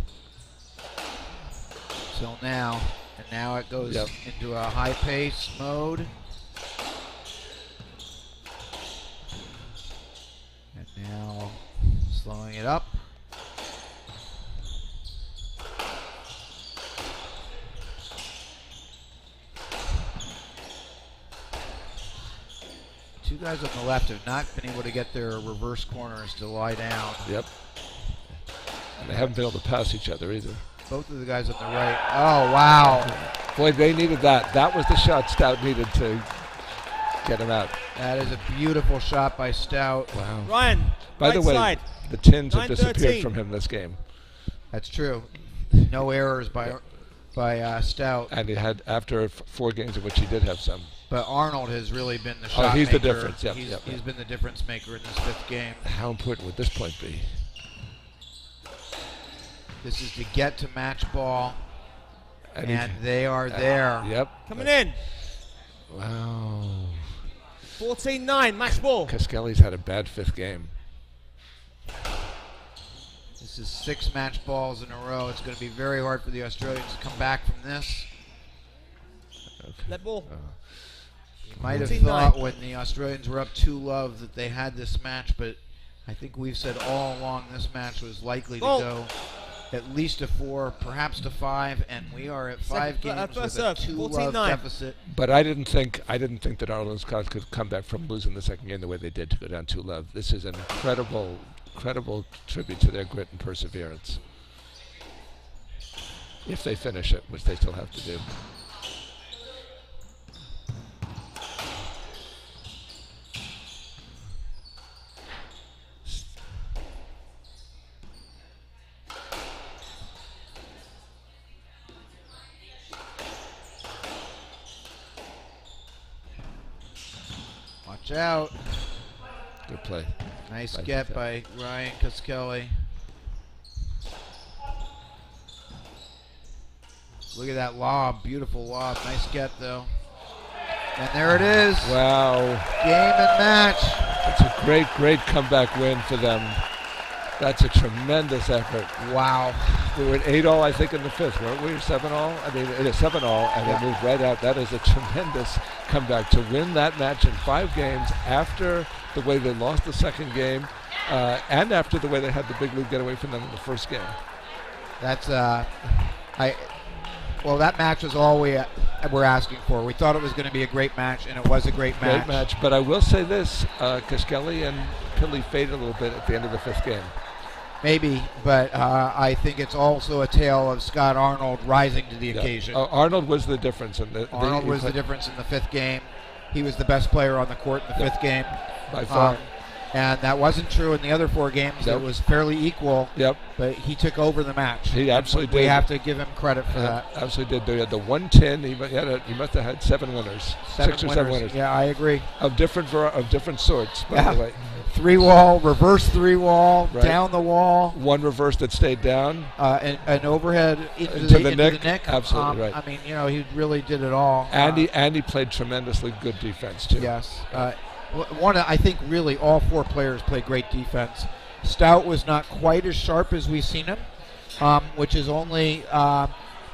So now it goes Yep. into a high pace mode. And now slowing it up. Two guys on the left have not been able to get their reverse corners to lie down. Yep. And they haven't been able to pass each other either. Both of the guys on the right. Oh, wow. Boy, they needed that. That was the shot Stout needed to get him out. That is a beautiful shot by Stout. Wow. Ryan, By the right way, side. the tins have 9-13. disappeared from him this game. That's true. No errors by Stout. And he had, after 4 games in which he did have some. But Arnold has really been the shot he's maker. the difference. Yep, He's been the difference maker in this 5th game. How important would this point be? This is to get to match ball, and he- they are there. Yep. Coming in. Wow. 14-9, match ball. Kallus had a bad 5th game. This is 6 match balls in a row. It's going to be very hard for the Australians to come back from this. Okay. Let ball. You might have 14-9. thought when the Australians were up 2-love that they had this match, but I think we've said all along this match was likely to go at least to 4, perhaps to 5, and we are at 5 games first with a serve, 2-love 14-9. deficit. But I didn't think that Arnold Scott could come back from losing the 2nd game the way they did to go down 2-love. This is an incredible tribute to their grit and perseverance. If they finish it, which they still have to do. Watch out. Good play. Nice Nice get get. by Ryan Kallus. Look at that lob. Beautiful lob. Nice get, though. And there it is. Wow. Game and match. That's a great comeback win for them. That's a tremendous effort. Wow. We were at 8-all, I think, in the 5th, weren't we? 7-all? I mean, it is 7-all, and they moved right out. That is a tremendous comeback to win that match in 5 games after the way they lost the 2nd game, and after the way they had the big lead get away from them in the 1st game. That's well, that match was all we're asking for. We thought it was going to be a great match, and it was a great match. Great match, but I will say this, Kallus and Pili faded a little bit at the end of the 5th game. Maybe, but I think it's also a tale of Scott Arnold rising to the occasion. Arnold was the difference. Arnold was the difference in the 5th game. He was the best player on the court in the 5th game. By far. And that wasn't true in the other 4 games. Yep. It was fairly equal. Yep. But he took over the match. He absolutely We did. have to give him credit for that. Absolutely did. They had the 110. He must have had 7 winners. 6 or 7 winners. Yeah, I agree. Of different sorts, by the way. 3-wall, reverse 3-wall, Right. down the wall. One reverse that stayed down. An overhead into the neck. Absolutely right. I mean, he really did it all. And he played tremendously good defense too. Yes. I think really all 4 players played great defense. Stout was not quite as sharp as we've seen him, which is only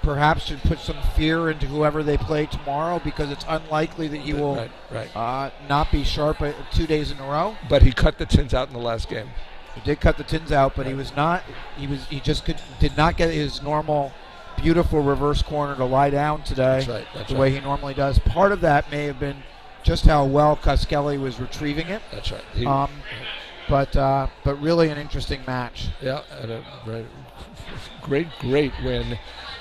perhaps should put some fear into whoever they play tomorrow, because it's unlikely that he will not be sharp 2 days in a row. But he cut the tins out in the last game. He did cut the tins out, but he was not. He just did not get his normal beautiful reverse corner to lie down today. That's the way he normally does. Part of that may have been just how well Kallus was retrieving it. That's right. But really an interesting match. Yeah, and a great win.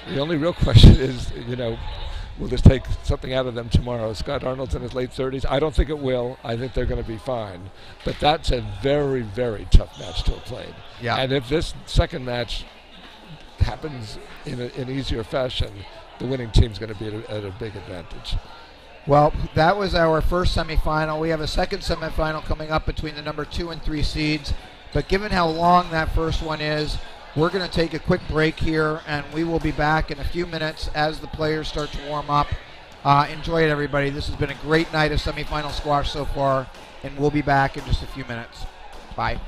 The only real question is, will this take something out of them tomorrow? Scott Arnold's in his late 30s. I don't think it will. I think they're going to be fine. But that's a very, very tough match to have played. Yeah. And if this second match happens in an easier fashion, the winning team's going to be at a big advantage. Well, that was our first semifinal. We have a second semifinal coming up between the number 2 and 3 seeds. But given how long that first one is, we're going to take a quick break here, and we will be back in a few minutes as the players start to warm up. Enjoy it, everybody. This has been a great night of semifinal squash so far, and we'll be back in just a few minutes. Bye.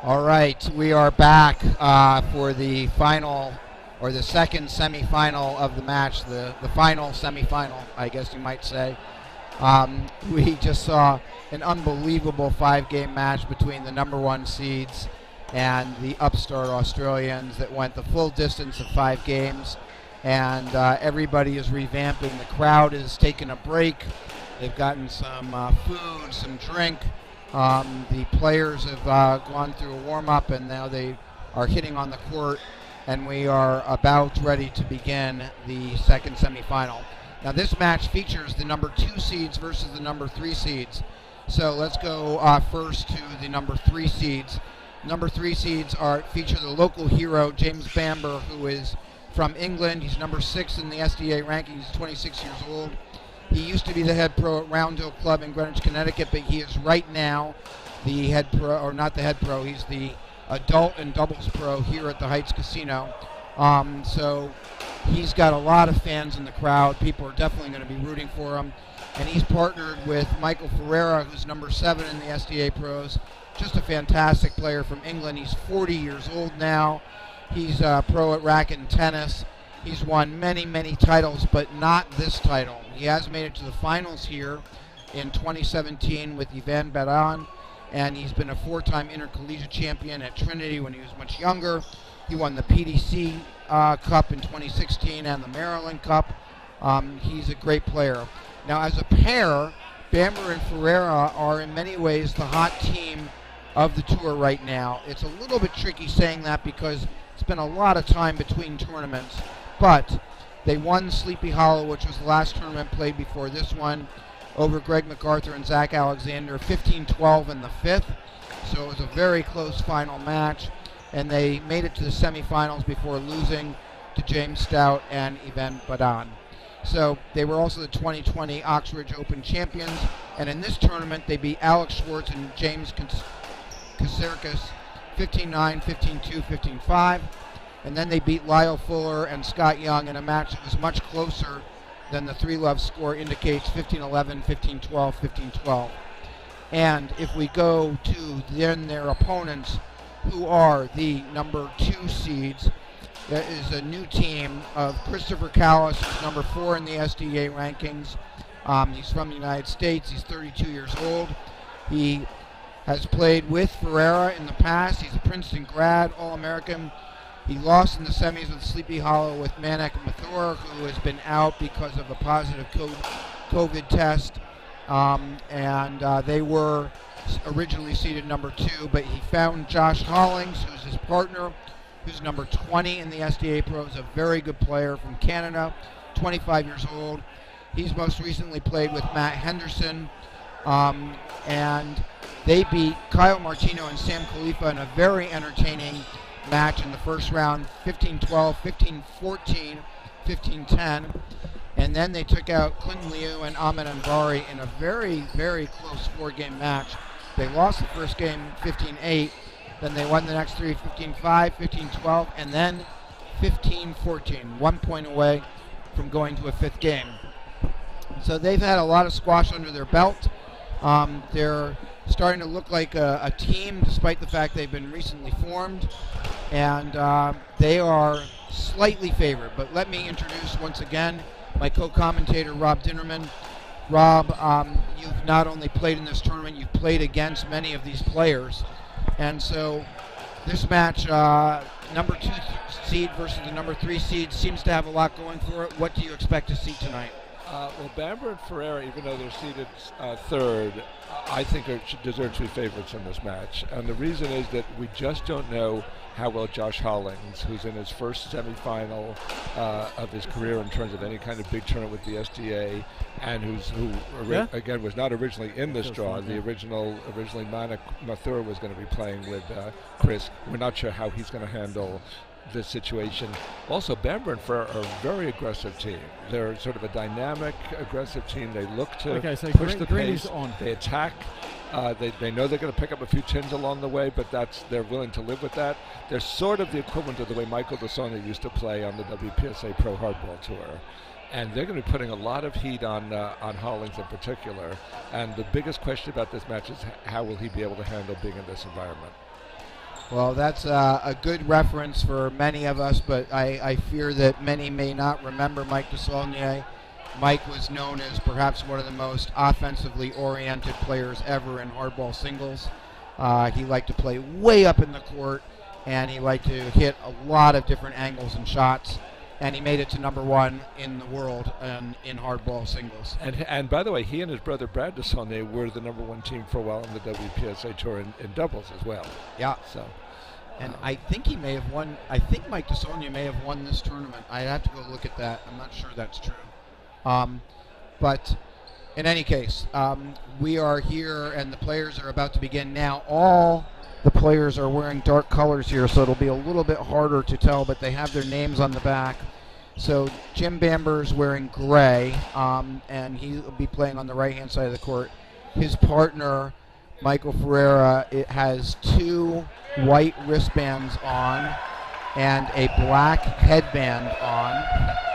All right, we are back for the final, or the second semifinal of the match, the final semifinal, I guess you might say. We just saw an unbelievable 5-game match between the number 1 seeds and the upstart Australians that went the full distance of 5 games. And everybody is revamping. The crowd is taking a break. They've gotten some food, some drink. The players have gone through a warm-up, and now they are hitting on the court, and we are about ready to begin the second semifinal. Now this match features the number 2 seeds versus the number 3 seeds. So let's go first to the number 3 seeds. Number 3 seeds feature the local hero, James Bamber, who is from England. He's number 6 in the SDA ranking. He's 26 years old. He used to be the head pro at Round Hill Club in Greenwich, Connecticut, but he is right now the head pro, or not the head pro, he's the adult and doubles pro here at the Heights Casino. So he's got a lot of fans in the crowd. People are definitely going to be rooting for him. And he's partnered with Michael Ferreira, who's number 7 in the SDA pros. Just a fantastic player from England. He's 40 years old now. He's a pro at racket and tennis. He's won many, many titles, but not this title. He has made it to the finals here in 2017 with Ivan Baran, and he's been a 4-time intercollegiate champion at Trinity when he was much younger. He won the PDC Cup in 2016 and the Maryland Cup. He's a great player. Now, as a pair, Bamber and Ferreira are in many ways the hot team of the tour right now. It's a little bit tricky saying that because it's been a lot of time between tournaments, but they won Sleepy Hollow, which was the last tournament played before this one, over Greg MacArthur and Zach Alexander, 15-12 in the 5th. So it was a very close final match, and they made it to the semifinals before losing to James Stout and Ivan Badan. So they were also the 2020 Oxbridge Open champions, and in this tournament they beat Alex Schwartz and James Kaserkis 15-9, 15-2, 15-5. And then they beat Lyle Fuller and Scott Young in a match that was much closer than the 3-love score indicates, 15-11, 15-12, 15-12. And if we go to then their opponents, who are the number 2 seeds, there is a new team of Christopher Kallus, who's number 4 in the SDA rankings. He's from the United States. He's 32 years old. He has played with Ferreira in the past. He's a Princeton grad, All-American. He lost in the semis with Sleepy Hollow with Manek Mathur, who has been out because of a positive COVID test. They were originally seeded number 2, but he found Josh Hollings, who's his partner, who's number 20 in the SDA Pros, a very good player from Canada, 25 years old. He's most recently played with Matt Henderson, and they beat Kyle Martino and Sam Khalifa in a very entertaining match in the first round, 15-12, 15-14, 15-10. And then they took out Clinton Liu and Ahmed Anvari in a very, very close 4-game match. They lost the first game 15-8, then they won the next 3, 15-5, 15-12, and then 15-14, 1 point away from going to a 5th game. So they've had a lot of squash under their belt. They're starting to look like a team, despite the fact they've been recently formed, and they are slightly favored. But let me introduce once again my co-commentator, Rob Dinnerman. Rob, you've not only played in this tournament, you've played against many of these players, and so this match, number 2 seed versus the number 3 seed, seems to have a lot going for it. What do you expect to see tonight? Well, Bamber and Ferreira, even though they're seeded 3rd, I think deserve to be favorites in this match. And the reason is that we just don't know how well Josh Hollings, who's in his first semifinal of his career in terms of any kind of big tournament with the SDA, and who again was not originally in this draw. The originally Manek Mathur was going to be playing with Chris. We're not sure how he's going to handle this situation. Also, Bamber and Ferreira are a very aggressive team. They're sort of a dynamic, aggressive team. They look to push the pace. They attack. They know they're going to pick up a few tins along the way, but they're willing to live with that. They're sort of the equivalent of the way Michael Desolnier used to play on the WPSA Pro Hardball Tour. And they're going to be putting a lot of heat on Hollings in particular. And the biggest question about this match is how will he be able to handle being in this environment? Well, that's a good reference for many of us, but I fear that many may not remember Mike Desolnier. Mike was known as perhaps one of the most offensively oriented players ever in hardball singles. He liked to play way up in the court, and he liked to hit a lot of different angles and shots, and he made it to #1 in the world in hardball singles. And by the way, he and his brother Brad Desolnier were the #1 team for a while on the WPSA Tour in doubles as well. Yeah. So, and I think he may have won. I think Mike Desolnier may have won this tournament. I'd have to go look at that. I'm not sure that's true. But in any case, we are here, and the players are about to begin now. All the players are wearing dark colors here, so it'll be a little bit harder to tell, but they have their names on the back. So Jim Bamber's wearing gray, and he'll be playing on the right-hand side of the court. His partner, Michael Ferreira, it has 2 white wristbands on and a black headband on,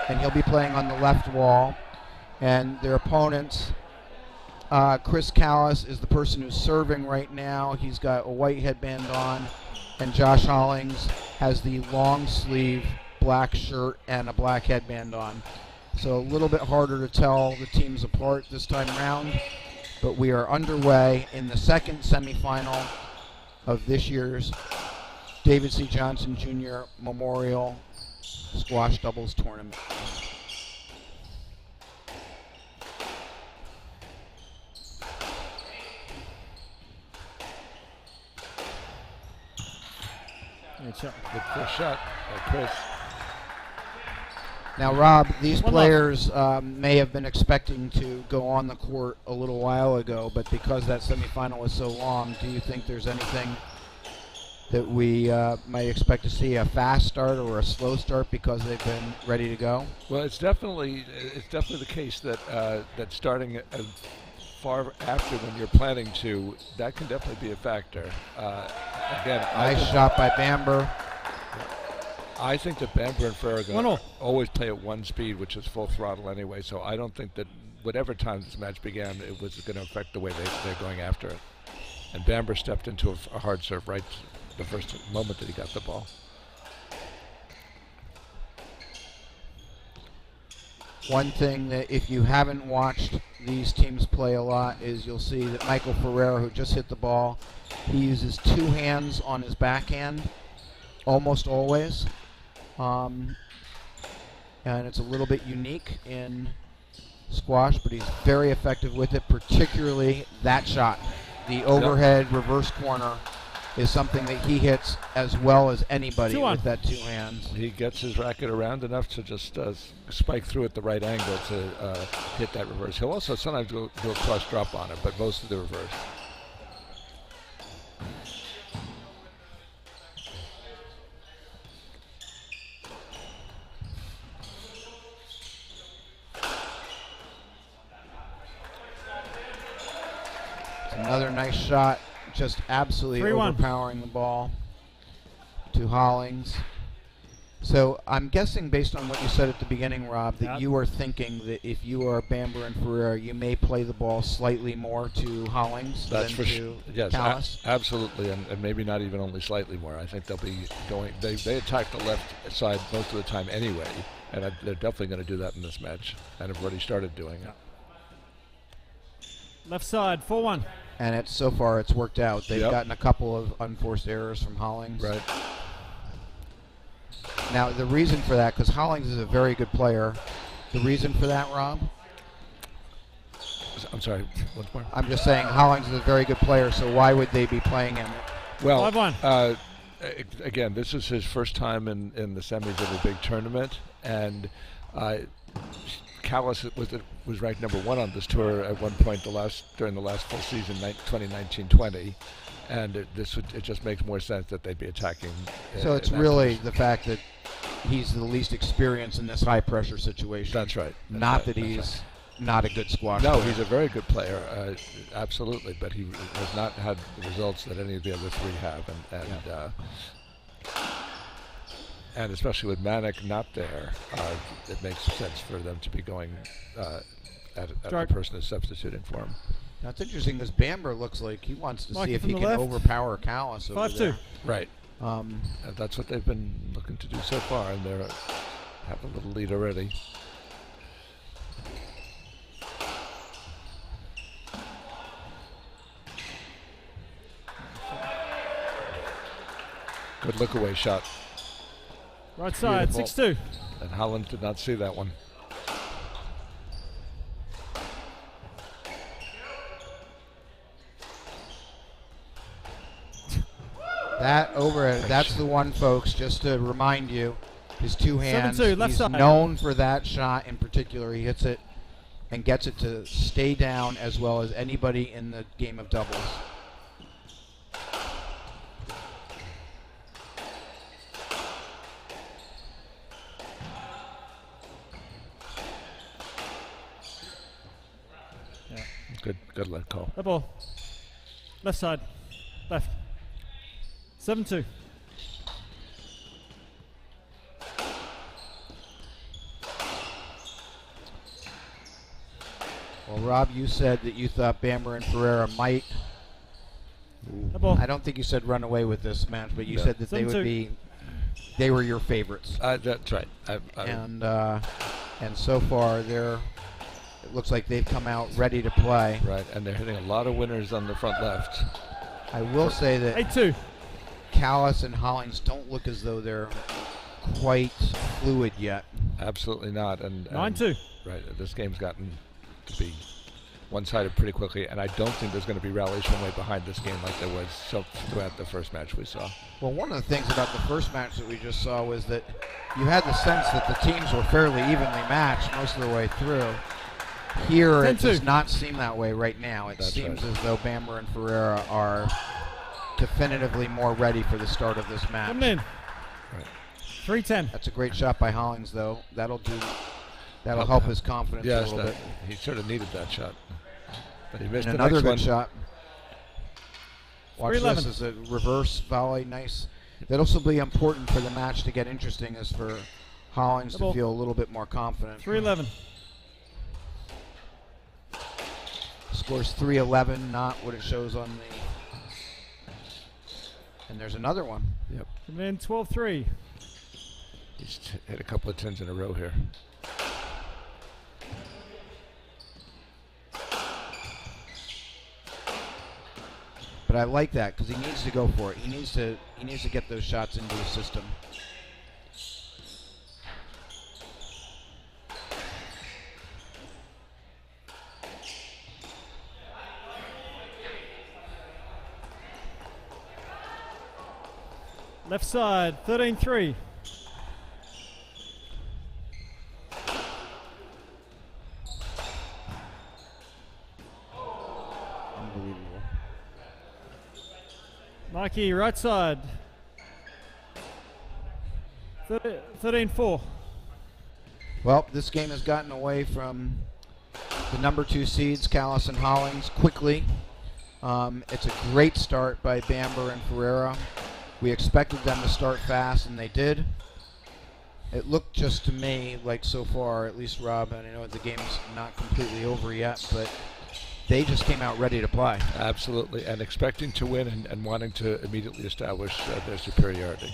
and he'll be playing on the left wall. And their opponents, Chris Kallus is the person who's serving right now. He's got a white headband on, and Josh Hollings has the long sleeve black shirt and a black headband on. So a little bit harder to tell the teams apart this time around, but we are underway in the second semifinal of this year's David C. Johnson Jr. Memorial Squash Doubles Tournament. Good first shot by Chris. Now, Rob, these players may have been expecting to go on the court a little while ago, but because that semifinal was so long, do you think there's anything that we might expect to see, a fast start or a slow start because they've been ready to go? Well, it's definitely the case that that starting far after when you're planning to, that can definitely be a factor. Again, nice shot by Bamber. I think that Bamber and Ferreira always play at 1 speed, which is full throttle anyway, so I don't think that whatever time this match began, it was going to affect the way they're going after it. And Bamber stepped into a hard serve right the first moment that he got the ball. One thing that if you haven't watched these teams play a lot is you'll see that Michael Ferreira, who just hit the ball, he uses 2 hands on his backhand almost always. And it's a little bit unique in squash, but he's very effective with it, particularly that shot. The overhead reverse corner is something that he hits as well as anybody with that 2 hands. He gets his racket around enough to just spike through at the right angle to hit that reverse. He'll also sometimes do a cross drop on it, but most of the reverse. Another nice shot, just absolutely 3-1. overpowering the ball to Hollings. So I'm guessing, based on what you said at the beginning, Rob, that you are thinking that if you are Bamber and Ferreira, you may play the ball slightly more to Hollings than to Kallus? Absolutely, and maybe not even only slightly more. I think they'll be going. They attack the left side most of the time anyway, and they're definitely going to do that in this match, and have already started doing it. Left side, 4-1. And so far it's worked out. They've gotten a couple of unforced errors from Hollings. Right. Now, the reason for that, because Hollings is a very good player, the reason for that, Rob? I'm sorry, once more? I'm just saying Hollings is a very good player, so why would they be playing him? Well, 5-1. Again, this is his first time in the semis of a big tournament, and Kallus was ranked #1 on this tour at one point during the last full season, 2019-20, and it just makes more sense that they'd be attacking. So it's really the fact that he's the least experienced in this high pressure situation. That's right. Not that he's not a good squash player. No, player. he's a very good player, absolutely, but he has not had the results that any of the other 3 have, and especially with Manic not there, it makes sense for them to be going at the person who's substituting for him. Now it's interesting because Bamber looks like he wants to see if he can left. overpower Kallus over 5-2. there. Right. That's what they've been looking to do so far, and they have a little lead already. Good look away shot. Right side, Beautiful. 6-2. And Holland did not see that one. That's the one, folks, just to remind you. His two hands. 7-2, left He's side. known for that shot in particular. He hits it and gets it to stay down as well as anybody in the game of doubles. Good let call. That ball. Left side. Left. 7-2. Well, Rob, you said that you thought Bamber and Ferreira might. That ball. I don't think you said run away with this match, but you No. said that they would 7-2. be. They were your favorites, That's right. and so far it looks like they've come out ready to play. Right, and they're hitting a lot of winners on the front left. I will say that 8-2. Kallus and Hollings don't look as though they're quite fluid yet. Absolutely not. And 9-2. right, this game's gotten to be one-sided pretty quickly, and I don't think there's going to be rallies from way behind this game like there was throughout the first match we saw. Well, one of the things about the first match that we just saw was that you had the sense that the teams were fairly evenly matched most of the way through. Here, it 10-2. does not seem that way right now. It That's seems right. as though Bamber and Ferreira are definitively more ready for the start of this match. Coming in. Right. 3-10. That's a great shot by Hollings, though. That'll Help help him. his confidence a Yes, little bit. he sort of needed that shot. But he missed And the another next good one. shot. Watch 3-11. this as a reverse volley. Nice. That'll also be important for the match to get interesting, is for Hollings to Double. feel a little bit more confident. 3-11. Scores 3-11, not what it shows on the. And there's another one. Yep. Coming in 12-3. He's hit a couple of tens in a row here. But I like that because he needs to go for it. He needs to get those shots into the system. Left side, 13-3. Unbelievable. Mikey, right side. 13-4. Well, this game has gotten away from the number 2 seeds, Kallus and Hollings, quickly. It's a great start by Bamber and Ferreira. We expected them to start fast, and they did. It looked just to me like so far, at least Rob, and I know the game's not completely over yet, but they just came out ready to play. Absolutely, and expecting to win and wanting to immediately establish their superiority.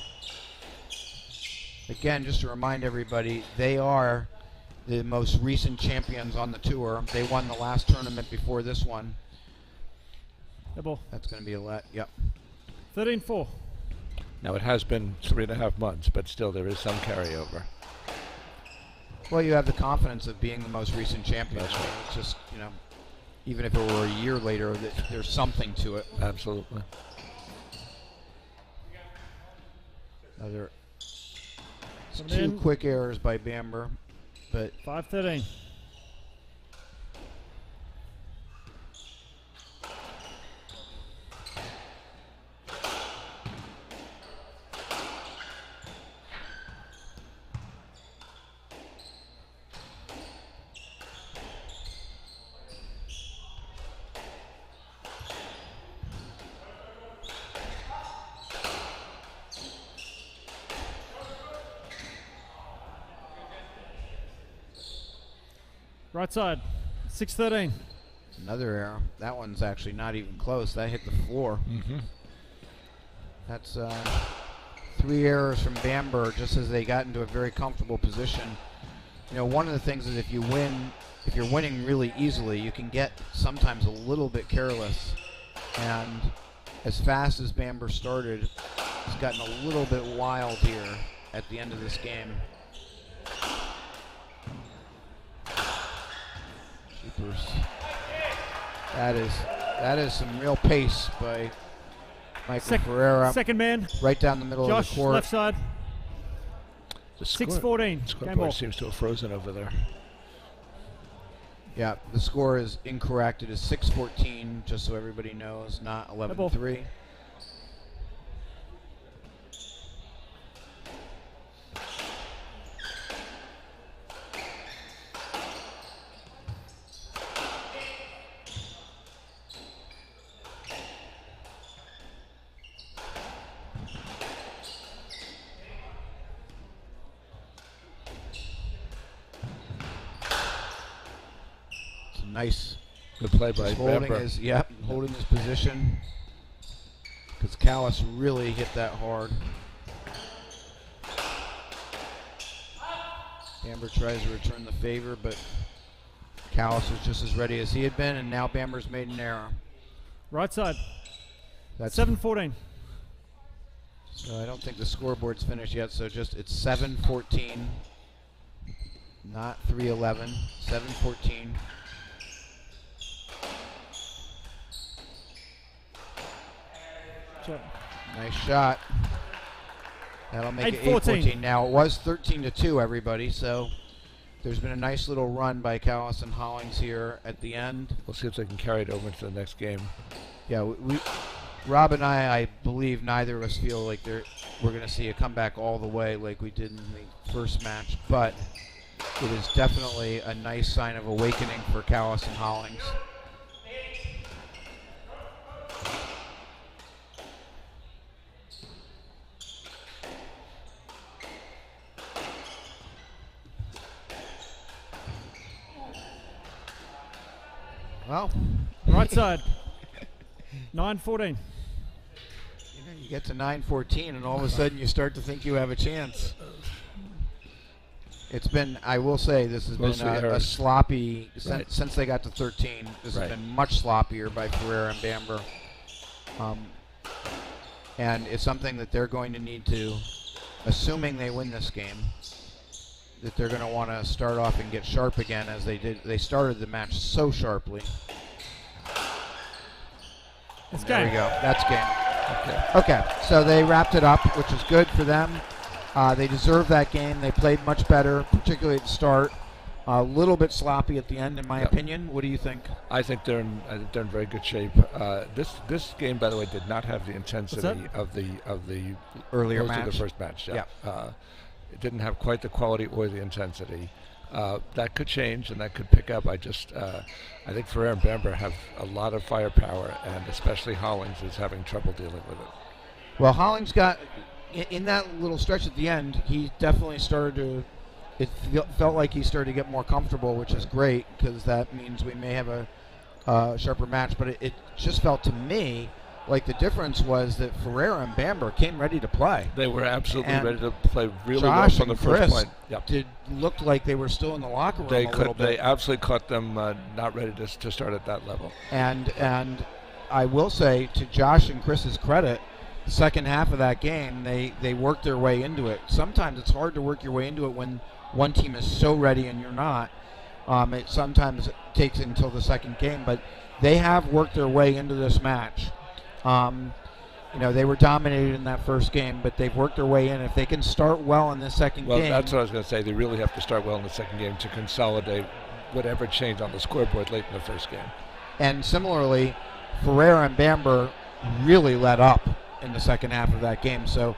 Again, just to remind everybody, they are the most recent champions on the tour. They won the last tournament before this one. Double. That's going to be a let. Yep. 13-4. Now, it has been 3.5 months, but still there is some carryover. Well, you have the confidence of being the most recent champion. That's I mean, right. it's just, even if it were a year later, there's something to it. Absolutely. Another Coming 2 in. quick errors by Bamber, but 5-13. Right side, 6-13. another error. That one's actually not even close. That hit the floor. Mm-hmm. That's 3 errors from Bamber just as they got into a very comfortable position. You know, one of the things is if you're winning really easily, you can get sometimes a little bit careless. And as fast as Bamber started, it's gotten a little bit wild here at the end of this game. Jeepers. That is some real pace by Michael Ferreira. Second man. Right down the middle Josh, of the court. left side. The 6-14. Game scoreboard ball. seems to have frozen over there. Yeah, the score is incorrect. It is 6-14, just so everybody knows, not 11-3. Nice. Good play by holding Bamber. Holding his position. Because Kallus really hit that hard. Bamber tries to return the favor, but Kallus was just as ready as he had been, and now Bamber's made an error. Right side. That's 7-14. So I don't think the scoreboard's finished yet, so just it's 7-14. Not 3-11. 7-14. Nice shot. That'll make it 8-14. Now it was 13-2, everybody. So there's been a nice little run by Kallus and Hollings here at the end. We'll see if they can carry it over into the next game. Yeah, Rob and I believe neither of us feel like we're going to see a comeback all the way like we did in the first match, but it is definitely a nice sign of awakening for Kallus and Hollings. Well, Right side. 9-14. You get to 9-14 and all of a sudden you start to think you have a chance. It's been, I will say, this has been a sloppy, since they got to 13, this has been much sloppier by Ferreira and Bamber. And it's something that they're going to need to, assuming they win this game, that they're going to want to start off and get sharp again as they did. They started the match so sharply. There we go. That's game. Okay, so they wrapped it up, which is good for them. They deserve that game. They played much better, particularly at the start. A little bit sloppy at the end, in my opinion. What do you think? I think they're in very good shape. This game, by the way, did not have the intensity of the earlier match. Of the first match. It didn't have quite the quality or the intensity. That could change and that could pick up. I think Ferreira and Bamber have a lot of firepower, and especially Hollings is having trouble dealing with it. Well, Hollings got, in that little stretch at the end, he definitely started to, it felt like he started to get more comfortable, which is great, because that means we may have a sharper match. But it just felt to me like the difference was that Ferreira and Bamber came ready to play. They were absolutely ready to play really Josh well from the first point. Looked like they were still in the locker room a little bit. They absolutely caught them not ready to start at that level. And I will say, to Josh and Chris's credit, the second half of that game, they worked their way into it. Sometimes it's hard to work your way into it when one team is so ready and you're not. It sometimes takes until the second game, but they have worked their way into this match. They were dominated in that first game, but they've worked their way in. If they can start well in the second game. Well, that's what I was going to say. They really have to start well in the second game to consolidate whatever changed on the scoreboard late in the first game. And similarly, Ferreira and Bamber really let up in the second half of that game. So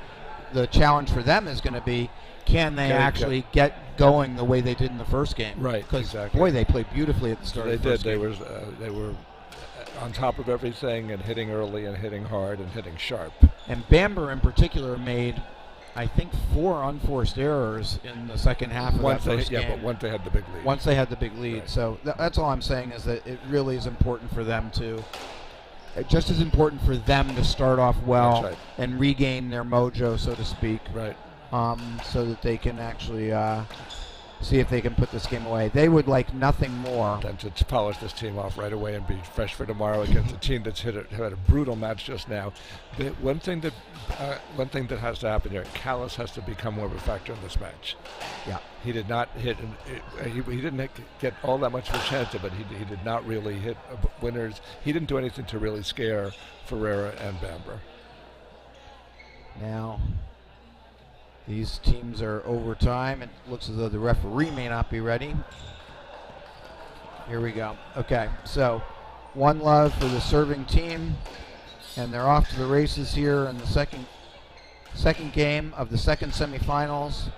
the challenge for them is going to be, can they actually get going the way they did in the first game? Right, because exactly. Boy, they played beautifully at the start of the first game. They were on top of everything and hitting early and hitting hard and hitting sharp. And Bamber in particular made, I think, 4 unforced errors in the second half of that first game. Yeah, but once they had the big lead. Once they had the big lead. Right. So that's all I'm saying, is that it really is important for them to just as important for them to start off well That's right. and regain their mojo, so to speak, Right. so that they can actually see if they can put this game away. They would like nothing more. And to polish this team off right away and be fresh for tomorrow against a team that's had a brutal match just now. One thing that has to happen here, Kallus has to become more of a factor in this match. Yeah. He did not hit. He didn't get all that much of a chance of it. He did not really hit winners. He didn't do anything to really scare Ferreira and Bamber. Now, these teams are overtime. It looks as though the referee may not be ready. Here we go. Okay, so 1-love for the serving team, and they're off to the races here in the second game of the second semifinals.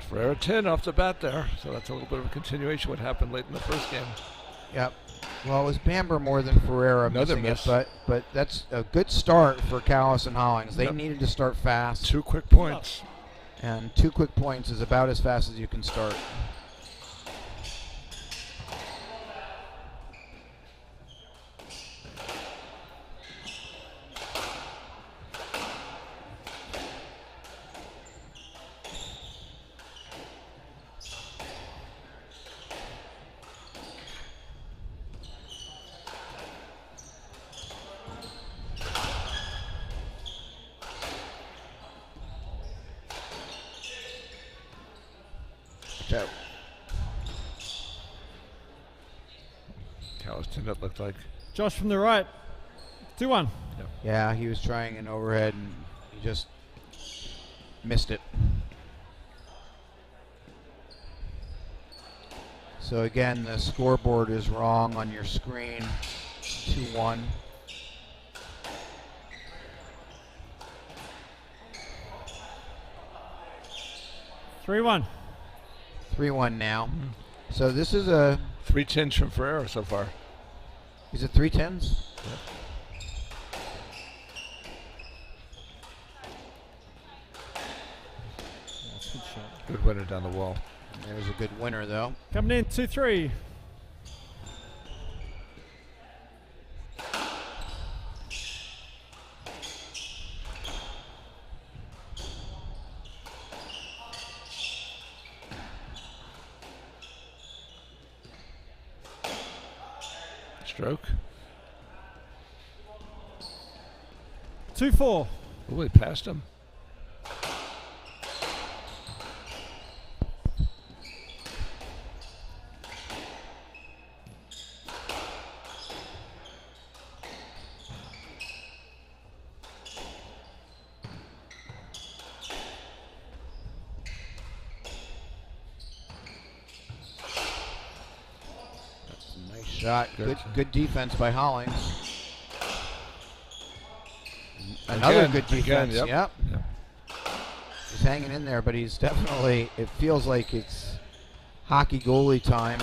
Ferreira 10 off the bat there, so that's a little bit of a continuation of what happened late in the first game. Yep. Well, it was Bamber more than Ferreira Another missing miss. it, but that's a good start for Kallus and Hollings. They Yep. needed to start fast, 2 quick points. and 2 quick points is about as fast as you can start. So, Kallus 10, it looked like. Josh from the right. 2-1. yeah, he was trying an overhead and he just missed it. So again, the scoreboard is wrong on your screen. 2-1. Three one. 3-1 now. So this is a, 3 10s from Ferreira so far. is it 3 10s? That's a good shot. Good winner down the wall. There's a good winner though. Coming in 2-3. Stroke. 2-4. Oh, he passed him. Nice shot. Good defense by Hollings. Another Again, good defense. again, yep. Yep. He's hanging in there, but he's definitely, it feels like it's hockey goalie time.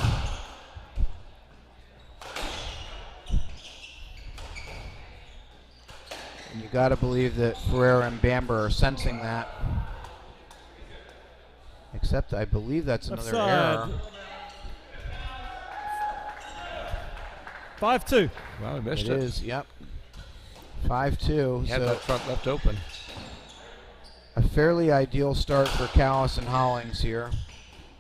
And you got to believe that Ferreira and Bamber are sensing that. Except I believe that's another Offside. error. 5-2. Wow, he missed It it. is, yep. 5-2. He had So that front left open. a fairly ideal start for Kallus and Hollings here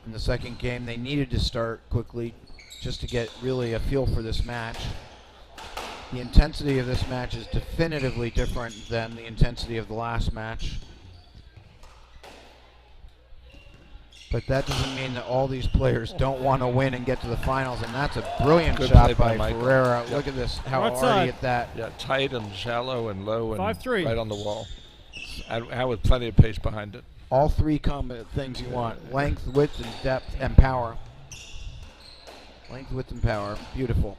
in the second game. They needed to start quickly just to get really a feel for this match. The intensity of this match is definitively different than the intensity of the last match. But that doesn't mean that all these players don't want to win and get to the finals, and that's a brilliant Good shot play by by Michael. Ferreira. Yep. Look at this, how Right hard side. he hit that. Yeah, tight and shallow and low and 5-3. right on the wall. And with plenty of pace behind it. All three things you want: length, width, and depth, and power. Length, width, and power. Beautiful.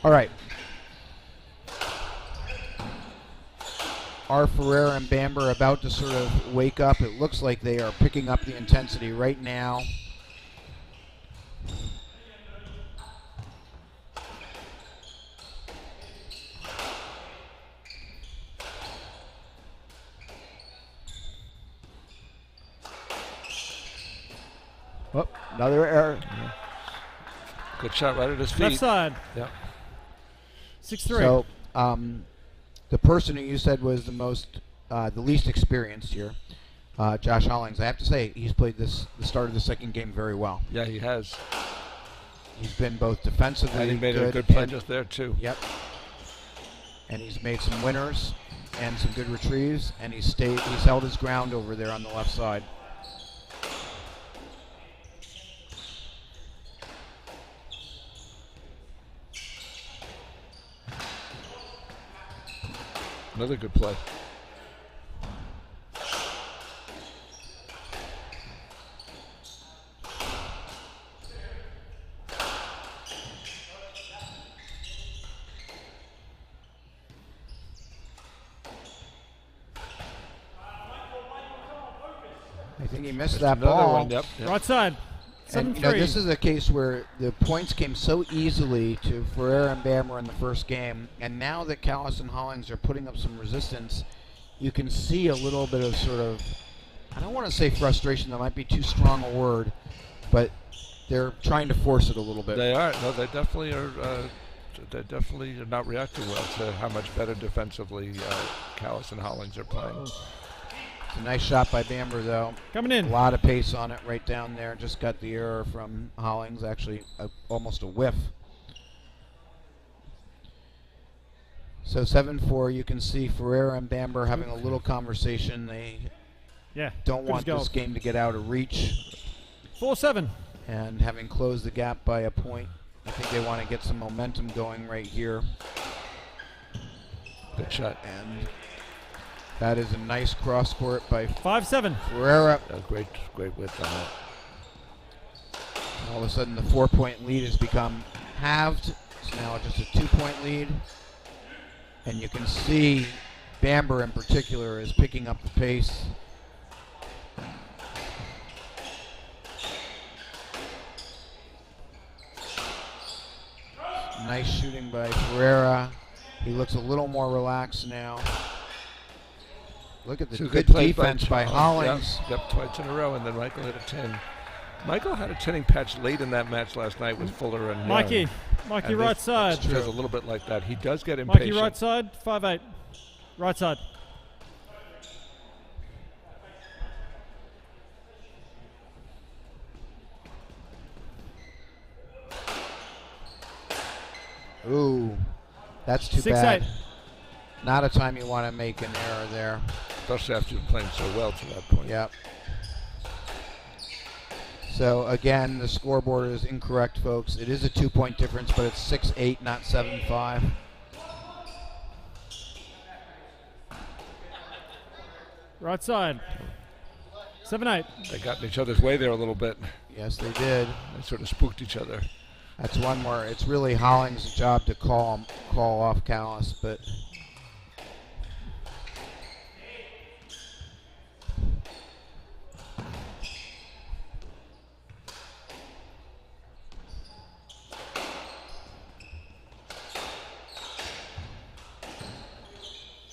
All right. Are Ferreira and Bamber about to sort of wake up? It looks like they are picking up the intensity right now. Oh, another error. Good shot right at his feet. Left side. Yeah. 6-3. So the person who you said was the least experienced here, Josh Hollings, I have to say he's played the start of the second game very well. Yeah, he has. He's been both defensively And he made a good good play and- just there, too. Yep. And he's made some winners and some good retrieves, and he's held his ground over there on the left side. Another good play. I think he missed Just that another ball. one, yep. Right side. And 7-3. this is a case where the points came so easily to Ferreira and Bamber in the first game, and now that Kallus and Hollings are putting up some resistance, you can see a little bit of sort of, I don't want to say frustration, that might be too strong a word, but they're trying to force it a little bit. They are. No, they definitely are. They definitely are not reacting well to how much better defensively Kallus and Hollings are playing. It's a nice shot by Bamber, though. Coming A in. lot of pace on it right down there. Just got the error from Hollings, actually almost a whiff. So 7-4, you can see Ferreira and Bamber having a little conversation. They Yeah. don't good want as this gold. game to get out of reach. 4-7. And having closed the gap by a point, I think they want to get some momentum going right here. Good shot. And that is a nice cross court by 5-7. Ferreira. Great width on that. All of a sudden, the 4-point lead has become halved. It's now just a 2-point lead. And you can see Bamber in particular is picking up the pace. Nice shooting by Ferreira. He looks a little more relaxed now. Look at the Two good plays defense by Hollings. Yep, twice in a row, and then Michael hit a 10. Michael had a 10-ing patch late in that match last night with Fuller and Mikey. Young. Mikey And right this side. feels a little bit like that. He does get Mikey impatient. right side. 5-8. Right side. Ooh, that's too 6-8. bad. Not a time you want to make an error there. Especially after you're playing so well to that point. Yep. So again, the scoreboard is incorrect, folks. It is a 2-point difference, but it's 6-8, not 7-5. Right side. 7-8. They got in each other's way there a little bit. Yes, they did. They sort of spooked each other. That's one where it's really Hollings' job to call off Kallus, but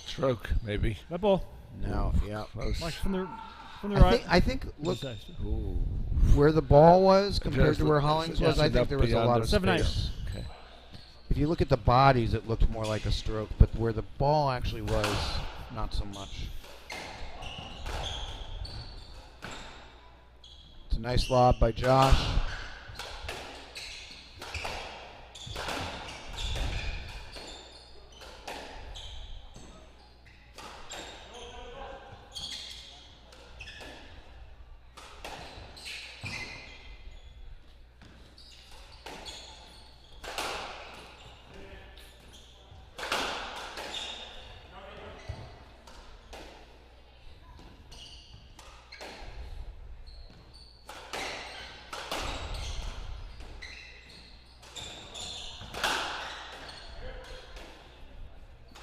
Stroke, maybe. That ball. no, yeah. Close. Mike from the right. I think look Ooh. where the ball was compared Just to where look- Hollings just was. I think enough there was a beyond lot the of 7-8. space. Okay. If you look at the bodies, it looked more like a stroke, but where the ball actually was, not so much. It's a nice lob by Josh.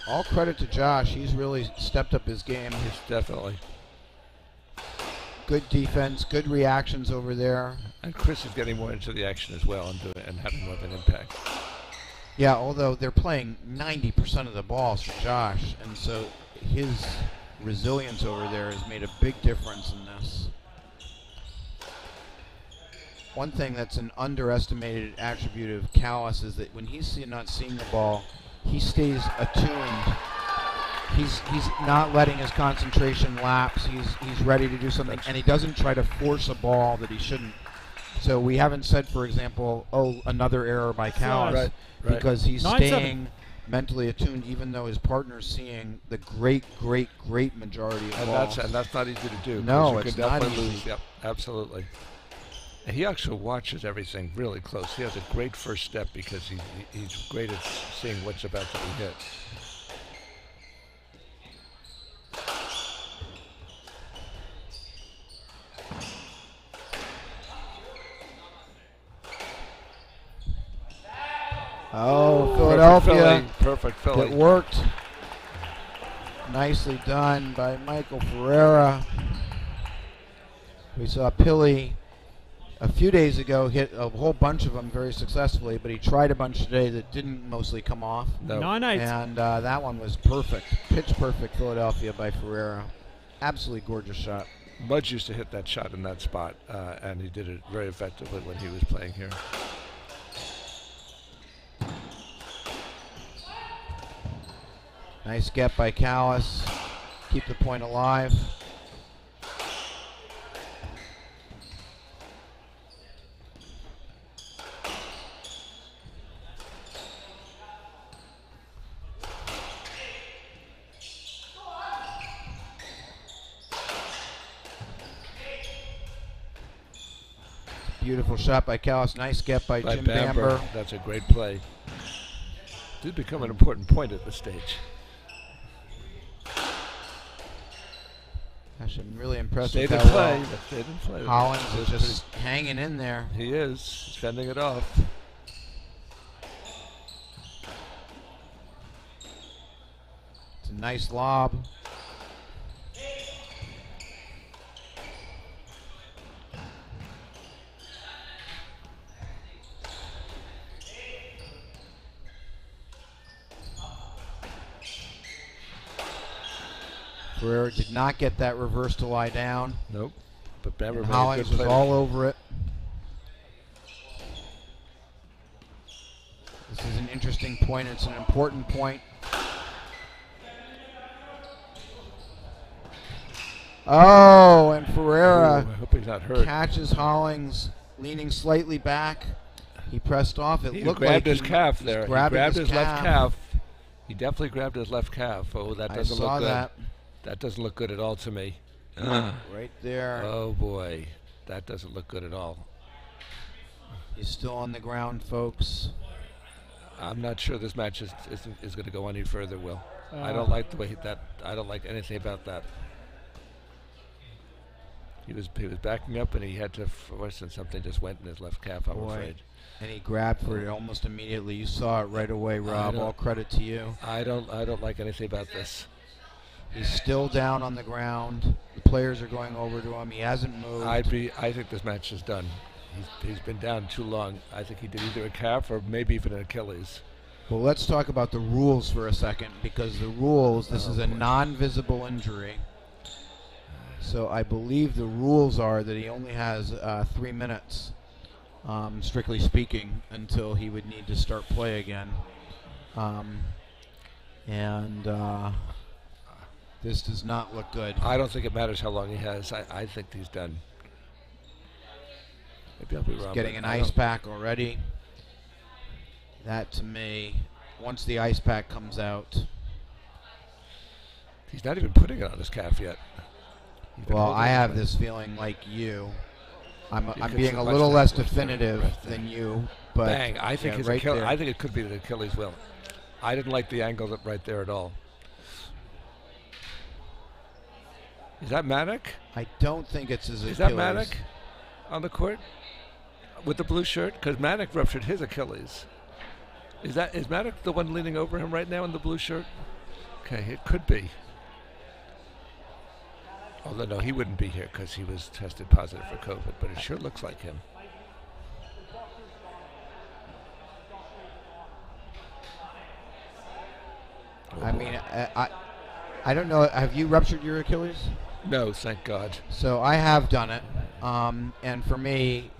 All credit to Josh. He's really stepped up his game. Yes, definitely. Good defense, good reactions over there. And Chris is getting more into the action as well and having more of an impact. Yeah, although they're playing 90% of the balls for Josh, and so his resilience over there has made a big difference in this. One thing that's an underestimated attribute of Kallus is that when he's not seeing the ball, he stays attuned. He's not letting his concentration lapse. He's ready to do something, and he doesn't try to force a ball that he shouldn't. So we haven't said, for example, another error by Kallus, Right. because he's 9-7. staying mentally attuned, even though his partner's seeing the great majority of balls. And that's not easy to do. No, you it's could not definitely easy. lose. Yep, absolutely. And he actually watches everything really close. He has a great first step because he's great at seeing what's about to be hit. Oh, Philadelphia. Perfect Philly. It worked. Nicely done by Michael Ferreira. We saw Pili a few days ago hit a whole bunch of them very successfully, but he tried a bunch today that didn't mostly come off. No. 9-8. And that one was perfect. Pitch perfect Philadelphia by Ferreira. Absolutely gorgeous shot. Mudge used to hit that shot in that spot, and he did it very effectively when he was playing here. Nice get by Kallus. Keep the point alive. Beautiful shot by Kallus. Nice get by Jim Bamber. That's a great play. Did become an important point at this stage. Gosh, I'm really impressed Stayed with in how play. well Stayed in play. Hollins is just hanging in there. He is fending it off. It's a nice lob. Ferreira did not get that reverse to lie down. Nope. But Bamber And made a Hollins good was play. all over it. This is an interesting point. It's an important point. Oh, and Ferreira Ooh, I hope he's not hurt. catches Hollins leaning slightly back. He pressed off. It He looked grabbed like his calf there. He grabbed his left calf. He definitely grabbed his left calf. Oh, that I doesn't saw look good. that That doesn't look good at all to me. right there. Oh boy, that doesn't look good at all. He's still on the ground, folks. I'm not sure this match is going to go any further, Will. I don't like the way I don't like anything about that. He was backing up and he had to force, and something just went in his left calf, I'm Boy. afraid. And he grabbed for it almost immediately. You saw it right away, Rob. know. All credit to you. I don't like anything about this. He's still down on the ground. The players are going over to him. He hasn't moved. I think this match is done. He's been down too long. I think he did either a calf or maybe even an Achilles. Well, let's talk about the rules for a second, because the rules, this is a non-visible injury. So I believe the rules are that he only has 3 minutes, strictly speaking, until he would need to start play again. This does not look good. I don't think it matters how long he has. I think he's done. Maybe I'll be wrong. Getting but an I ice don't- pack already. That, to me, once the ice pack comes out. He's not even putting it on his calf yet. He's been Well, holding I it have like- this feeling like you. I'm could being see a much little that less was definitive very than you, but Bang! I think yeah, his right Achilles. there. I think it could be the Achilles wheel. I didn't like the angle right there at all. Is that Manek? I don't think it's his Is Achilles. that Manek on the court with the blue shirt? Because Manek ruptured his Achilles. Is Manek the one leaning over him right now in the blue shirt? Okay, it could be. Although no, he wouldn't be here because he was tested positive for COVID. But it sure looks like him. Oh, I boy. mean, I don't know. Have you ruptured your Achilles? No, thank God. So I have done it, and for me,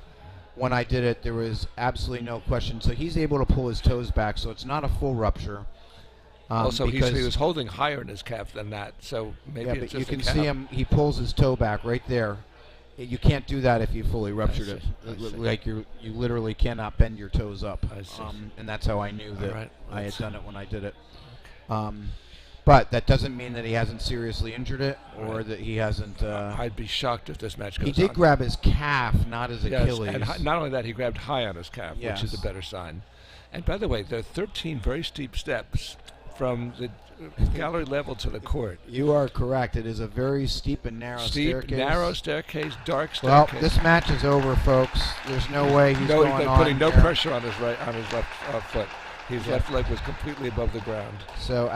when I did it, there was absolutely no question. So he's able to pull his toes back, so it's not a full rupture. Also, he was holding higher in his calf than that, so maybe yeah, it's but just you can the calf. see him. He pulls his toe back right there. You can't do that if you fully ruptured it. Like you literally cannot bend your toes up. I see. And that's how I knew that right. I had done it when I did it. But that doesn't mean that he hasn't seriously injured it or that he hasn't. I'd be shocked if this match goes on. He did grab his calf, not his Achilles. And not only that, he grabbed high on his calf, Yes. which is a better sign. And by the way, there are 13 very steep steps from the gallery level to the court. You are correct. It is a very steep and narrow staircase. Narrow staircase, dark Well, staircase. this match is over, folks. There's no way he's going they're on putting no here. pressure on his left foot. His left leg was completely above the ground. So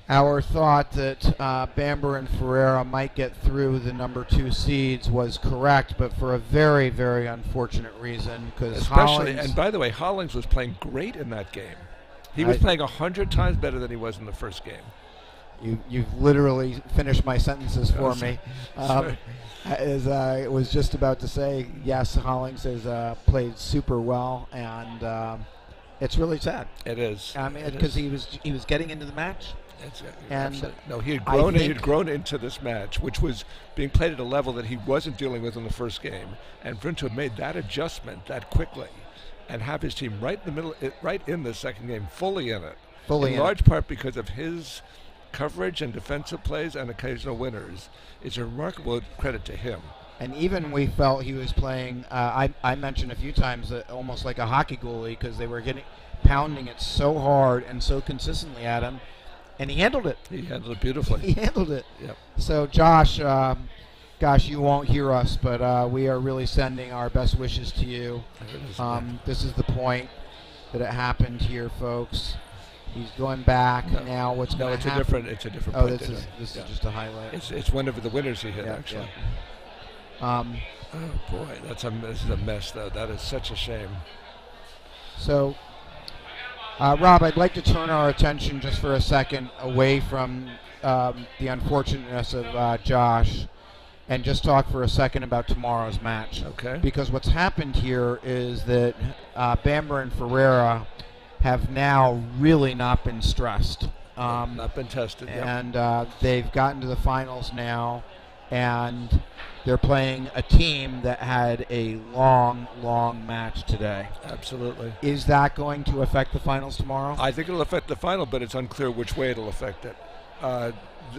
our thought that Bamber and Ferreira might get through the number 2 seeds was correct, but for a very, very unfortunate reason, because Hollings. And by the way, Hollings was playing great in that game. He was playing 100 times better than he was in the first game. You've literally finished my sentences for me. As I was just about to say, yes, Hollings has played super well, and it's really sad. It is. I mean, because he was getting into the match. He had grown into this match, which was being played at a level that he wasn't dealing with in the first game, and for him to have made that adjustment that quickly, and have his team right in the middle, right in the second game, fully in it, in large part because of his coverage and defensive plays and occasional winners, is a remarkable credit to him. And even we felt he was playing. I mentioned a few times almost like a hockey goalie, because they were pounding it so hard and so consistently at him. And he handled it. He handled it beautifully. He handled it. Yep. So, Josh, gosh, you won't hear us, but we are really sending our best wishes to you. This is the point that it happened here, folks. He's going back now. What's going to happen? It's a different Oh, point. this is just a highlight. It's one of the winners he hit, actually. Yeah. Oh, boy. This is a mess, though. That is such a shame. So, Rob, I'd like to turn our attention just for a second away from the unfortunateness of Josh and just talk for a second about tomorrow's match. Okay. Because what's happened here is that Bamber and Ferreira have now really not been stressed. Not been tested, and they've gotten to the finals now, and they're playing a team that had a long, long match today. Absolutely. Is that going to affect the finals tomorrow? I think it'll affect the final, but it's unclear which way it'll affect it.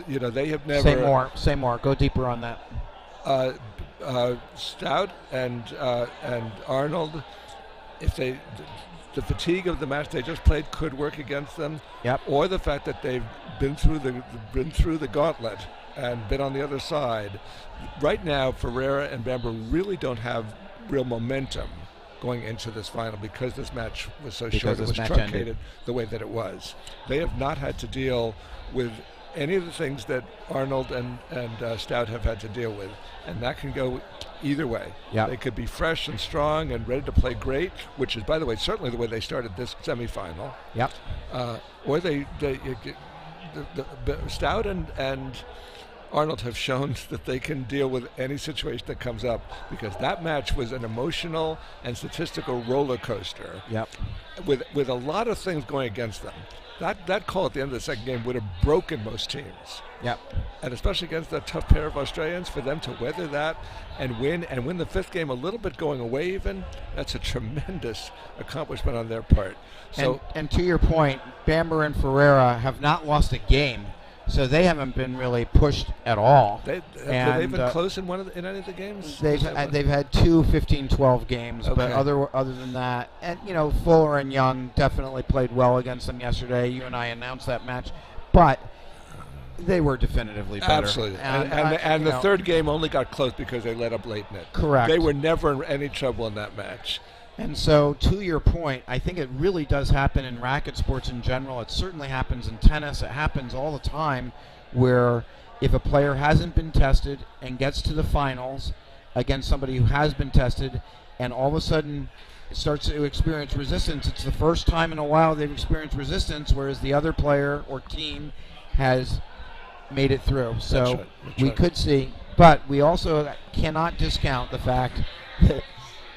They have never... Say more. Go deeper on that. Stout and Arnold, if the fatigue of the match they just played could work against them. Yep. Or the fact that they've been through the gauntlet and been on the other side. Right now, Ferreira and Bamber really don't have real momentum going into this final because this match was so short. It was truncated the way that it was. They have not had to deal with any of the things that Arnold and Stout have had to deal with, and that can go either way. Yep. They could be fresh and strong and ready to play great, which is, by the way, certainly the way they started this semifinal. Yep. Or Stout and Arnold have shown that they can deal with any situation that comes up, because that match was an emotional and statistical roller coaster. Yep. With a lot of things going against them. That call at the end of the second game would have broken most teams. Yep. And especially against that tough pair of Australians, for them to weather that and win the fifth game a little bit going away even, that's a tremendous accomplishment on their part. So and to your point, Bamber and Ferreira have not lost a game, so they haven't been really pushed at all. They've been close in any of the games? They've had two 15-12 games, okay. But other than that, and Fuller and Young definitely played well against them yesterday. You and I announced that match, but they were definitively better. Absolutely. And the third game only got close because they let up late in it. Correct. They were never in any trouble in that match. And so, to your point, I think it really does happen in racket sports in general. It certainly happens in tennis. It happens all the time, where if a player hasn't been tested and gets to the finals against somebody who has been tested, and all of a sudden starts to experience resistance, it's the first time in a while they've experienced resistance, whereas the other player or team has made it through. So we could see, but we also cannot discount the fact that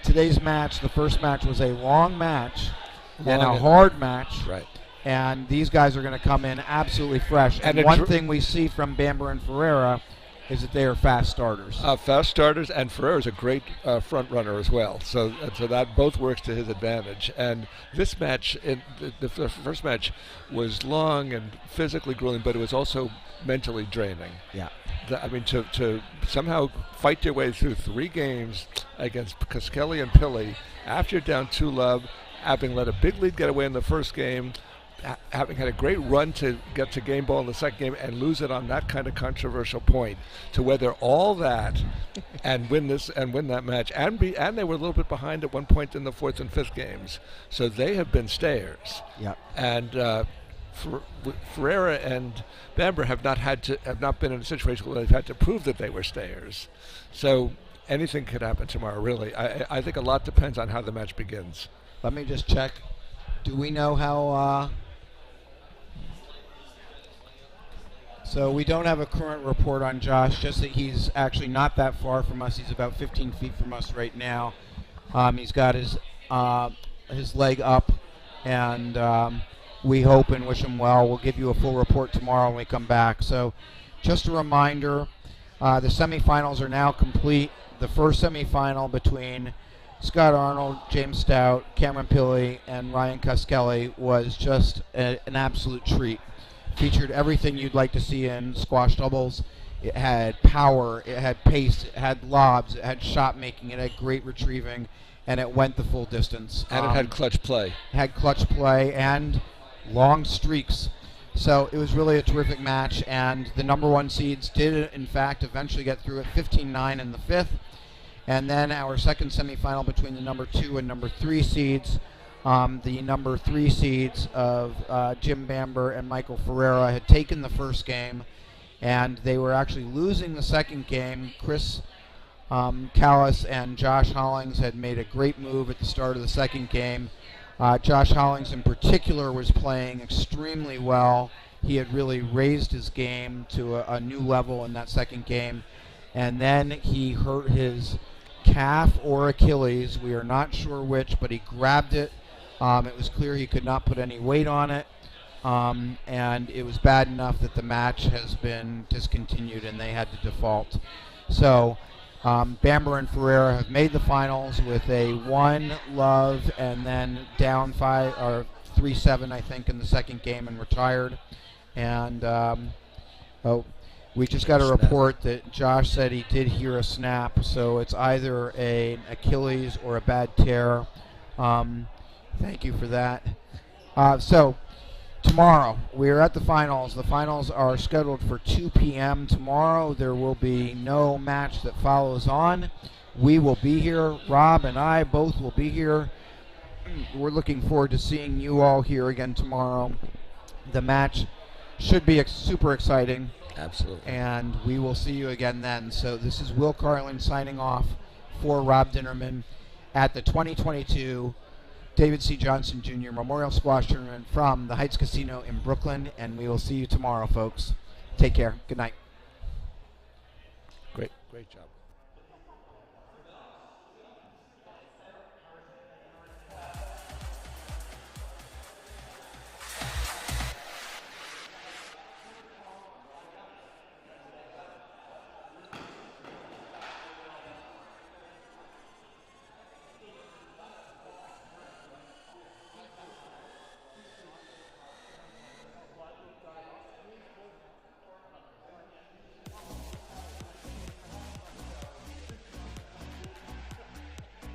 today's match, the first match, was a long match, and a hard match. Right. And these guys are going to come in absolutely fresh. And one thing we see from Bamber and Ferreira is that they are fast starters. Fast starters, and Ferreira's a great front runner as well. So that both works to his advantage. And this match, the first match, was long and physically grueling, but it was also mentally draining. Yeah. I mean, to somehow fight your way through 3 games against Kallus and Pili after you're down 2-love, having let a big lead get away in the first game, having had a great run to get to game ball in the second game and lose it on that kind of controversial point, to weather all that and win that match, and they were a little bit behind at one point in the 4th and 5th games, so they have been stayers. Yeah. And Ferreira and Bamber have not been in a situation where they've had to prove that they were stayers. So anything could happen tomorrow. Really, I think a lot depends on how the match begins. Let me just check. Do we know how? So we don't have a current report on Josh, just that he's actually not that far from us. He's about 15 feet from us right now. He's got his leg up, and we hope and wish him well. We'll give you a full report tomorrow when we come back. So just a reminder, the semifinals are now complete. The first semifinal between Scott Arnold, James Stout, Cameron Pili, and Ryan Kallus was just an absolute treat. Featured everything you'd like to see in squash doubles. It had power, it had pace, it had lobs, it had shot making, it had great retrieving, and it went the full distance. And it had clutch play. It had clutch play and long streaks. So it was really a terrific match, and the number 1 seeds did, in fact, eventually get through at 15-9 in the 5th. And then our second semifinal between the number 2 and number 3 seeds. The number 3 seeds of Jim Bamber and Michael Ferreira had taken the first game, and they were actually losing the second game. Chris Kallus and Josh Hollings had made a great move at the start of the second game. Josh Hollings in particular was playing extremely well. He had really raised his game to a new level in that second game, and then he hurt his calf or Achilles. We are not sure which, but he grabbed it. It was clear he could not put any weight on it, and it was bad enough that the match has been discontinued and they had to default. So Bamber and Ferreira have made the finals with a 1-love and then down 3-7, I think, in the second game and retired. And we just got a report that Josh said he did hear a snap, so it's either an Achilles or a bad tear. Thank you for that. So tomorrow we are at the finals. The finals are scheduled for 2 p.m. tomorrow. There will be no match that follows on. We will be here. Rob and I both will be here. We're looking forward to seeing you all here again tomorrow. The match should be super exciting. Absolutely. And we will see you again then. So this is Will Carlin signing off for Rob Dinnerman at the 2022 David C. Johnson Jr. Memorial Squash Tournament from the Heights Casino in Brooklyn, and we will see you tomorrow, folks. Take care. Good night. Great job.